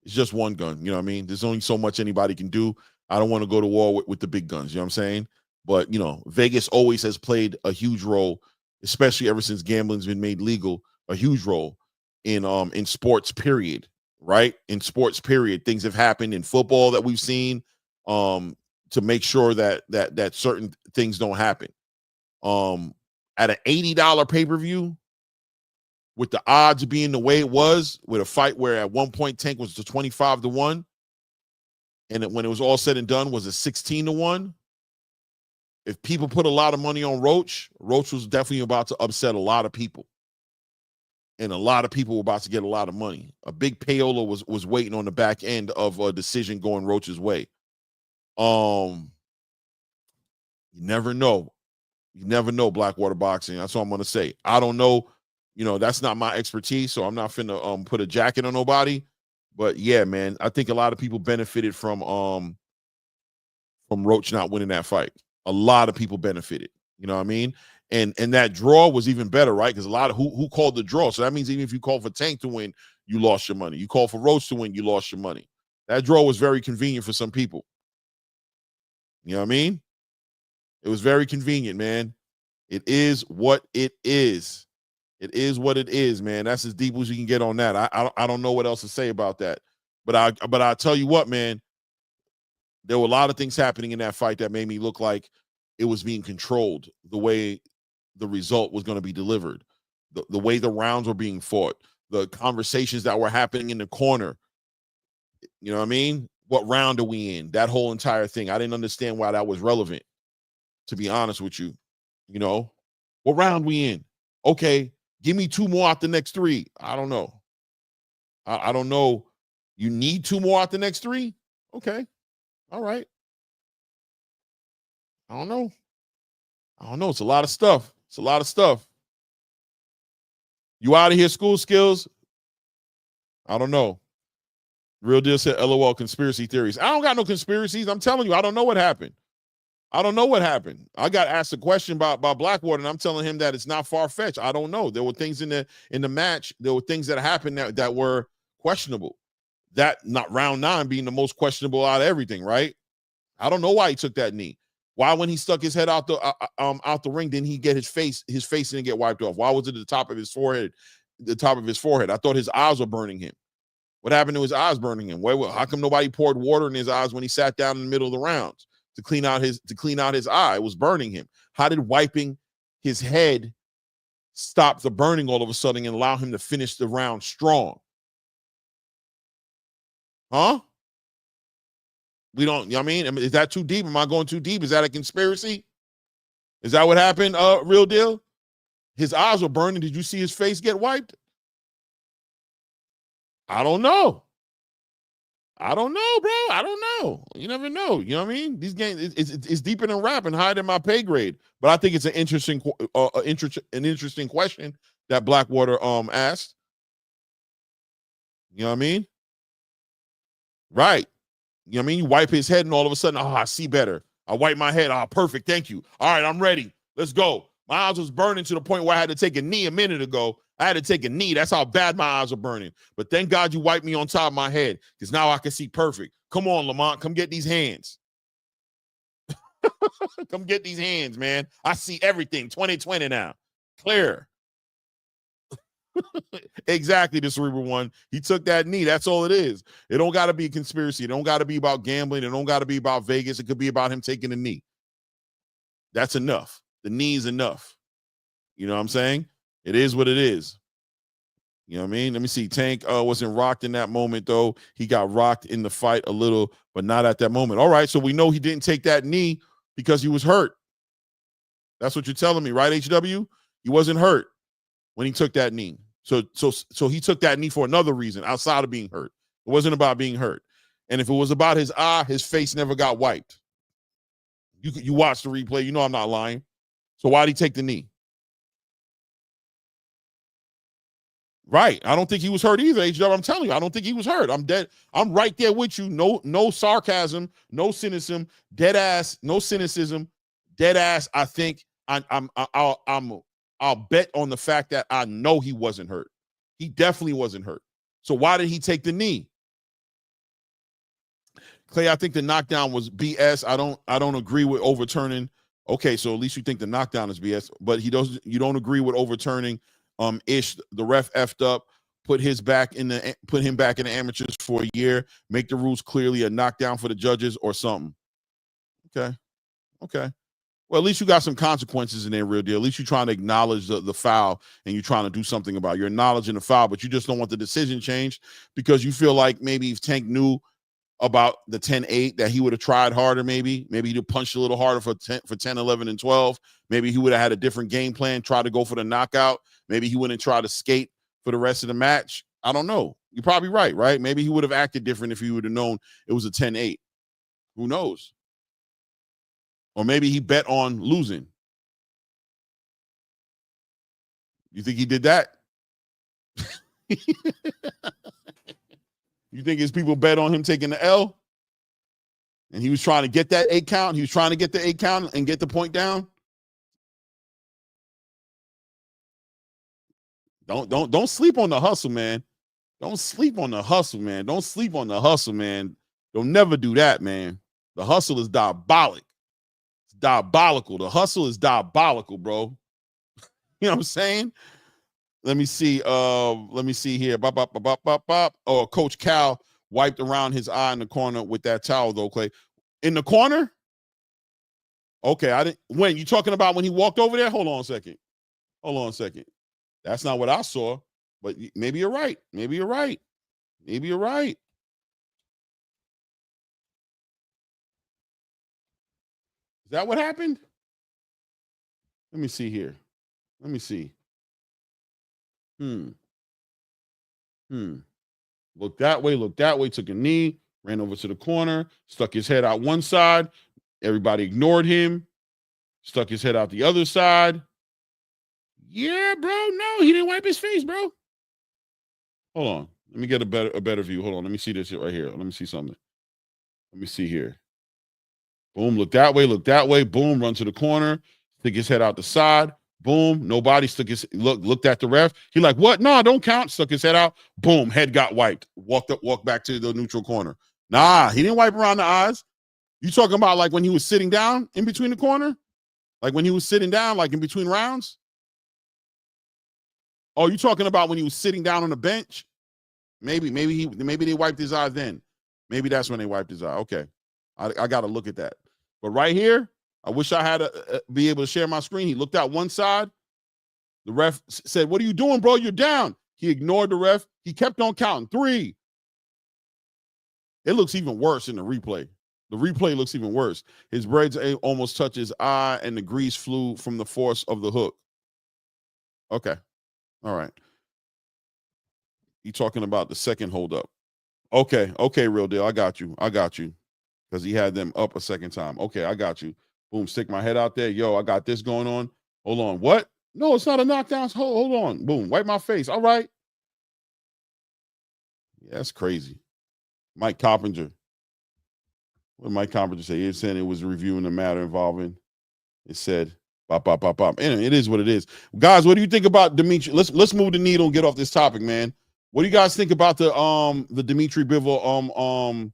it's just one gun. You know what I mean? There's only so much anybody can do. I don't want to go to war with the big guns. You know what I'm saying? But, Vegas always has played a huge role, especially ever since gambling's been made legal, a huge role in sports, period, right? In sports, period. Things have happened in football that we've seen to make sure that certain things don't happen. At an $80 pay-per-view, with the odds being the way it was, with a fight where at one point Tank was to 25-1, and when it was all said and done was a 16-1. If people put a lot of money on Roach was definitely about to upset a lot of people. And a lot of people were about to get a lot of money. A big payola was waiting on the back end of a decision going Roach's way. You never know. You never know, Blackwater boxing. That's all I'm going to say. I don't know. That's not my expertise, so I'm not finna put a jacket on nobody. But yeah, man, I think a lot of people benefited from Roach not winning that fight. A lot of people benefited. You know what I mean? And that draw was even better, right? Because a lot of who called the draw. So that means even if you call for Tank to win, you lost your money. You call for Roach to win, you lost your money. That draw was very convenient for some people. You know what I mean? It was very convenient, man. It is what it is. It is what it is, man. That's as deep as you can get on that. I don't know what else to say about that. But I'll tell you what, man. There were a lot of things happening in that fight that made me look like it was being controlled, the way the result was going to be delivered, the way the rounds were being fought, the conversations that were happening in the corner. You know what I mean? What round are we in? That whole entire thing. I didn't understand why that was relevant, to be honest with you. You know, what round we in? Okay, give me 2 more out the next 3. I don't know. I don't know. You need 2 more out the next 3? Okay. All right. I don't know. It's a lot of stuff. You out of here, school skills? I don't know. Real Deal said, LOL, conspiracy theories. I don't got no conspiracies. I'm telling you, I don't know what happened. I got asked a question by Blackwater, and I'm telling him that it's not far-fetched. I don't know. There were things in the match. There were things that happened that were questionable. That not round 9 being the most questionable out of everything, right? I don't know why he took that knee. Why, when he stuck his head out the ring, didn't he get his face didn't get wiped off? Why was it at the top of his forehead? I thought his eyes were burning him. What happened to his eyes burning him? How come nobody poured water in his eyes when he sat down in the middle of the rounds to clean out his eye? It was burning him. How did wiping his head stop the burning all of a sudden and allow him to finish the round strong? Huh? We don't, you know what I mean? Is that too deep? Am I going too deep? Is that a conspiracy? Is that what happened? Real Deal? His eyes were burning. Did you see his face get wiped? I don't know. Bro. I don't know. You never know. You know what I mean? These games, it's deeper than rap and higher than my pay grade. But I think it's an interesting question that Blackwater asked. You know what I mean? Right. You know what I mean? You wipe his head and all of a sudden, I see better. I wipe my head. Perfect. Thank you. All right, I'm ready. Let's go. My eyes was burning to the point where I had to take a knee a minute ago. I had to take a knee. That's how bad my eyes are burning. But thank God you wiped me on top of my head, because now I can see perfect. Come on, Lamont. Come get these hands. Come get these hands, man. I see everything. 2020 now. Clear. Exactly, the Cerebral One. He took that knee. That's all it is. It don't got to be a conspiracy. It don't got to be about gambling. It don't got to be about Vegas. It could be about him taking a knee. That's enough. The knee is enough. You know what I'm saying? It is what it is. You know what I mean? Let me see. Tank wasn't rocked in that moment, though. He got rocked in the fight a little, but not at that moment. All right, so we know he didn't take that knee because he was hurt. That's what you're telling me, right, HW? He wasn't hurt when he took that knee. So he took that knee for another reason outside of being hurt. It wasn't about being hurt. And if it was about his eye, his face never got wiped. You watch the replay. You know I'm not lying. So why'd he take the knee? Right. I don't think he was hurt either, HW. I'm telling you, I don't think he was hurt. I'm dead. I'm right there with you. No sarcasm, no cynicism, dead ass, no cynicism, dead ass. I think I'll bet on the fact that I know he wasn't hurt. He definitely wasn't hurt. So why did he take the knee? Clay, I think the knockdown was BS. I don't agree with overturning. Okay, so at least you think the knockdown is BS, but you don't agree with overturning Ish. The ref effed up, put him back in the amateurs for a year, make the rules clearly a knockdown for the judges or something. Okay. Well, at least you got some consequences in there, Real Deal. At least you're trying to acknowledge the foul and you're trying to do something about it. You're acknowledging the foul, but you just don't want the decision changed because you feel like maybe if Tank knew about the 10-8 that he would have tried harder. Maybe he'd have punched a little harder for 10, 11, and 12. Maybe he would have had a different game plan, try to go for the knockout. Maybe he wouldn't try to skate for the rest of the match. I don't know. You're probably right? Maybe he would have acted different if he would have known it was a 10-8. Who knows? Or maybe he bet on losing. You think he did that? You think his people bet on him taking the L? And he was trying to get that 8 count. He was trying to get the 8 count and get the point down. Don't sleep on the hustle, man. Don't sleep on the hustle, man. Don't sleep on the hustle, man. Don't never do that, man. The hustle is diabolic. It's diabolical. The hustle is diabolical, bro. You know what I'm saying? Let me see. Let me see here. Bop, bop, bop, bop, bop, bop. Oh, Coach Cal wiped around his eye in the corner with that towel, though, Clay. In the corner? Okay, I didn't. When you talking about when he walked over there? Hold on a second. Hold on a second. That's not what I saw, but maybe you're right. Maybe you're right. Maybe you're right. Is that what happened? Let me see here. Let me see. Looked that way, took a knee, ran over to the corner, stuck his head out one side. Everybody ignored him, stuck his head out the other side. Yeah, bro. No, he didn't wipe his face, bro. Hold on. Let me get a better view. Hold on. Let me see this shit right here. Let me see something. Let me see here. Boom, look that way. Boom, run to the corner, stick his head out the side. Boom, nobody looked at the ref. He like, what? No, don't count. Stuck his head out. Boom, head got wiped. Walked back to the neutral corner. Nah, he didn't wipe around the eyes. You talking about like when he was sitting down in between the corner? Like when he was sitting down, like in between rounds? Oh, you talking about when he was sitting down on the bench? Maybe they wiped his eyes then. Maybe that's when they wiped his eye. Okay, I got to look at that. But right here, I wish I had be able to share my screen. He looked out one side. The ref said, "What are you doing, bro? You're down." He ignored the ref. He kept on counting. 3. It looks even worse in the replay. The replay looks even worse. His braids almost touched his eye, and the grease flew from the force of the hook. Okay. All right. You talking about the second holdup. Okay, real deal. I got you. Because he had them up a second time. Okay, I got you. Boom, stick my head out there. Yo, I got this going on. Hold on. What? No, it's not a knockdown. Hold on. Boom, wipe my face. All right. Yeah, that's crazy. Mike Coppinger. What did Mike Coppinger say? He said it was reviewing the matter involving. It said, bop, bop, bop, bop. And it is what it is. Guys, what do you think about Dimitri? Let's move the needle and get off this topic, man. What do you guys think about the Dimitri Bivol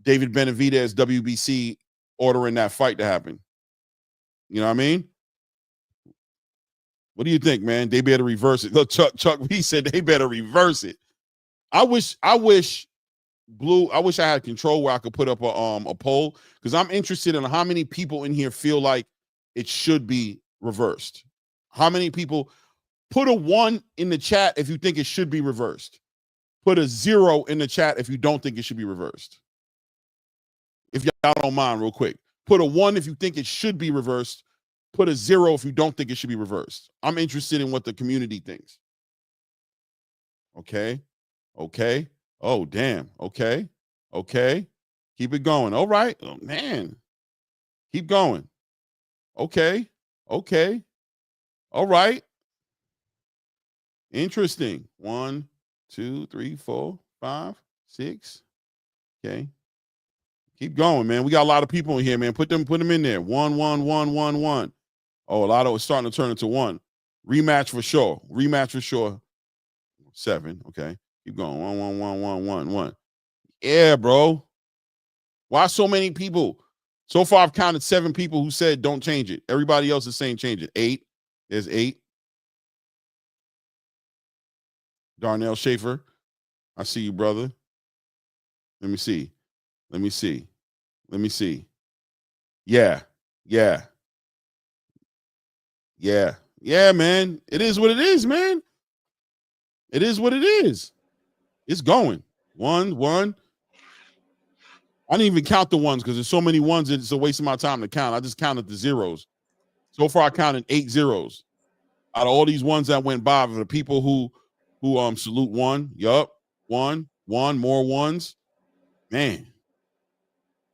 David Benavidez WBC ordering that fight to happen? You know what I mean? What do you think, man? They better reverse it. Look, Chuck, he said they better reverse it. I wish Blue, I wish I had control where I could put up a poll, because I'm interested in how many people in here feel like it should be reversed. How many people? Put a 1 in the chat if you think it should be reversed. Put a 0 in the chat if you don't think it should be reversed. If y'all don't mind, real quick. Put a 1 if you think it should be reversed. Put a 0 if you don't think it should be reversed. I'm interested in what the community thinks. Okay. Oh, damn. Okay. Keep it going. All right. Oh, man. Keep going. Okay. All right. Interesting. 1, 2, 3, 4, 5, 6. Okay. Keep going, man. We got a lot of people in here, man. Put them in there. 1, 1, 1, 1, 1. Oh, a lot of it's starting to turn into 1. Rematch for sure. 7. Okay. Keep going. 1, 1, 1, 1, 1, 1. Yeah, bro. Why so many people? So far, I've counted 7 people who said don't change it. Everybody else is saying change it. 8. There's 8. Darnell Schaefer, I see you, brother. Let me see. Yeah, man. It is what it is, man. It is what it is. It's going. 1, 1. I didn't even count the ones because there's so many ones, it's a waste of my time to count. I just counted the zeros. So far, I counted 8 zeros. Out of all these ones that went by, for the people who salute 1, yup, 1, more ones. Man,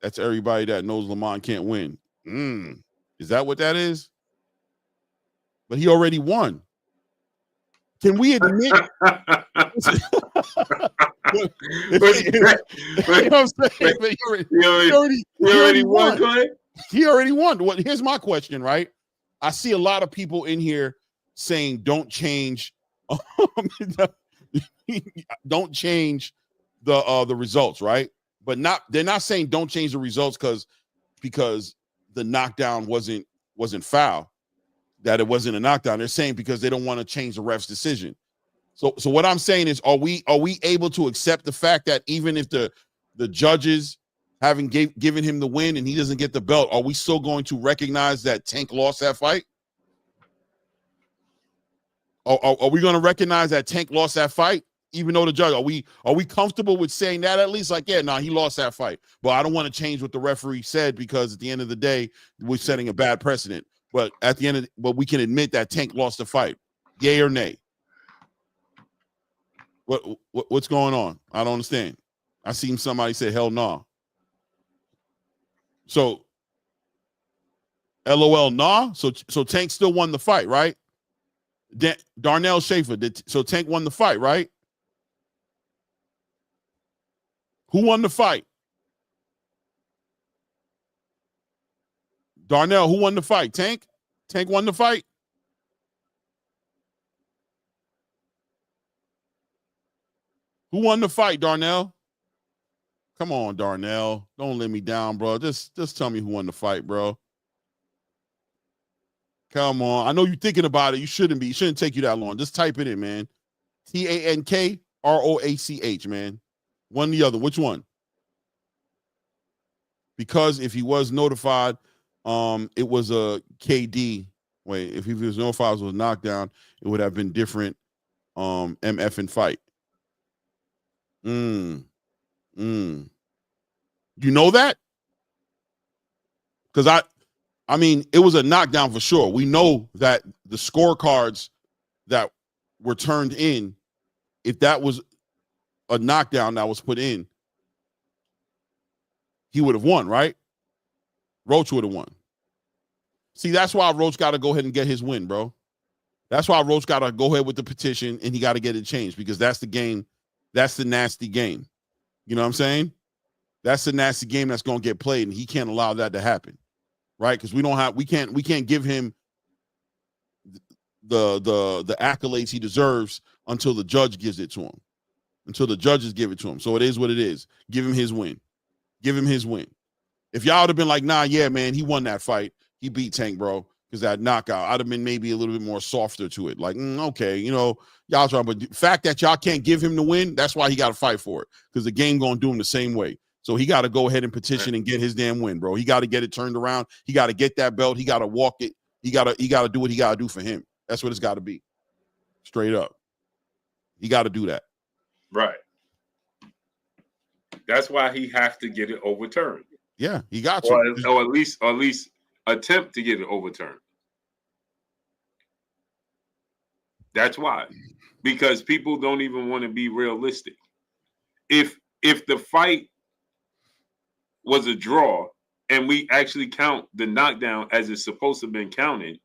that's everybody that knows Lamont can't win. Is that what that is? But he already won. Can we admit? You know what I'm saying? He already won. He already won. Well, here's my question, right? I see a lot of people in here saying don't change the Don't change the results, right? But they're not saying don't change the results because the knockdown wasn't foul, that it wasn't a knockdown. They're saying because they don't want to change the ref's decision. So what I'm saying is, are we able to accept the fact that even if the judges having given him the win and he doesn't get the belt, are we still going to recognize that Tank lost that fight? Are we going to recognize that Tank lost that fight, even though the judge? Are we comfortable with saying that at least? Like, yeah, no, he lost that fight, but I don't want to change what the referee said because at the end of the day, we're setting a bad precedent. But at the end but we can admit that Tank lost the fight. Yay or nay? What's going on? I don't understand. I seen somebody say hell no. So, LOL nah. So Tank still won the fight, right? Darnell Schaefer. So Tank won the fight, right? Who won the fight? Darnell, who won the fight? Tank? Tank won the fight? Who won the fight, Darnell? Come on, Darnell. Don't let me down, bro. Just tell me who won the fight, bro. Come on. I know you're thinking about it. You shouldn't be. It shouldn't take you that long. Just type it in, man. TankRoach, man. One or the other. Which one? Because if he was notified, it was a KD. Wait, if he was notified it was a knockdown, it would have been different MF and fight. You know that? Because I mean, it was a knockdown for sure. We know that the scorecards that were turned in, if that was a knockdown that was put in, he would have won, right? Roach would have won. See, that's why Roach got to go ahead and get his win, bro. That's why Roach got to go ahead with the petition and he got to get it changed because that's the game. That's the nasty game. You know what I'm saying? That's the nasty game that's going to get played, and he can't allow that to happen, right? Because we can't give him the accolades he deserves until the judge gives it to him, until the judges give it to him. So it is what it is. Give him his win. Give him his win. If y'all would have been like, nah, yeah, man, he won that fight. He beat Tank, bro, because that knockout, I'd have been maybe a little bit more softer to it. Like, okay, you know, y'all trying, but the fact that y'all can't give him the win, that's why he got to fight for it, because the game going to do him the same way. So he got to go ahead and petition and get his damn win, bro. He got to get it turned around. He got to get that belt. He got to walk it. He got to do what he got to do for him. That's what it's got to be. Straight up. He got to do that. Right. That's why he has to get it overturned. Yeah, he got to. Or at least attempt to get it overturned. That's why. Because people don't even want to be realistic. If the fight was a draw and we actually count the knockdown as it's supposed to have been counted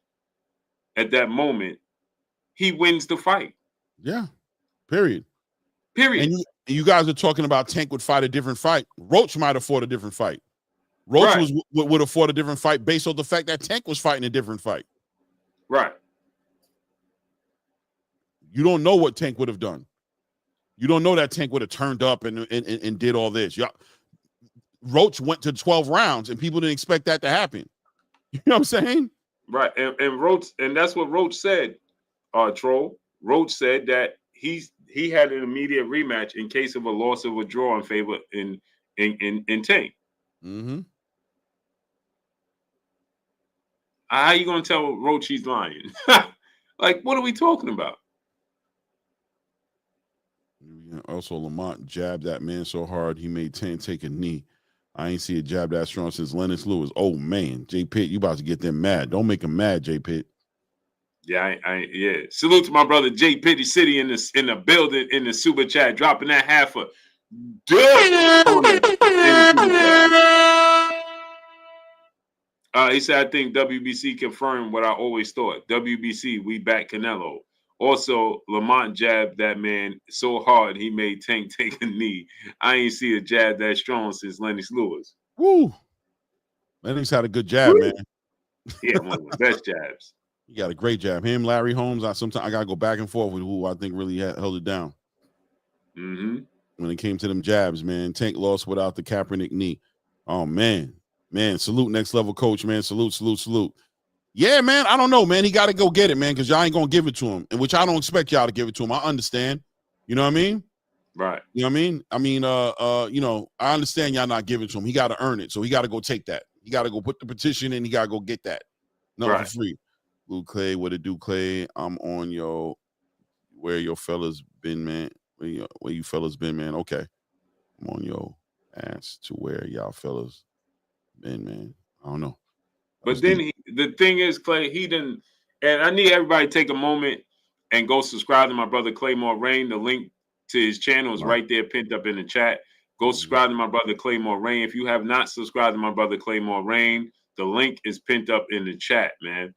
at that moment, he wins the fight. Yeah. Period. And you guys are talking about Tank would fight a different fight. Roach might have fought a different fight. Roach would have fought a different fight based on the fact that Tank was fighting a different fight. Right. You don't know what Tank would have done. You don't know that Tank would have turned up and did all this. Roach went to 12 rounds and people didn't expect that to happen. You know what I'm saying? Right. And Roach, and that's what Roach said, Troll. Roach said that he had an immediate rematch in case of a loss of a draw in favor in Tank. Mm-hmm. How you gonna tell Roach he's lying? Like, what are we talking about? Also, Lamont jabbed that man so hard he made Tank take a knee. I ain't see a jab that strong since Lennox Lewis. Oh man, J Pitt, you about to get them mad. Don't make them mad, J Pitt. Yeah, yeah. Salute to my brother J Pitty City in the building in the super chat, dropping that half a he said, I think WBC confirmed what I always thought. WBC, we back Canelo. Also, Lamont jabbed that man so hard he made Tank take a knee. I ain't see a jab that strong since Lennox Lewis. Woo! Lennox had a good jab, man. Yeah, one of the best jabs. He got a great jab. Him, Larry Holmes. Sometimes I gotta go back and forth with who I think really held it down. when it came to them jabs, man. Tank lost without the Kaepernick knee. Oh, man. Man, salute next level coach, man. Salute. Yeah, man, I don't know, man. He got to go get it, man, because y'all ain't going to give it to him, and which I don't expect y'all to give it to him. I understand. You know what I mean? Right. You know what I mean? I understand y'all not giving it to him. He got to earn it, so he got to go take that. He got to go put the petition in. He got to go get that. Nothing for free. Blue Clay, what it do, Clay? I'm on your, where your fellas been, man? Where you fellas been, man? Okay. I'm on your ass to where y'all fellas been, man. I don't know. But then the thing is, Clay, he didn't, and I need everybody to take a moment and go subscribe to my brother Claymore Rain. The link to his channel is right there pinned up in the chat. Go subscribe to my brother Claymore Rain. If you have not subscribed to my brother Claymore Rain, the link is pinned up in the chat, man.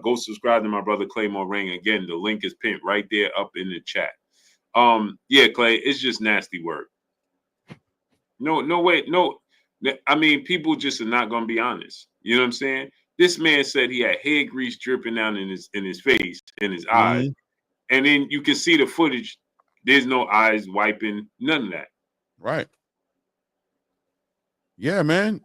Go subscribe to my brother Claymore Rain. Again, the link is pinned right there up in the chat. Yeah, Clay, it's just nasty work. No way, no. I mean, people just are not going to be honest. You know what I'm saying? This man said he had head grease dripping down in his face, in his eyes, and then you can see the footage. There's no eyes wiping, none of that. Right. Yeah, man.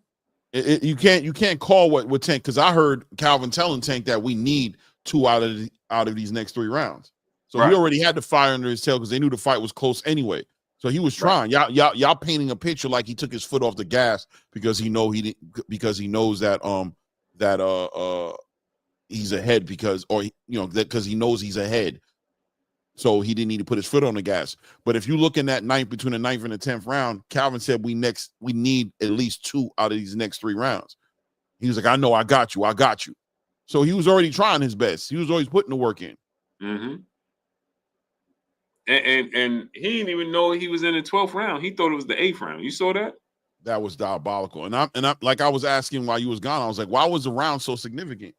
You can't call what Tank, because I heard Calvin telling Tank that we need 2 out of these next 3 rounds. So he already had the fire under his tail because they knew the fight was close anyway. So he was trying. Y'all painting a picture like he took his foot off the gas because he knows that he's ahead because he knows he's ahead. So he didn't need to put his foot on the gas. But if you look in that between the 9th and the 10th round, Calvin said we need at least 2 out of these next 3 rounds. He was like, I know, I got you. So he was already trying his best. He was always putting the work in. And he didn't even know he was in the 12th round. He thought it was the 8th round. You saw that? That was diabolical. And I like I was asking while you was gone, I was like, why was the round so significant?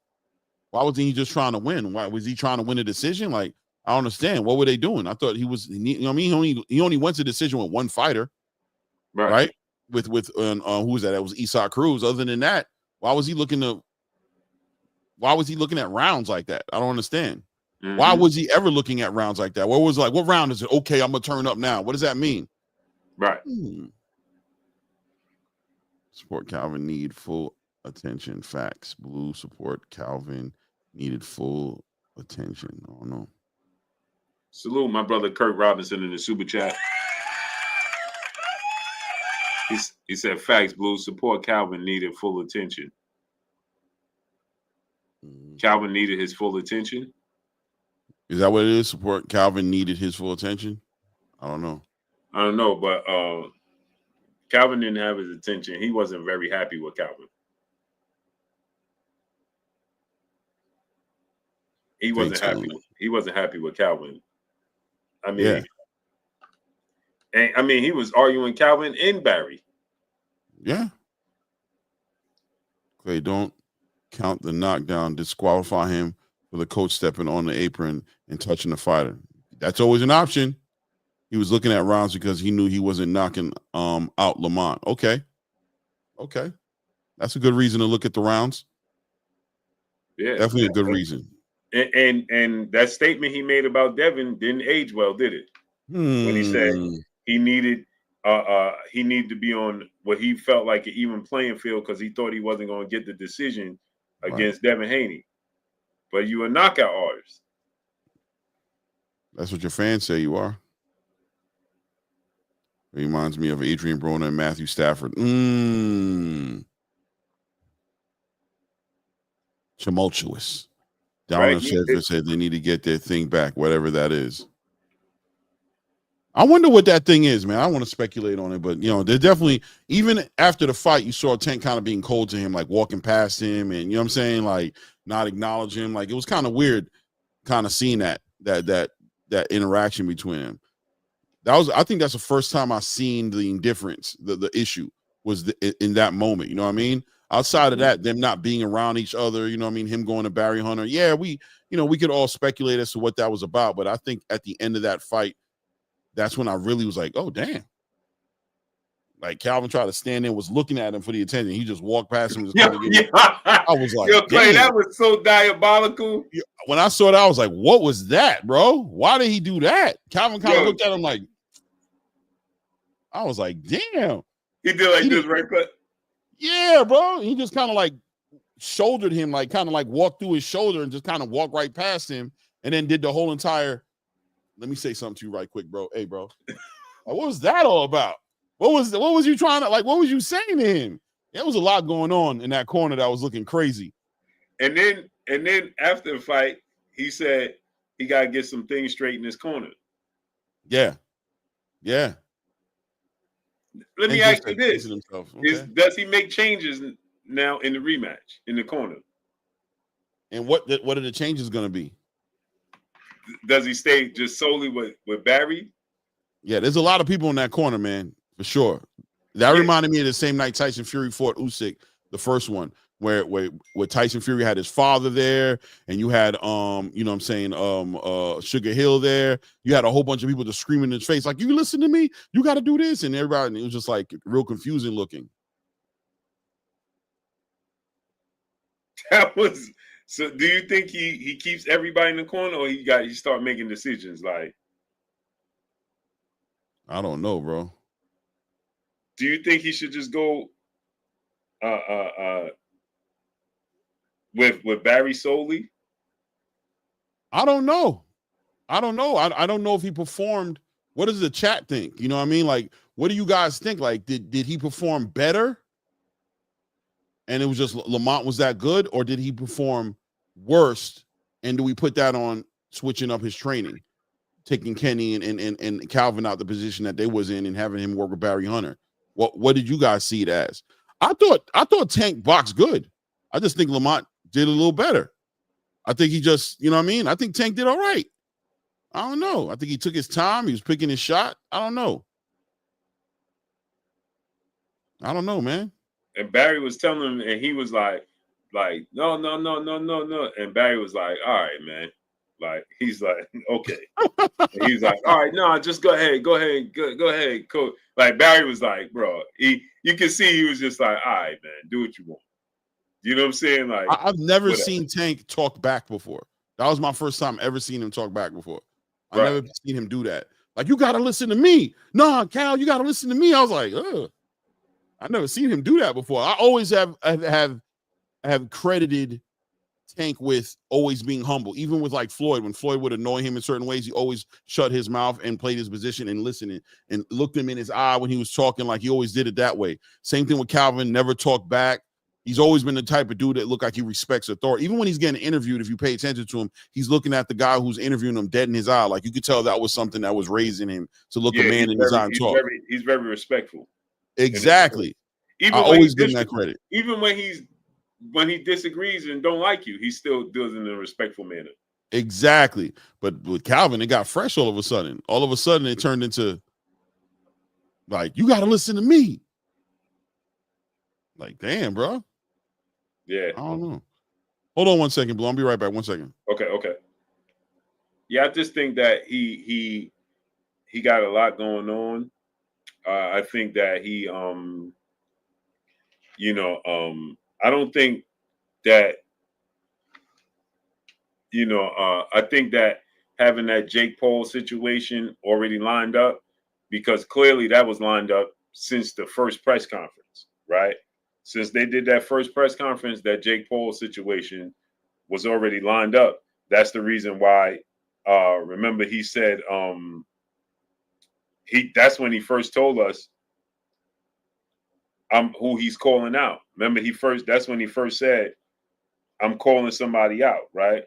Why wasn't he just trying to win? Why was he trying to win a decision? Like, I don't understand. What were they doing? I thought he was, you know what I mean? He only went to decision with 1 fighter, right? With who was that? That was Nysac Cruz. Other than that, why was he looking at rounds like that? I don't understand. Why was he ever looking at rounds like that? What round is it? Okay, I'm gonna turn up now. What does that mean? Right. Support Calvin need full attention. Facts. Blue support Calvin needed full attention. I don't know. Salute my brother Kirk Robinson in the super chat. He said, facts, Blue. Support Calvin needed full attention. Calvin needed his full attention. Is that what it is? Support Calvin needed his full attention? I don't know, but Calvin didn't have his attention. He wasn't very happy with Calvin. He wasn't happy with Calvin. I mean, he was arguing Calvin and Barry. Yeah. Okay, don't count the knockdown, disqualify him for the coach stepping on the apron and touching the fighter. That's always an option. He was looking at rounds because he knew he wasn't knocking out Lamont. Okay. That's a good reason to look at the rounds. Yeah. Definitely a good reason. And that statement he made about Devin didn't age well, did it? When he said he needed to be on what he felt like an even playing field because he thought he wasn't going to get the decision against Devin Haney. But you a knockout artist. That's what your fans say you are. It reminds me of Adrian Broner and Matthew Stafford. Tumultuous. Down said they need to get their thing back, whatever that is. I wonder what that thing is, man. I want to speculate on it, but they're definitely, even after the fight, you saw Tank kind of being cold to him, like walking past him, and you know what I'm saying, like not acknowledging him. Like it was kind of weird, kind of seeing that interaction between them. I think that's the first time I seen the indifference. The issue was in that moment. You know what I mean? Outside of that, them not being around each other, you know what I mean? Him going to Barry Hunter. Yeah, we could all speculate as to what that was about. But I think at the end of that fight, that's when I really was like, oh, damn. Like Calvin tried to stand there, was looking at him for the attention. He just walked past him. I was like, Clay, that was so diabolical. When I saw that, I was like, what was that, bro? Why did he do that? Calvin kind of looked at him like, I was like, damn. He did like this, right? But yeah, bro. He just kind of like shouldered him, like kind of like walked through his shoulder and just kind of walked right past him, and then did the whole entire. Let me say something to you right quick, bro. Hey, bro. Like, what was that all about? What was you trying to like? What was you saying to him? There was a lot going on in that corner that was looking crazy. And then after the fight, he said he got to get some things straight in his corner. Yeah. Yeah. Let me ask you this: okay. does he make changes now in the rematch in the corner? And what are the changes going to be? Does he stay just solely with Barry? Yeah, there's a lot of people in that corner, man, for sure. That reminded me of the same night Tyson Fury fought Usyk, the first one, where Tyson Fury had his father there, and you had you know what I'm saying, Sugar Hill there. You had a whole bunch of people just screaming in his face, like, you listen to me, you got to do this, and everybody, and it was just like real confusing looking. That was so. Do you think he keeps everybody in the corner, or he start making decisions like? I don't know, bro. Do you think he should just go with Barry solely? I don't know. I don't know if he performed. What does the chat think? You know what I mean? Like, what do you guys think? Like, did he perform better? And it was just Lamont was that good, or did he perform worse? And do we put that on switching up his training, taking Kenny and Calvin out the position that they was in and having him work with Barry Hunter? What did you guys see it as? I thought Tank boxed good. I just think Lamont did a little better. I think he just, you know what I mean? I think Tank did all right. I don't know. I think he took his time. He was picking his shot. I don't know. I don't know, man. And Barry was telling him, and he was like, no. And Barry was like, all right, man. Like, he's like, okay. And he's like, all right, no, just go ahead, go ahead, coach. Like, Barry was like, bro, you can see he was just like, all right, man, do what you want. You know what I'm saying? Like, I've never seen Tank talk back before. That was my first time ever seeing him talk back before. I never seen him do that. Like, you got to listen to me. No, Cal, you got to listen to me. I was like, ugh. I never seen him do that before. I always have credited Tank with always being humble, even with like Floyd. When Floyd would annoy him in certain ways, he always shut his mouth and played his position and listened and looked him in his eye when he was talking. Like, he always did it that way. Same thing with Calvin, never talked back. He's always been the type of dude that look like he respects authority. Even when he's getting interviewed, if you pay attention to him, he's looking at the guy who's interviewing him dead in his eye. Like, you could tell that was something that was raising him to look a man in his eye and talk. He's very respectful. Exactly. Even I always give him that credit. Even when he disagrees and don't like you, he still does it in a respectful manner. Exactly. But with Calvin, it got fresh all of a sudden. All of a sudden, it turned into like, you got to listen to me. Like, damn, bro. Yeah. I don't know. Hold on 1 second, Blue. I'll be right back. 1 second. Okay. Yeah, I just think that he got a lot going on. I think that he I don't think that I think that having that Jake Paul situation already lined up, because clearly that was lined up since the first press conference, right? Since they did that first press conference, that Jake Paul situation was already lined up. That's the reason why. Remember, he said that's when he first told us who he's calling out. Remember, that's when he first said, I'm calling somebody out, right?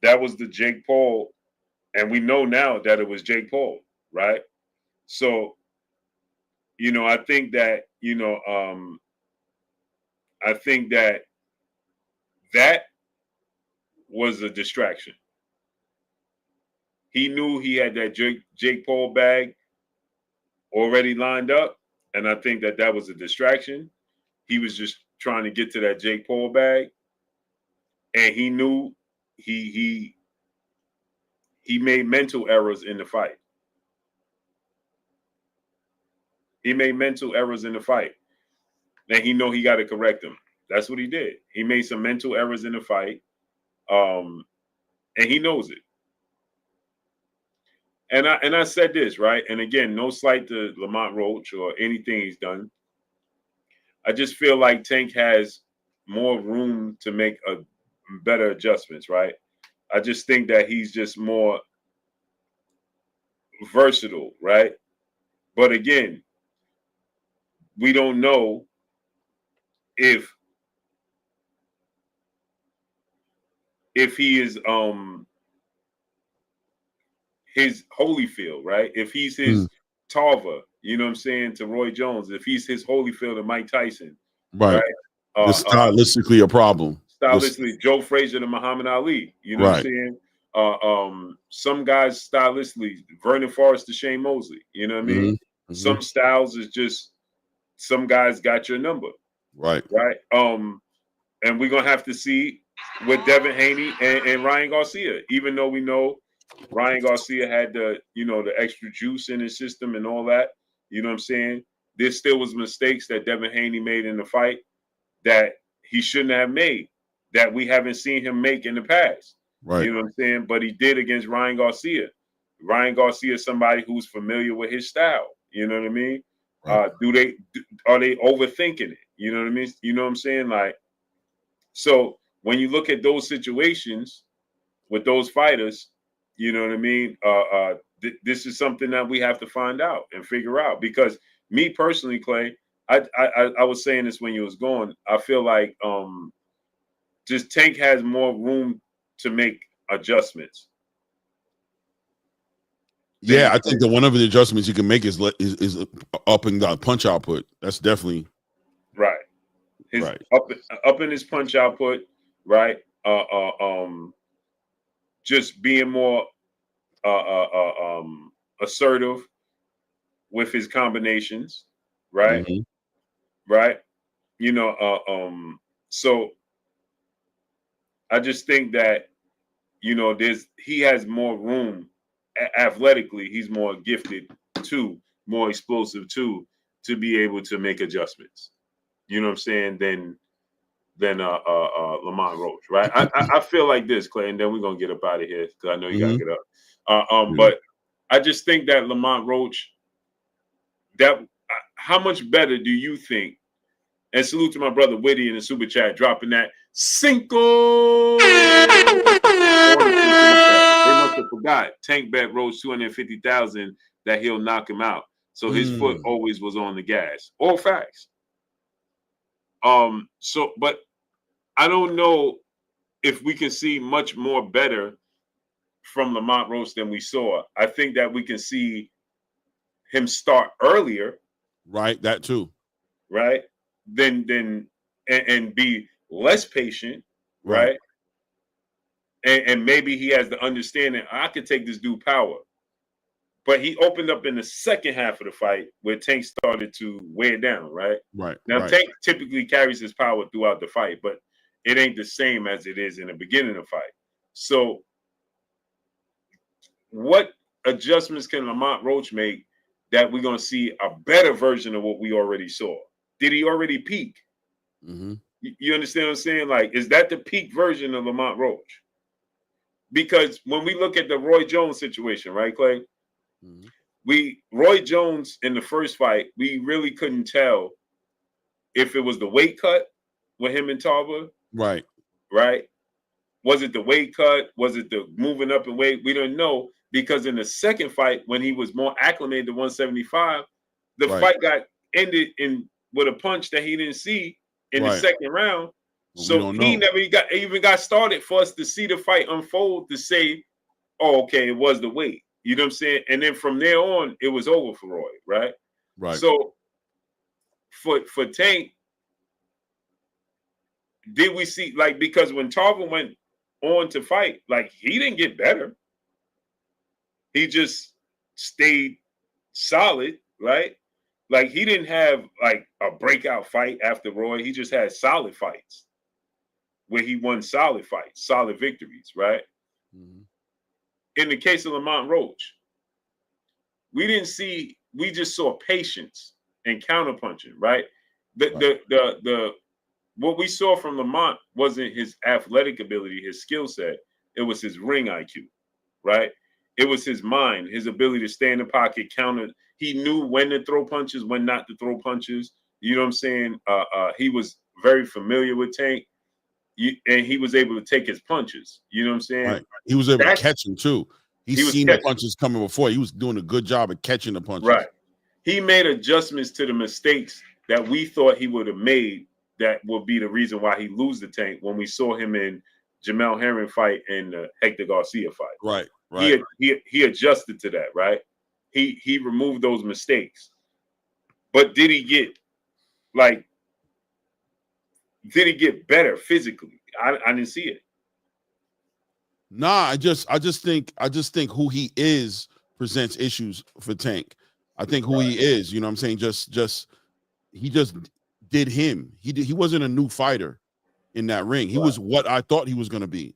That was the Jake Paul, and we know now that it was Jake Paul, right? So, I think that, I think that was a distraction. He knew he had that Jake Paul bag already lined up, and I think that was a distraction. He was just trying to get to that Jake Paul bag, and he knew he made mental errors in the fight. He made mental errors in the fight, and he know he got to correct them. That's what he did. He made some mental errors in the fight, and he knows it. And I said this, right? And again, no slight to Lamont Roach or anything he's done. I just feel like Tank has more room to make a better adjustments, right? I just think that he's just more versatile, right? But again, we don't know if he is his Holyfield, right? If he's his Tarver, you know what I'm saying, to Roy Jones, if he's his Holyfield to Mike Tyson, right? This stylistically a problem. Stylistically, Joe Frazier to Muhammad Ali, you know what I'm saying? Some guys stylistically, Vernon Forrest to Shane Mosley, you know what I mean? Some styles is just some guys got your number, right? And we're gonna have to see with Devin Haney and Ryan Garcia, even though we know Ryan Garcia had the extra juice in his system and all that, you know what I'm saying? There still was mistakes that Devin Haney made in the fight that he shouldn't have made, that we haven't seen him make in the past. Right. You know what I'm saying? But he did against Ryan Garcia. Ryan Garcia is somebody who's familiar with his style. You know what I mean? Right. Are they overthinking it? You know what I mean? You know what I'm saying? Like, so when you look at those situations with those fighters, you know what I mean? This is something that we have to find out and figure out. Because me personally, Clay, I was saying this when you was going. I feel like just Tank has more room to make adjustments. Yeah, I think that one of the adjustments you can make is upping the punch output. That's definitely right. Up in his punch output, right? Just being more assertive with his combinations, right? Right. You know, so I just think that, he has more room athletically. He's more gifted too, more explosive too, to be able to make adjustments. You know what I'm saying? Than Lamont Roach, right? I feel like this, Clay, and then we're gonna get up out of here because I know you gotta get up. But I just think that Lamont Roach, how much better do you think? And salute to my brother Whitty in the super chat, dropping that Cinco. They must have forgot. Tank bet Roach 250,000 that he'll knock him out. So his foot always was on the gas. All facts. But I don't know if we can see much more better from Lamont Roach than we saw. I think that we can see him start earlier. Right, that too. Right? And be less patient, right? And maybe he has the understanding, I could take this dude power. But he opened up in the second half of the fight where Tank started to wear down, right? Right. Now, Tank typically carries his power throughout the fight, but it ain't the same as it is in the beginning of the fight. So what adjustments can Lamont Roach make that we're going to see a better version of what we already saw? Did he already peak? You understand what I'm saying? Like, is that the peak version of Lamont Roach? Because when we look at the Roy Jones situation, right, Clay? Roy Jones in the first fight, we really couldn't tell if it was the weight cut with him and Tarver. Right. Was it the weight cut? Was it the moving up in weight? We don't know, because in the second fight, when he was more acclimated to 175, the fight got ended with a punch that he didn't see in the second round. Well, so he never even got started for us to see the fight unfold to say, oh, okay, it was the weight. You know what I'm saying? And then from there on, it was over for Roy, right? So for Tank, did we see, like, because when Tarver went on to fight, like, he didn't get better. He just stayed solid, right? Like, he didn't have like a breakout fight after Roy. He just had solid fights where he won solid fights, solid victories, right? In the case of Lamont Roach, we just saw patience and counterpunching, right? What we saw from Lamont wasn't his athletic ability, his skill set. It was his ring IQ, right? It was his mind, his ability to stay in the pocket, counter. He knew when to throw punches, when not to throw punches. You know what I'm saying? He was very familiar with Tank, and he was able to take his punches. You know what I'm saying? Right. He was able to catch him too. He's seen the punches coming before. He was doing a good job of catching the punches. Right. He made adjustments to the mistakes that we thought he would have made that would be the reason why he lose the Tank when we saw him in Jamel Herring fight and the Hector Garcia fight. Right, right. He adjusted to that, right? He removed those mistakes. But did he get better physically? I didn't see it. Nah, I just think who he is presents issues for Tank. I think who he is, you know what I'm saying? He just did him. He wasn't a new fighter in that ring. He was what I thought he was going to be.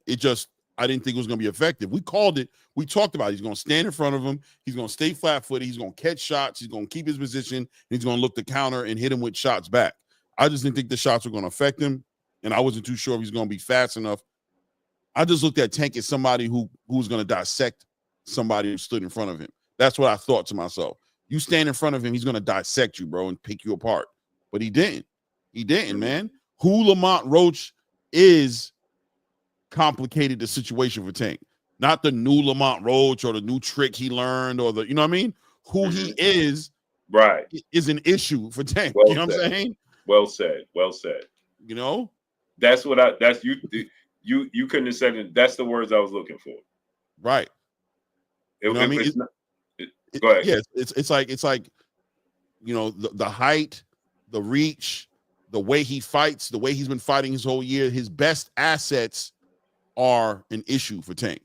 I didn't think it was going to be effective. We called it. We talked about it. He's going to stand in front of him. He's going to stay flat-footed. He's going to catch shots. He's going to keep his position. And he's going to look to counter and hit him with shots back. I just didn't think the shots were going to affect him, and I wasn't too sure if he's going to be fast enough. I just looked at Tank as somebody who was going to dissect somebody who stood in front of him. That's what I thought to myself. You stand in front of him, he's going to dissect you, bro, and pick you apart. But he didn't. He didn't, man. Who Lamont Roach is complicated the situation for Tank. Not the new Lamont Roach or the new trick he learned or the, you know what I mean? Who he is an issue for Tank. You know what I'm saying? Well said. Well said. You know? That's what you couldn't have said it. That's the words I was looking for. Right. You know what I mean? Go ahead. Yeah, it's like, you know, the height, the reach, the way he fights, the way he's been fighting his whole year, his best assets are an issue for Tank.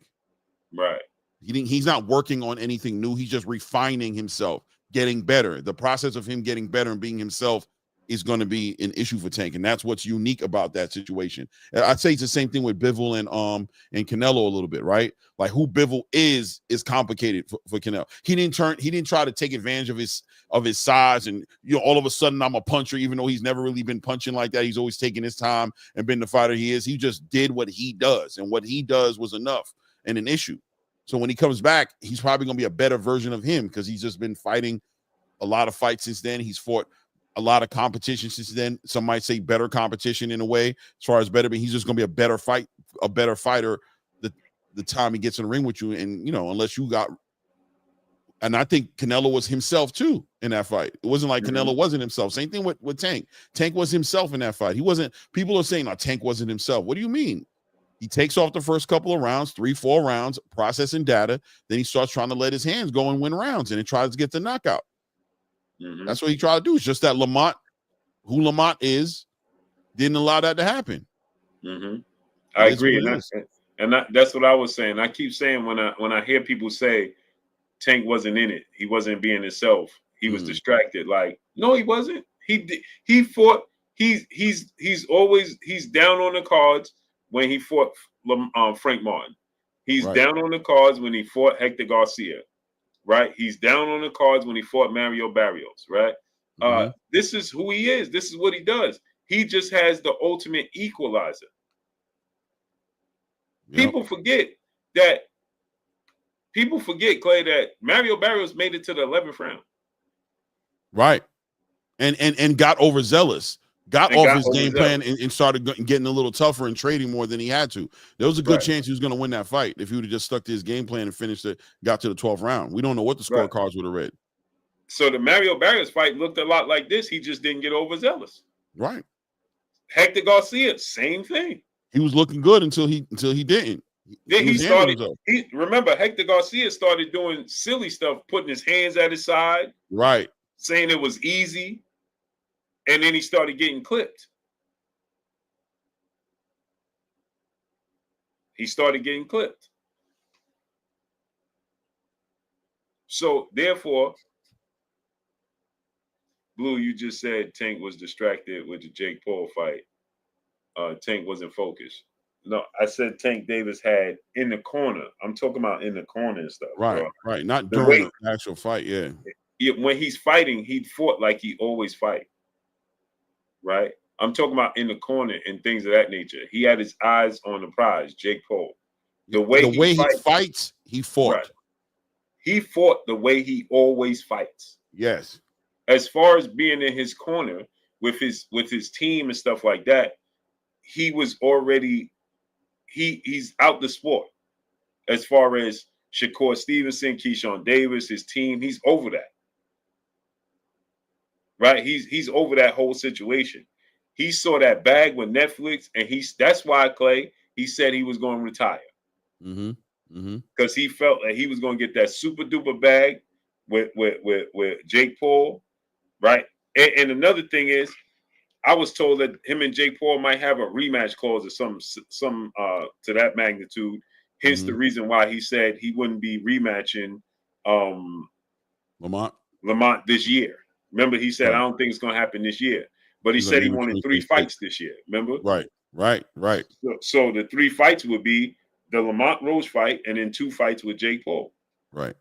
Right. He's not working on anything new. He's just refining himself, getting better. The process of him getting better and being himself is going to be an issue for Tank, and that's what's unique about that situation. I'd say it's the same thing with Bivol and Canelo a little bit, right? Like who Bivol is complicated for Canelo. He didn't try to take advantage of his size, and you know, all of a sudden I'm a puncher, even though he's never really been punching like that. He's always taken his time and been the fighter he is. He just did what he does, and what he does was enough and an issue. So when he comes back, he's probably going to be a better version of him because he's just been fighting a lot of fights since then. He's fought a lot of competition since then. Some might say better competition in a way, as far as better, but he's just going to be a better fighter the time he gets in the ring with you. And, you know, unless you got, and I think Canelo was himself too in that fight. It wasn't like Canelo wasn't himself. Same thing with Tank. Tank was himself in that fight. He wasn't, people are saying, no, Tank wasn't himself. What do you mean? He takes off the first couple of rounds, 3-4 rounds, processing data. Then he starts trying to let his hands go and win rounds, and he tries to get the knockout. That's what he tried to do. It's just that Lamont, who Lamont is, didn't allow that to happen. I agree, and that's what I was saying. I keep saying when I hear people say Tank wasn't in it, he wasn't being himself. He was distracted. Like, no, he wasn't. He fought. He's down on the cards when he fought Frank Martin. He's down on the cards when he fought Hector Garcia. Right, he's down on the cards when he fought Mario Barrios. Right, this is who he is. This is what he does. He just has the ultimate equalizer. People forget, Clay, that Mario Barrios made it to the 11th round. Right, and got overzealous. Got off his game plan and started getting a little tougher and trading more than he had to. There was a good chance he was going to win that fight if he would have just stuck to his game plan and finished it, got to the 12th round. We don't know what the scorecards would have read. So the Mario Barrios fight looked a lot like this. He just didn't get overzealous. Right. Hector Garcia, same thing. He was looking good until he didn't. Then he started. Remember, Hector Garcia started doing silly stuff, putting his hands at his side. Right. Saying it was easy. And then he started getting clipped. So therefore, Blue, you just said Tank was distracted with the Jake Paul fight. Tank wasn't focused. No, I said Tank Davis had in the corner. I'm talking about in the corner and stuff. Right, bro. right. Not during the actual fight, yeah. When he's fighting, he fought like he always fight. Right? I'm talking about in the corner and things of that nature. He had his eyes on the prize, Jake Paul. The way he fights, he fought. Right. he fought the way he always fights. Yes. As far as being in his corner with his team and stuff like that, he was already he's out the sport. As far as Shakur Stevenson, Keyshawn Davis, his team, he's over that. Right? He's over that whole situation. He saw that bag with Netflix, and that's why, Clay, he said he was going to retire. Because he felt that he was going to get that super duper bag with Jake Paul, right? And another thing is, I was told that him and Jake Paul might have a rematch clause or some to that magnitude. Hence the reason why he said he wouldn't be rematching Lamont this year. Remember, he said, I don't think it's going to happen this year. But he said he wanted 3 fights this year. Remember? Right. So the 3 fights would be the Lamont Rose fight and then 2 fights with Jake Paul. Right.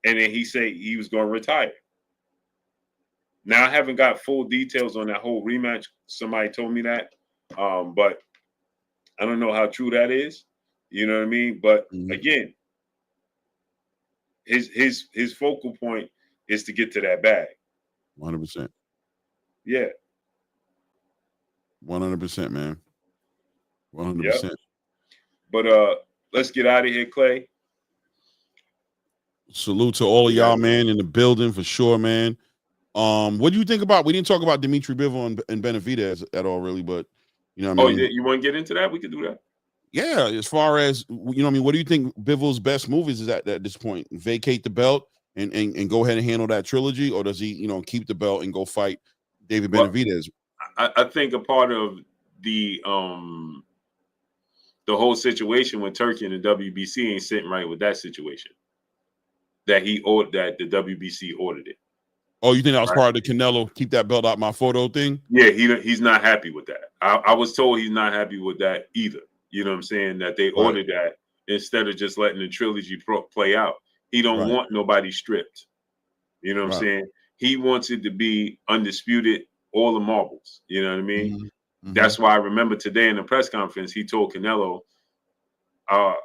And then he said he was going to retire. Now, I haven't got full details on that whole rematch. Somebody told me that. But I don't know how true that is. You know what I mean? But again, his focal point is to get to that bag. 100%. Yeah. 100%, man. 100%. Yep. But let's get out of here, Clay. Salute to all of y'all, man, in the building for sure, man. What do you think about? We didn't talk about Dimitri Bivol and Benavidez at all, really, but you know what I mean. You want to get into that? We could do that. Yeah, as far as you know, what I mean, what do you think Bivol's best move is at this point? Vacate the belt and go ahead and handle that trilogy, or does he, keep the belt and go fight David Benavidez? I think a part of the whole situation with Turki and the WBC ain't sitting right with that situation. That the WBC ordered it. Oh, you think that was part of the Canelo keep that belt out my photo thing? Yeah, he's not happy with that. I was told he's not happy with that either. You know what I'm saying? That they ordered that instead of just letting the trilogy play out. He don't want nobody stripped. You know what I'm saying? He wants it to be undisputed, all the marbles. You know what I mean? That's why I remember today in the press conference, he told Canelo, I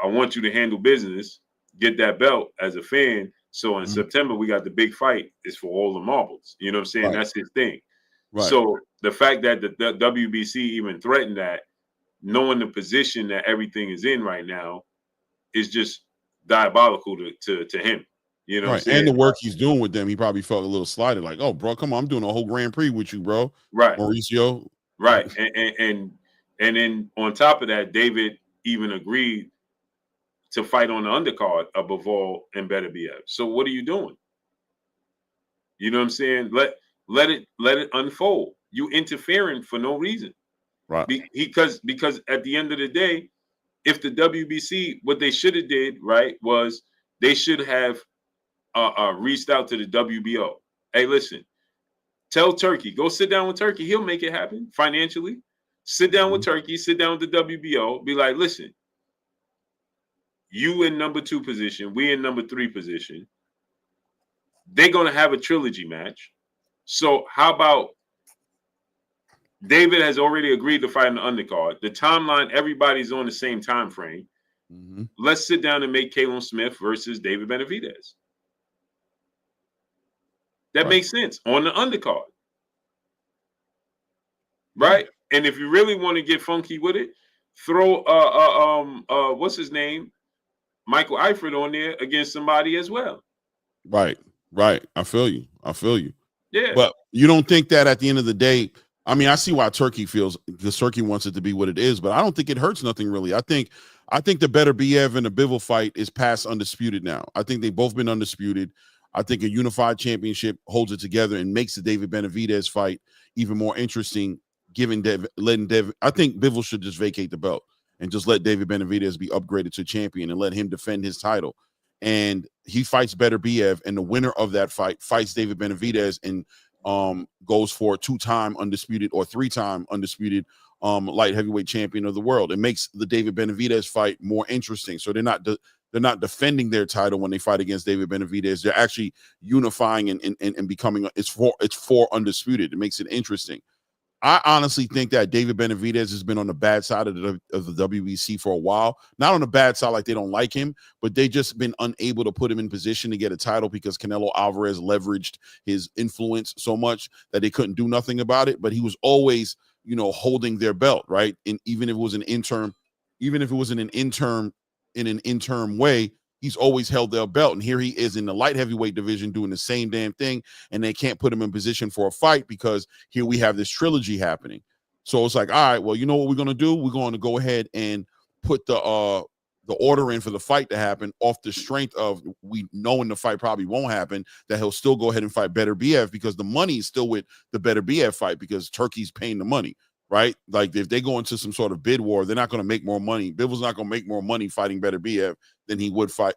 want you to handle business, get that belt as a fan. So in September, we got the big fight. It's for all the marbles. You know what I'm saying? That's his thing. So the fact that the WBC even threatened that, knowing the position that everything is in right now, is just diabolical to him. You know what I'm saying? And the work he's doing with them, he probably felt a little slighted, like, oh, bro, come on, I'm doing a whole Grand Prix with you, bro. Right. Mauricio. Right. And then on top of that, David even agreed to fight on the undercard of Bivol and Beterbiev. So what are you doing? You know what I'm saying? Let it unfold. You interfering for no reason. Right. Because at the end of the day, if the WBC, what they should have did, right, was they should have reached out to the WBO. Hey, listen, tell Turki, go sit down with Turki. He'll make it happen financially. Sit down with Turki, sit down with the WBO. Be like, listen, you in number 2 position, we in number 3 position. They're going to have a trilogy match. So how about David has already agreed to fight in the undercard. The timeline, everybody's on the same time frame. Let's sit down and make Caleb Smith versus David Benavidez. That makes sense on the undercard. Right? And if you really want to get funky with it, throw what's his name? Michael Eifert on there against somebody as well. Right. I feel you. Yeah. But you don't think that at the end of the day, I mean, I see why Turki feels because Turki wants it to be what it is, but I don't think it hurts nothing really. I think the Beterbiev and the Bivol fight is past undisputed now. I think they've both been undisputed. I think a unified championship holds it together and makes the David Benavidez fight even more interesting. I think Bivol should just vacate the belt and just let David Benavidez be upgraded to champion and let him defend his title. And he fights Beterbiev, and the winner of that fight fights David Benavidez and goes for a 2-time undisputed or 3-time undisputed light heavyweight champion of the world. It makes the David Benavidez fight more interesting. So they're not defending their title when they fight against David Benavidez. They're actually unifying and becoming it's for undisputed. It makes it interesting. I honestly think that David Benavidez has been on the bad side of the WBC for a while. Not on the bad side like they don't like him, but they just been unable to put him in position to get a title because Canelo Alvarez leveraged his influence so much that they couldn't do nothing about it. But he was always, holding their belt, right? And even if it was an interim, even if it was in an interim way, he's always held their belt. And here he is in the light heavyweight division doing the same damn thing. And they can't put him in position for a fight because here we have this trilogy happening. So it's like, all right, well, you know what we're going to do? We're going to go ahead and put the order in for the fight to happen off the strength of we knowing the fight probably won't happen, that he'll still go ahead and fight Better BF because the money is still with the Better BF fight because Turkey's paying the money. Right? Like if they go into some sort of bid war, they're not going to make more money. Bivens not going to make more money fighting Better BF than he would fighting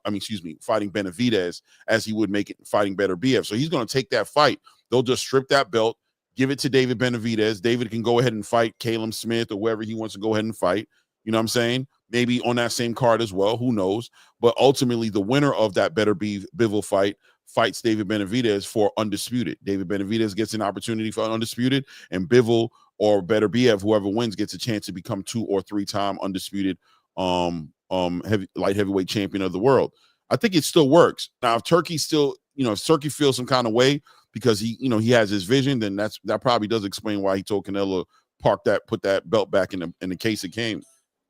Benavidez as he would make it fighting Better BF. So he's going to take that fight. They'll just strip that belt, give it to David Benavidez. David can go ahead and fight Caleb Smith or whoever he wants to go ahead and fight. You know what I'm saying? Maybe on that same card as well. Who knows? But ultimately, the winner of that Better Bivol fight fights David Benavidez for undisputed. David Benavidez gets an opportunity for undisputed, and Bivol or Better BF, whoever wins, gets a chance to become 2 or 3-time undisputed light heavyweight champion of the world. I think it still works. Now, if Turkey still, if Turkey feels some kind of way because he has his vision, then that probably does explain why he told Canelo put that belt back in the case it came.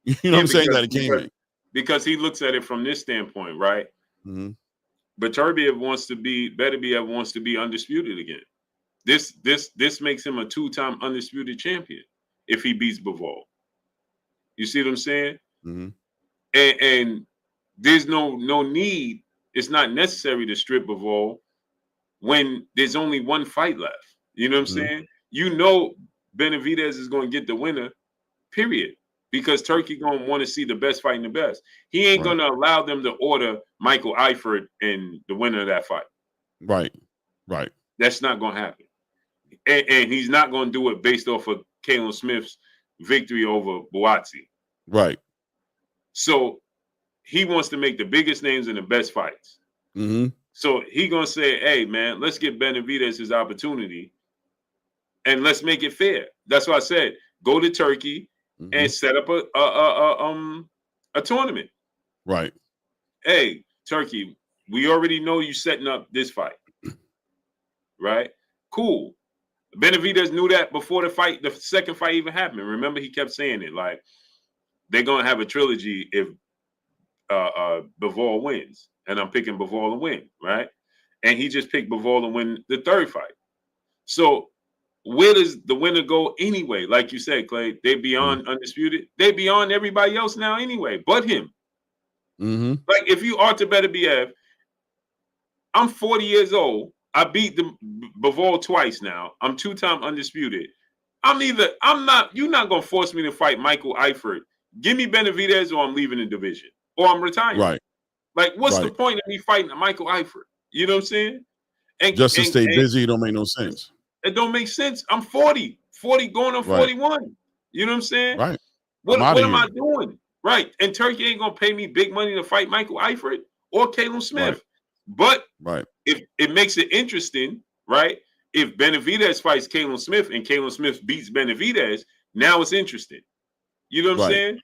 You know what I'm saying? That it came in. Because he looks at it from this standpoint, right? Mm-hmm. But Better BF wants to be undisputed again. This makes him a 2-time undisputed champion if he beats Bivol. You see what I'm saying? Mm-hmm. And there's no need. It's not necessary to strip Bivol when there's only one fight left. You know what I'm saying? Benavidez is going to get the winner, period. Because Turkey going to want to see the best fighting the best. He ain't going to allow them to order Michael Eifert and the winner of that fight. Right. That's not going to happen. And he's not going to do it based off of Caleb Smith's victory over Buatsi. Right. So he wants to make the biggest names and the best fights. Mm-hmm. So he going to say, hey, man, let's give Benavidez his opportunity and let's make it fair. That's why I said, go to Turkey and set up a tournament. Right. Hey, Turkey, we already know you setting up this fight. Right? Cool. Benavidez knew that before the second fight even happened. Remember, he kept saying it, like, they're going to have a trilogy if Bivol wins. And I'm picking Bivol to win, right? And he just picked Bivol to win the third fight. So where does the winner go anyway? Like you said, Clay, they beyond undisputed. They beyond everybody else now anyway, but him. Mm-hmm. Like if you are to Better BF, I'm 40 years old. I beat the Bivol twice now. I'm 2-time undisputed. You're not going to force me to fight Michael Eifert. Give me Benavidez or I'm leaving the division. Or I'm retiring. Right. Like, what's the point of me fighting Michael Eifert? You know what I'm saying? Just to stay busy, it don't make no sense. It don't make sense. I'm 40 going on 41. You know what I'm saying? Right. What am I doing? Right. And Turkey ain't going to pay me big money to fight Michael Eifert or Caleb Smith. But if it makes it interesting, right? If Benavidez fights Caleb Smith and Caleb Smith beats Benavidez, now it's interesting. You know what I'm saying?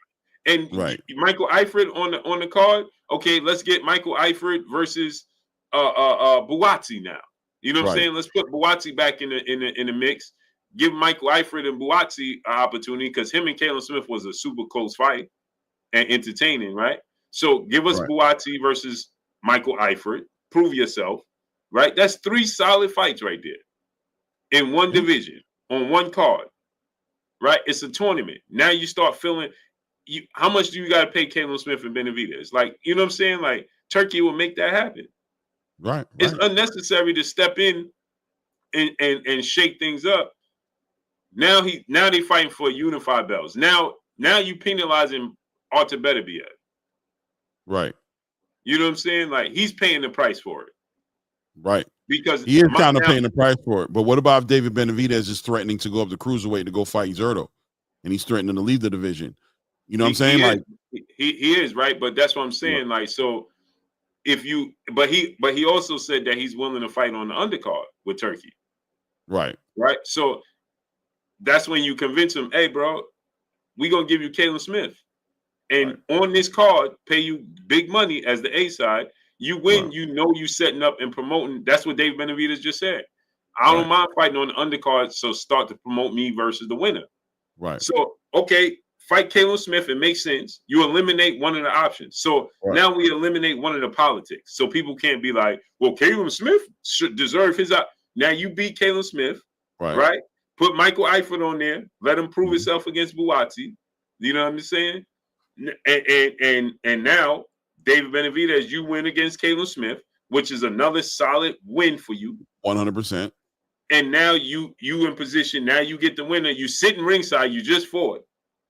And Michael Eifert on the card. Okay, let's get Michael Eifert versus Buatsi now. You know what I'm saying? Let's put Buatsi back in the mix. Give Michael Eifert and Buatsi an opportunity because him and Caleb Smith was a super close fight and entertaining, right? So give us Buatsi versus Michael Eifert. Prove yourself, right? That's 3 solid fights right there in one division on one card, right? It's a tournament. Now you start feeling how much do you got to pay Caleb Smith and Benavidez? Like, you know what I'm saying? Like Turkey will make that happen. Right. It's unnecessary to step in and shake things up. Now they fighting for unified belts. Now you penalizing Artur Beterbiev. Right. You know what I'm saying? Like he's paying the price for it. Right. Because he is kind of paying the price for it. But what about if David Benavidez is threatening to go up the cruiserweight to go fight Zerto? And he's threatening to leave the division. You know what I'm saying? He is, right? But that's what I'm saying. Like, so if you but he also said that he's willing to fight on the undercard with Turkey. Right. Right. So that's when you convince him, hey, bro, we gonna give you Caleb Smith. And on this card, pay you big money as the A side. You win, you know you setting up and promoting. That's what Dave Benavidez just said. I don't mind fighting on the undercard, so start to promote me versus the winner. Right. So, okay, fight Caleb Smith. It makes sense. You eliminate one of the options. So now we eliminate one of the politics. So people can't be like, well, Caleb Smith should deserve his op. Now you beat Caleb Smith, right? Put Michael Eifert on there. Let him prove himself against Buatsi. You know what I'm saying? And now David Benavidez, you win against Caleb Smith, which is another solid win for you. 100%. And now you in position. Now you get the winner. You sitting ringside. You just fought.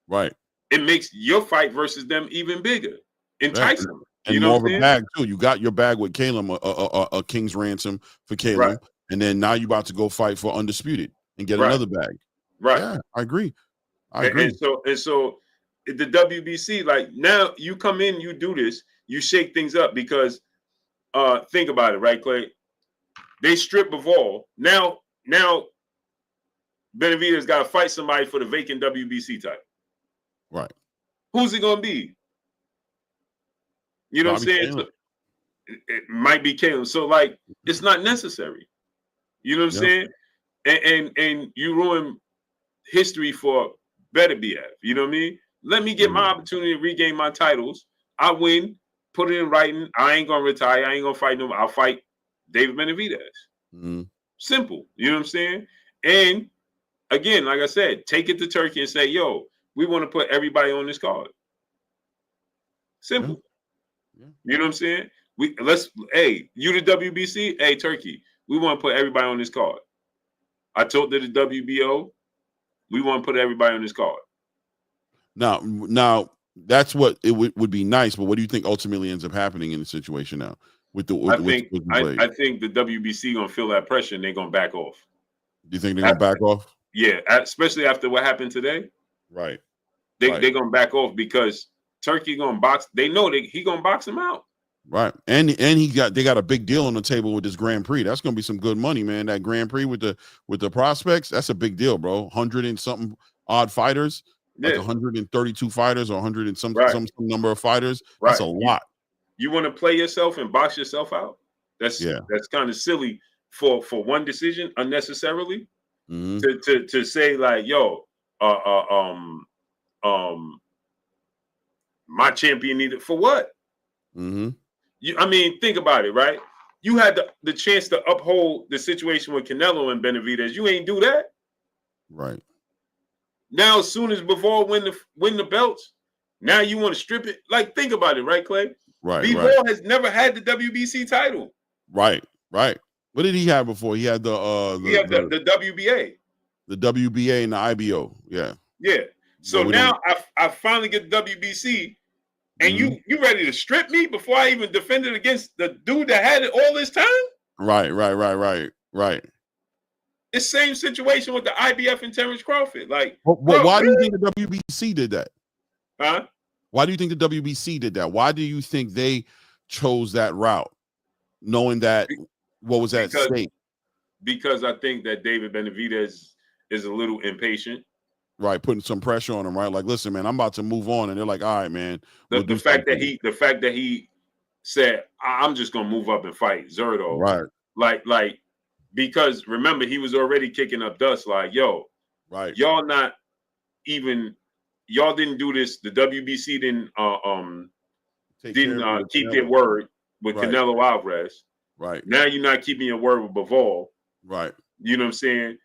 Right. It makes your fight versus them even bigger, enticing. And more of a bag too. You got your bag with Caleb, a king's ransom for Caleb, and then now you about to go fight for undisputed and get another bag. Right. Yeah, I agree. I agree. And so the WBC, like now you come in, you do this, you shake things up because think about it, right, Clay? They strip Bivol. Now Benavidez got to fight somebody for the vacant WBC title. Right. Who's it gonna be? You know what I'm saying? So it might be Caleb. So like it's not necessary. You know what I'm saying? And you ruin history for better BF. You know what I mean? Let me get my opportunity to regain my titles. I win, put it in writing. I ain't gonna retire. I ain't gonna fight no. I'll fight David Benavidez. Simple. You know what I'm saying? And again, like I said, take it to Turkey and say, yo, we want to put everybody on this card. Simple. You know what I'm saying? You the WBC, hey, Turkey, we want to put everybody on this card. I told the WBO, we want to put everybody on this card. Now that's what it would be nice, but what do you think ultimately ends up happening in the situation now? I think the WBC gonna feel that pressure and they're gonna back off. Do you think they're gonna back off? Yeah, especially after what happened today. Right. They're gonna back off because Turkey gonna box. They know he gonna box him out. Right. And they got a big deal on the table with this Grand Prix. That's gonna be some good money, man. That Grand Prix with the prospects, that's a big deal, bro. 100 and something odd fighters, like 132 fighters or 100 and some number of fighters. That's a lot. You want to play yourself and box yourself out? That's kind of silly for one decision unnecessarily. To say like, yo, my champion needed for what? I mean, think about it, right? You had the chance to uphold the situation with Canelo and Benavidez. You ain't do that, right? Now, as soon as Bivol win the belts, now you want to strip it. Like, think about it, right, Clay? Right. Bivol has never had the WBC title. Right. What did he have before? He had the WBA. The WBA and the IBO. Yeah. So now I finally get the WBC, and you ready to strip me before I even defended against the dude that had it all this time? Right. It's same situation with the IBF and Terrence Crawford. Like, why do you think the WBC did that? Huh? Why do you think the WBC did that? Why do you think they chose that route, knowing that what was at stake? Because I think that David Benavidez is a little impatient. Right, putting some pressure on him, right? Like, listen, man, I'm about to move on, and they're like, all right, man. The fact that he said, I'm just gonna move up and fight Zerto. Right. Like, because remember, he was already kicking up dust, like, yo, right, y'all didn't do this. The WBC didn't keep their word with Canelo Alvarez. Right. Now you're not keeping your word with Bivol. Right. You know what I'm saying?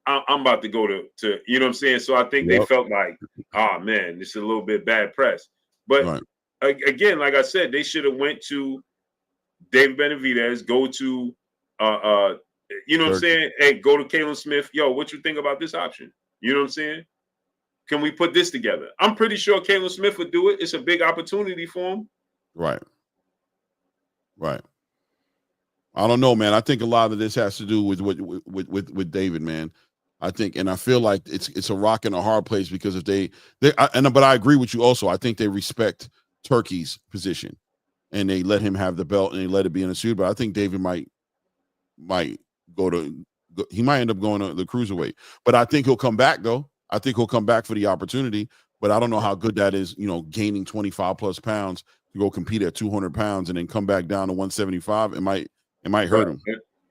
I'm about to go to you know what I'm saying? So I think they felt like, oh man, this is a little bit bad press. But again, like I said, they should have went to David Benavidez, go to you know what I'm saying? Hey, go to Caleb Smith. Yo, what you think about this option? You know what I'm saying? Can we put this together? I'm pretty sure Caleb Smith would do it. It's a big opportunity for him. Right. I don't know, man. I think a lot of this has to do with David, man. I think, and I feel like it's a rock and a hard place because if but I agree with you also. I think they respect Turkey's position and they let him have the belt and they let it be in a suit. But I think David might go to he might end up going to the cruiserweight. But I think he'll come back though. I think he'll come back for the opportunity. But I don't know how good that is. Gaining 25 plus pounds to go compete at 200 pounds and then come back down to 175. It might hurt him.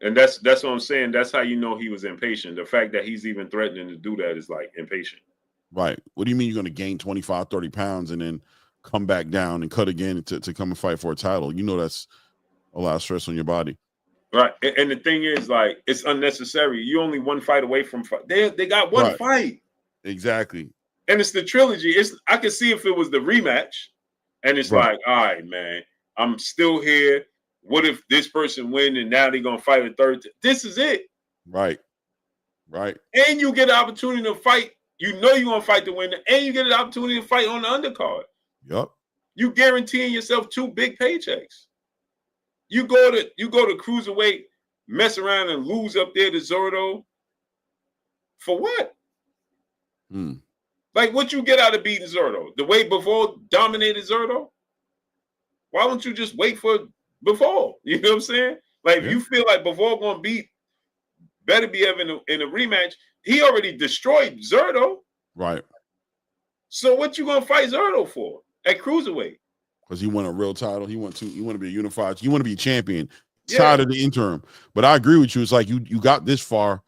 And that's what I'm saying. That's how you know he was impatient. The fact that he's even threatening to do that is like impatient. Right. What do you mean you're going to gain 25, 30 pounds and then come back down and cut again to come and fight for a title? That's a lot of stress on your body. Right. And the thing is, like, it's unnecessary. You only one fight away from fight. They got one fight. Exactly. And it's the trilogy. I could see if it was the rematch. And it's like, all right, man, I'm still here. What if this person win and now they're going to fight a third? This is it. Right. Right. And you get an opportunity to fight. You're going to fight the winner. And you get an opportunity to fight on the undercard. Yep. You guaranteeing yourself 2 big paychecks. You go to cruiserweight, mess around and lose up there to Zurdo. For what? Like, what you get out of beating Zurdo? The way Bivol dominated Zurdo? Why don't you just wait for Bivol? You know what I'm saying? Like, if you feel like Bivol going to beat Beterbiev in a rematch, he already destroyed Zurdo. Right. So what you going to fight Zurdo for at cruiserweight? Because he won a real title. You want to be a unified. You want to be a champion. Tired of the interim. But I agree with you. It's like you got this far.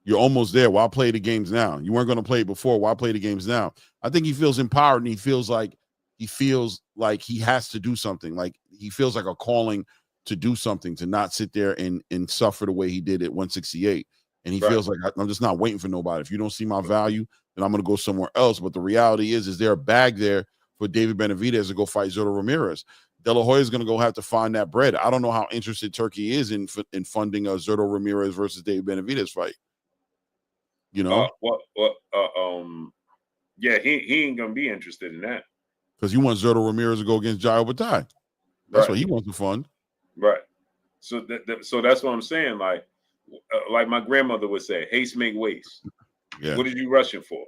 You're almost there. Why play the games now? You weren't going to play it before. Why play the games now? I think he feels empowered and he feels like he has to do something. Like he feels like a calling to do something, to not sit there and suffer the way he did at 168. And he feels like I'm just not waiting for nobody. If you don't see my value, then I'm going to go somewhere else. But the reality is there a bag there for David Benavidez to go fight Zurdo Ramirez? De La Hoya is going to go have to find that bread. I don't know how interested Turkey is in funding a Zurdo Ramirez versus David Benavidez fight. Yeah, he ain't gonna be interested in that because you want Zurdo Ramirez to go against Jai Obatai. That's what he wants to fund. Right. So so that's what I'm saying. Like my grandmother would say, "Haste make waste." Yeah. What are you rushing for?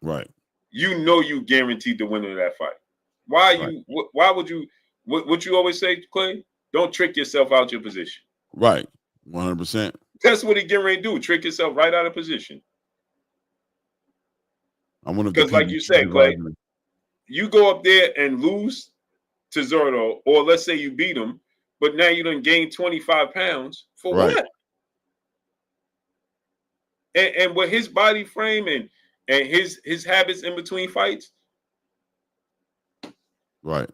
Right. You guaranteed the winner of that fight. Why would you? What you always say, Clay? Don't trick yourself out your position. Right. 100%. That's what he getting ready to do. Trick yourself right out of position. Because like you said, Clay, you go up there and lose to Zurdo, or let's say you beat him, but now you done gained 25 pounds for what? And with his body frame and his habits in between fights. Right.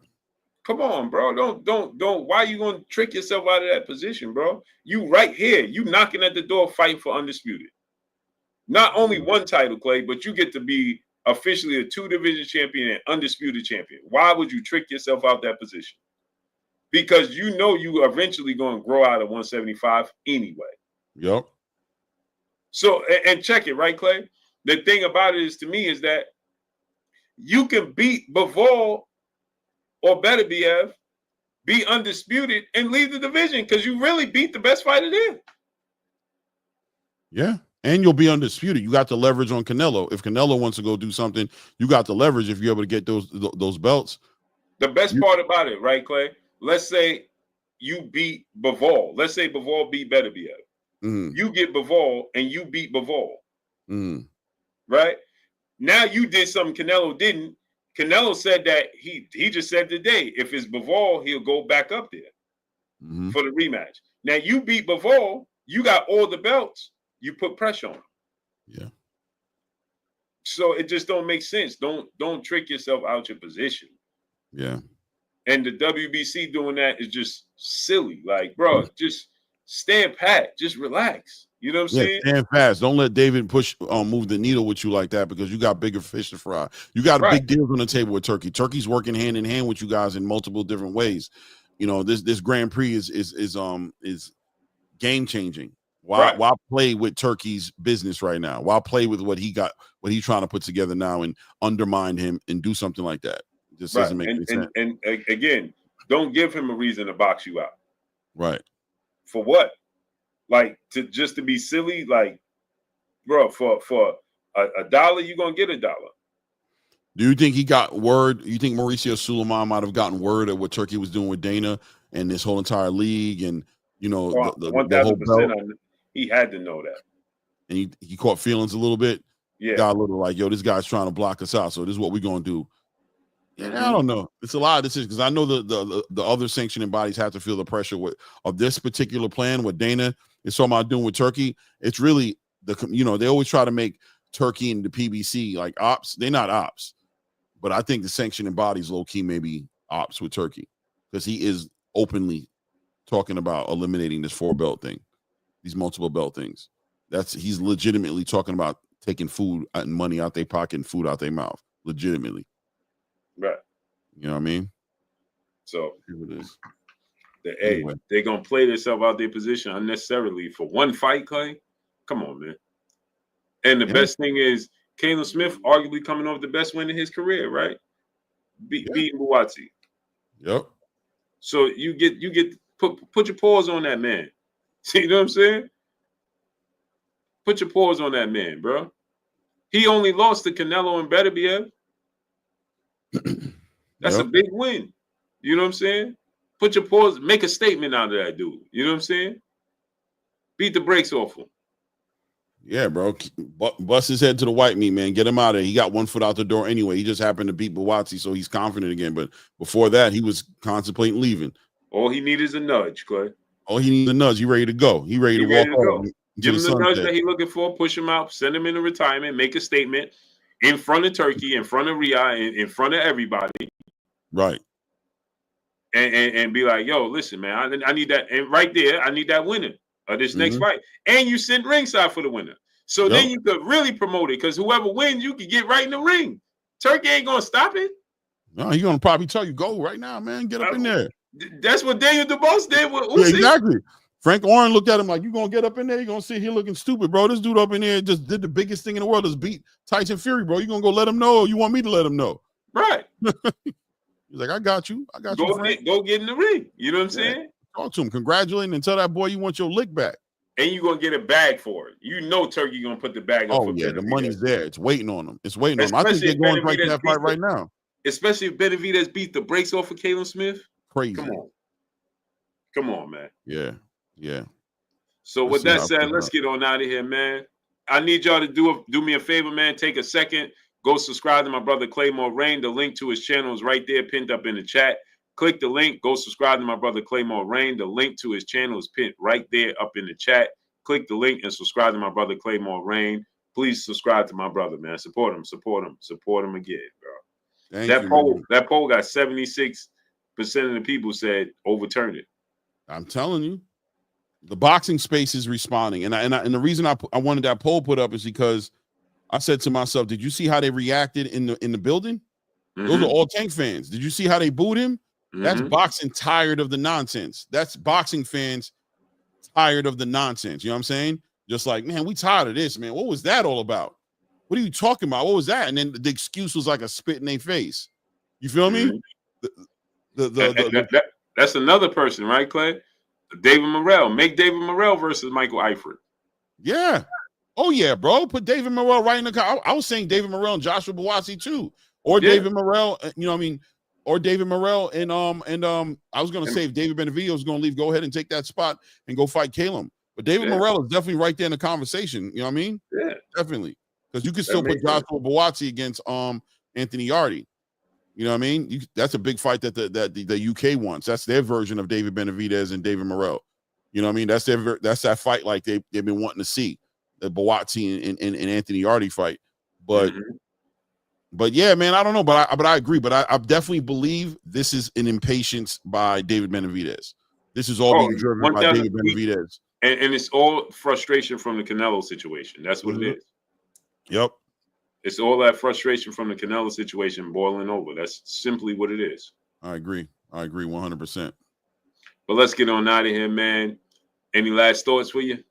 Come on, bro. Don't. Why are you going to trick yourself out of that position, bro? You right here. You knocking at the door fighting for undisputed. Not only one title, Clay, but you get to be officially a 2-division champion and undisputed champion. Why would you trick yourself out that position? Because you know you eventually going to grow out of 175 anyway. Yep. So, and check it, right, Clay? The thing about it is, to me, is that you can beat Bivol or Beterbiev, be undisputed, and leave the division because you really beat the best fighter there. Yeah. And you'll be undisputed. You got the leverage on Canelo. If Canelo wants to go do something, you got the leverage if you're able to get those belts. The best part about it, right, Clay? Let's say you beat Bivol. Let's say Bivol beat Beterbiev. You get Bivol and you beat Bivol. Right? Now you did something Canelo didn't. Canelo said that he just said today, if it's Bivol, he'll go back up there for the rematch. Now you beat Bivol, you got all the belts. You put pressure on him. Yeah. So it just don't make sense. Don't trick yourself out your position. Yeah. And the WBC doing that is just silly. Like, bro, just stand pat. Just relax. You know what I'm saying? Stand fast. Don't let David move the needle with you like that because you got bigger fish to fry. You got big deals on the table with Turkey. Turkey's working hand in hand with you guys in multiple different ways. You know, this Grand Prix is game changing. Why play with Turkey's business right now? Why play with what he's trying to put together now and undermine him and do something like that? It just doesn't make any sense. And again, don't give him a reason to box you out. Right. For what? Like to be silly? Like, bro, for a dollar, you're gonna get $1. Do you think he got word? You think Mauricio Sulaiman might have gotten word of what Turkey was doing with Dana and this whole entire league and the whole belt? He had to know that. And he caught feelings a little bit. Yeah. Got a little like, yo, this guy's trying to block us out. So this is what we're going to do. Yeah, I don't know. It's a lot of decisions because I know the other sanctioning bodies have to feel the pressure of this particular plan. What Dana is talking about doing with Turkey, it's really they always try to make Turkey and the PBC like ops. They're not ops, but I think the sanctioning bodies low key may be ops with Turkey because he is openly talking about eliminating this 4-belt thing, these multiple belt things. He's legitimately talking about taking food and money out their pocket and food out their mouth, legitimately. Right. You know what I mean? So anyway. they're gonna play themselves out their position unnecessarily for one fight, Clay. Come on, man. And the best thing is Caleb Smith arguably coming off the best win in his career, right? Beating Buatsi. Yep. So you get put your paws on that man. You know what I'm saying? Put your paws on that man, bro. He only lost to Canelo and Beterbiev. That's a big win. You know what I'm saying? Put your paws, make a statement out of that dude. You know what I'm saying? Beat the brakes off him. Yeah, bro. Bust his head to the white meat, man. Get him out of there. He got one foot out the door anyway. He just happened to beat Buatsi, so he's confident again. But before that, he was contemplating leaving. All he needs is a nudge, Clay. All he needs is a nudge. He ready to go. He ready to walk off. Give him the nudge that he's looking for. Push him out. Send him into retirement. Make a statement in front of Turkey, in front of Riyadh, in front of everybody. Right. And be like, yo, listen, man, I need that. And right there, I need that winner of this next fight. And you sent ringside for the winner. So then you could really promote it because whoever wins, you could get right in the ring. Turkey ain't going to stop it. No, he's going to probably tell you, go right now, man. Get up in there. That's what Daniel DeBoss did with Usyk. Yeah, exactly. Frank Warren looked at him like, you going to get up in there? You're going to sit here looking stupid, bro. This dude up in there just did the biggest thing in the world is beat Tyson Fury, bro. You going to go let him know or you want me to let him know? Right. He's like, I got you. Go get in the ring. You know what I'm saying? Talk to him. Congratulate him and tell that boy you want your lick back. And you're going to get a bag for it. You know Turkey going to put the bag up. Oh, yeah. The money's there. It's waiting on him. It's waiting on him. I think they're going right to that fight right now. Especially if Benavidez beat the brakes off of Caleb Smith. Crazy. Come on, man. Yeah. So with that said, let's get on out of here, man. I need y'all to do me a favor, man. Take a second. Go subscribe to my brother Claymore Rain. The link to his channel is right there, pinned up in the chat. Click the link. Go subscribe to my brother Claymore Rain. The link to his channel is pinned right there up in the chat. Click the link and subscribe to my brother Claymore Rain. Please subscribe to my brother, man. Support him again, bro. That poll got 76% of the people said overturn it. I'm telling you, the boxing space is responding, and the reason I wanted that poll put up is because I said to myself, did you see how they reacted in the building? Those are all Tank fans. Did you see how they booed him? That's boxing tired of the nonsense. That's boxing fans tired of the nonsense. You know what I'm saying? Just like, man, we tired of this, man. What was that all about? What are you talking about? What was that? And then the excuse was like a spit in their face. You feel me? That's another person, right, Clay? David Morrell. Make David Morrell versus Michael Eifert. Yeah. Oh, yeah, bro. Put David Morrell right in the car. I was saying David Morrell and Joshua Buatsi too. Or David Morrell, you know what I mean? Or David Morrell and I was gonna say if David Benavidez was gonna leave, go ahead and take that spot and go fight Caleb. But David Morrell is definitely right there in the conversation. You know what I mean? Yeah, definitely. Because you can still put Joshua Buatsi against Anthony Yardy. You know what I mean? That's a big fight that the UK wants. That's their version of David Benavidez and David Morrell. You know what I mean? That's that fight like they've been wanting to see, the Buatsi and Anthony Yardy fight. But yeah, man, I don't know, but I agree. But I definitely believe this is an impatience by David Benavidez. This is all being driven by David Benavidez. And it's all frustration from the Canelo situation. That's what it is. Yep. It's all that frustration from the Canelo situation boiling over. That's simply what it is. I agree 100%. But let's get on out of here, man. Any last thoughts for you?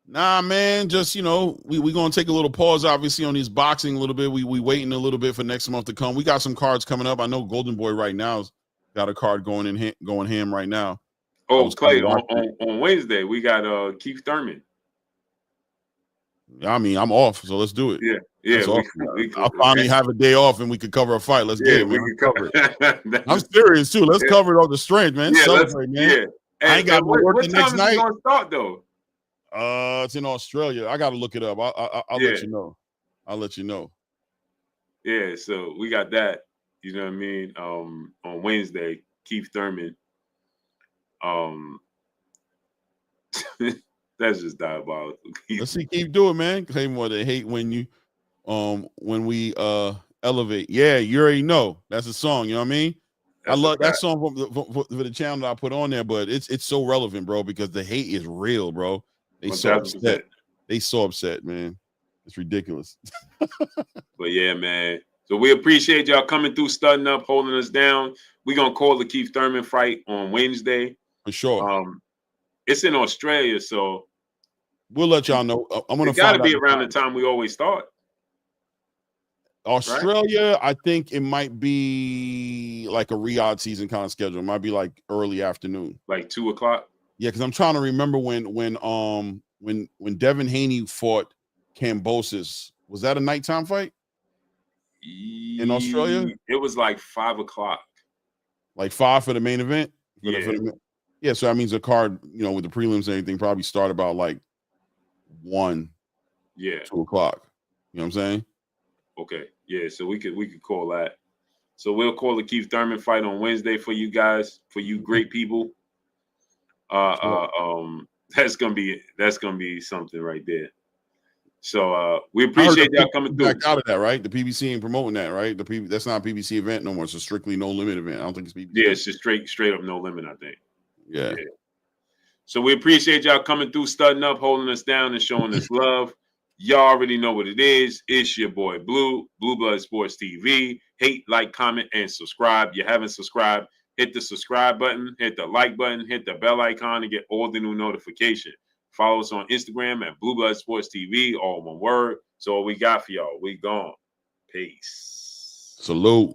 Nah, man, just, you know, we going to take a little pause, obviously, on these boxing a little bit. We waiting a little bit for next month to come. We got some cards coming up. I know Golden Boy right now has got a card going ham right now. Oh, Clay, on Wednesday, we got Keith Thurman. I mean, I'm off, so let's do it. Yeah. I'll finally have a day off and we could cover a fight. Let's get it, man. We can cover it. I'm serious, too. Let's cover it off the strength, man. Yeah, celebrate, man. Yeah. I ain't got to work the next night. What time is it going to start, though? It's in Australia. I got to look it up. I'll Yeah. let you know. I'll let you know. Yeah, so we got that. You know what I mean? On Wednesday, Keith Thurman. That's just diabolical. Let's see, keep doing, man. Claim what they hate when you when we elevate. Yeah, you already know. That's a song, you know what I mean? That's I love that fact. song for the channel that I put on there, but it's so relevant, bro, because the hate is real, bro. They so 1000%. upset. They so upset, man. It's ridiculous. But yeah, man. So we appreciate y'all coming through, studying up, holding us down. We're gonna call the Keith Thurman fight on Wednesday. For sure. It's in Australia, so We'll let y'all know. I'm gonna it gotta find out be the around the time. time we always start. Australia, I think it might be like a Riyadh season kind of schedule. It might be like early afternoon. Like 2 o'clock. Yeah, because I'm trying to remember when Devin Haney fought Kambosos. Was that a nighttime fight in Australia? It was like 5 o'clock. Like 5 for the main event? Yeah. Yeah, so that means the card, with the prelims and everything, probably start about like 1, Yeah. 2 o'clock. You know what I'm saying? Okay. Yeah, so we could call that. So we'll call the Keith Thurman fight on Wednesday for you guys, for you great people. That's gonna be something right there. So we appreciate y'all coming through. Back out of that, right? The PBC ain't promoting that, right? That's not a PBC event no more. It's a strictly no limit event. I don't think it's PBC. Yeah, it's just straight up no limit, I think. Yeah. So we appreciate y'all coming through, studying up, holding us down, and showing us love. Y'all already know what it is. It's your boy Blue Blood Sports TV. Hate, like, comment, and subscribe. You haven't subscribed, hit the subscribe button, hit the like button, hit the bell icon to get all the new notification. Follow us on Instagram at Blue Blood Sports TV, all one word. So what we got for y'all, we gone. Peace. Salute.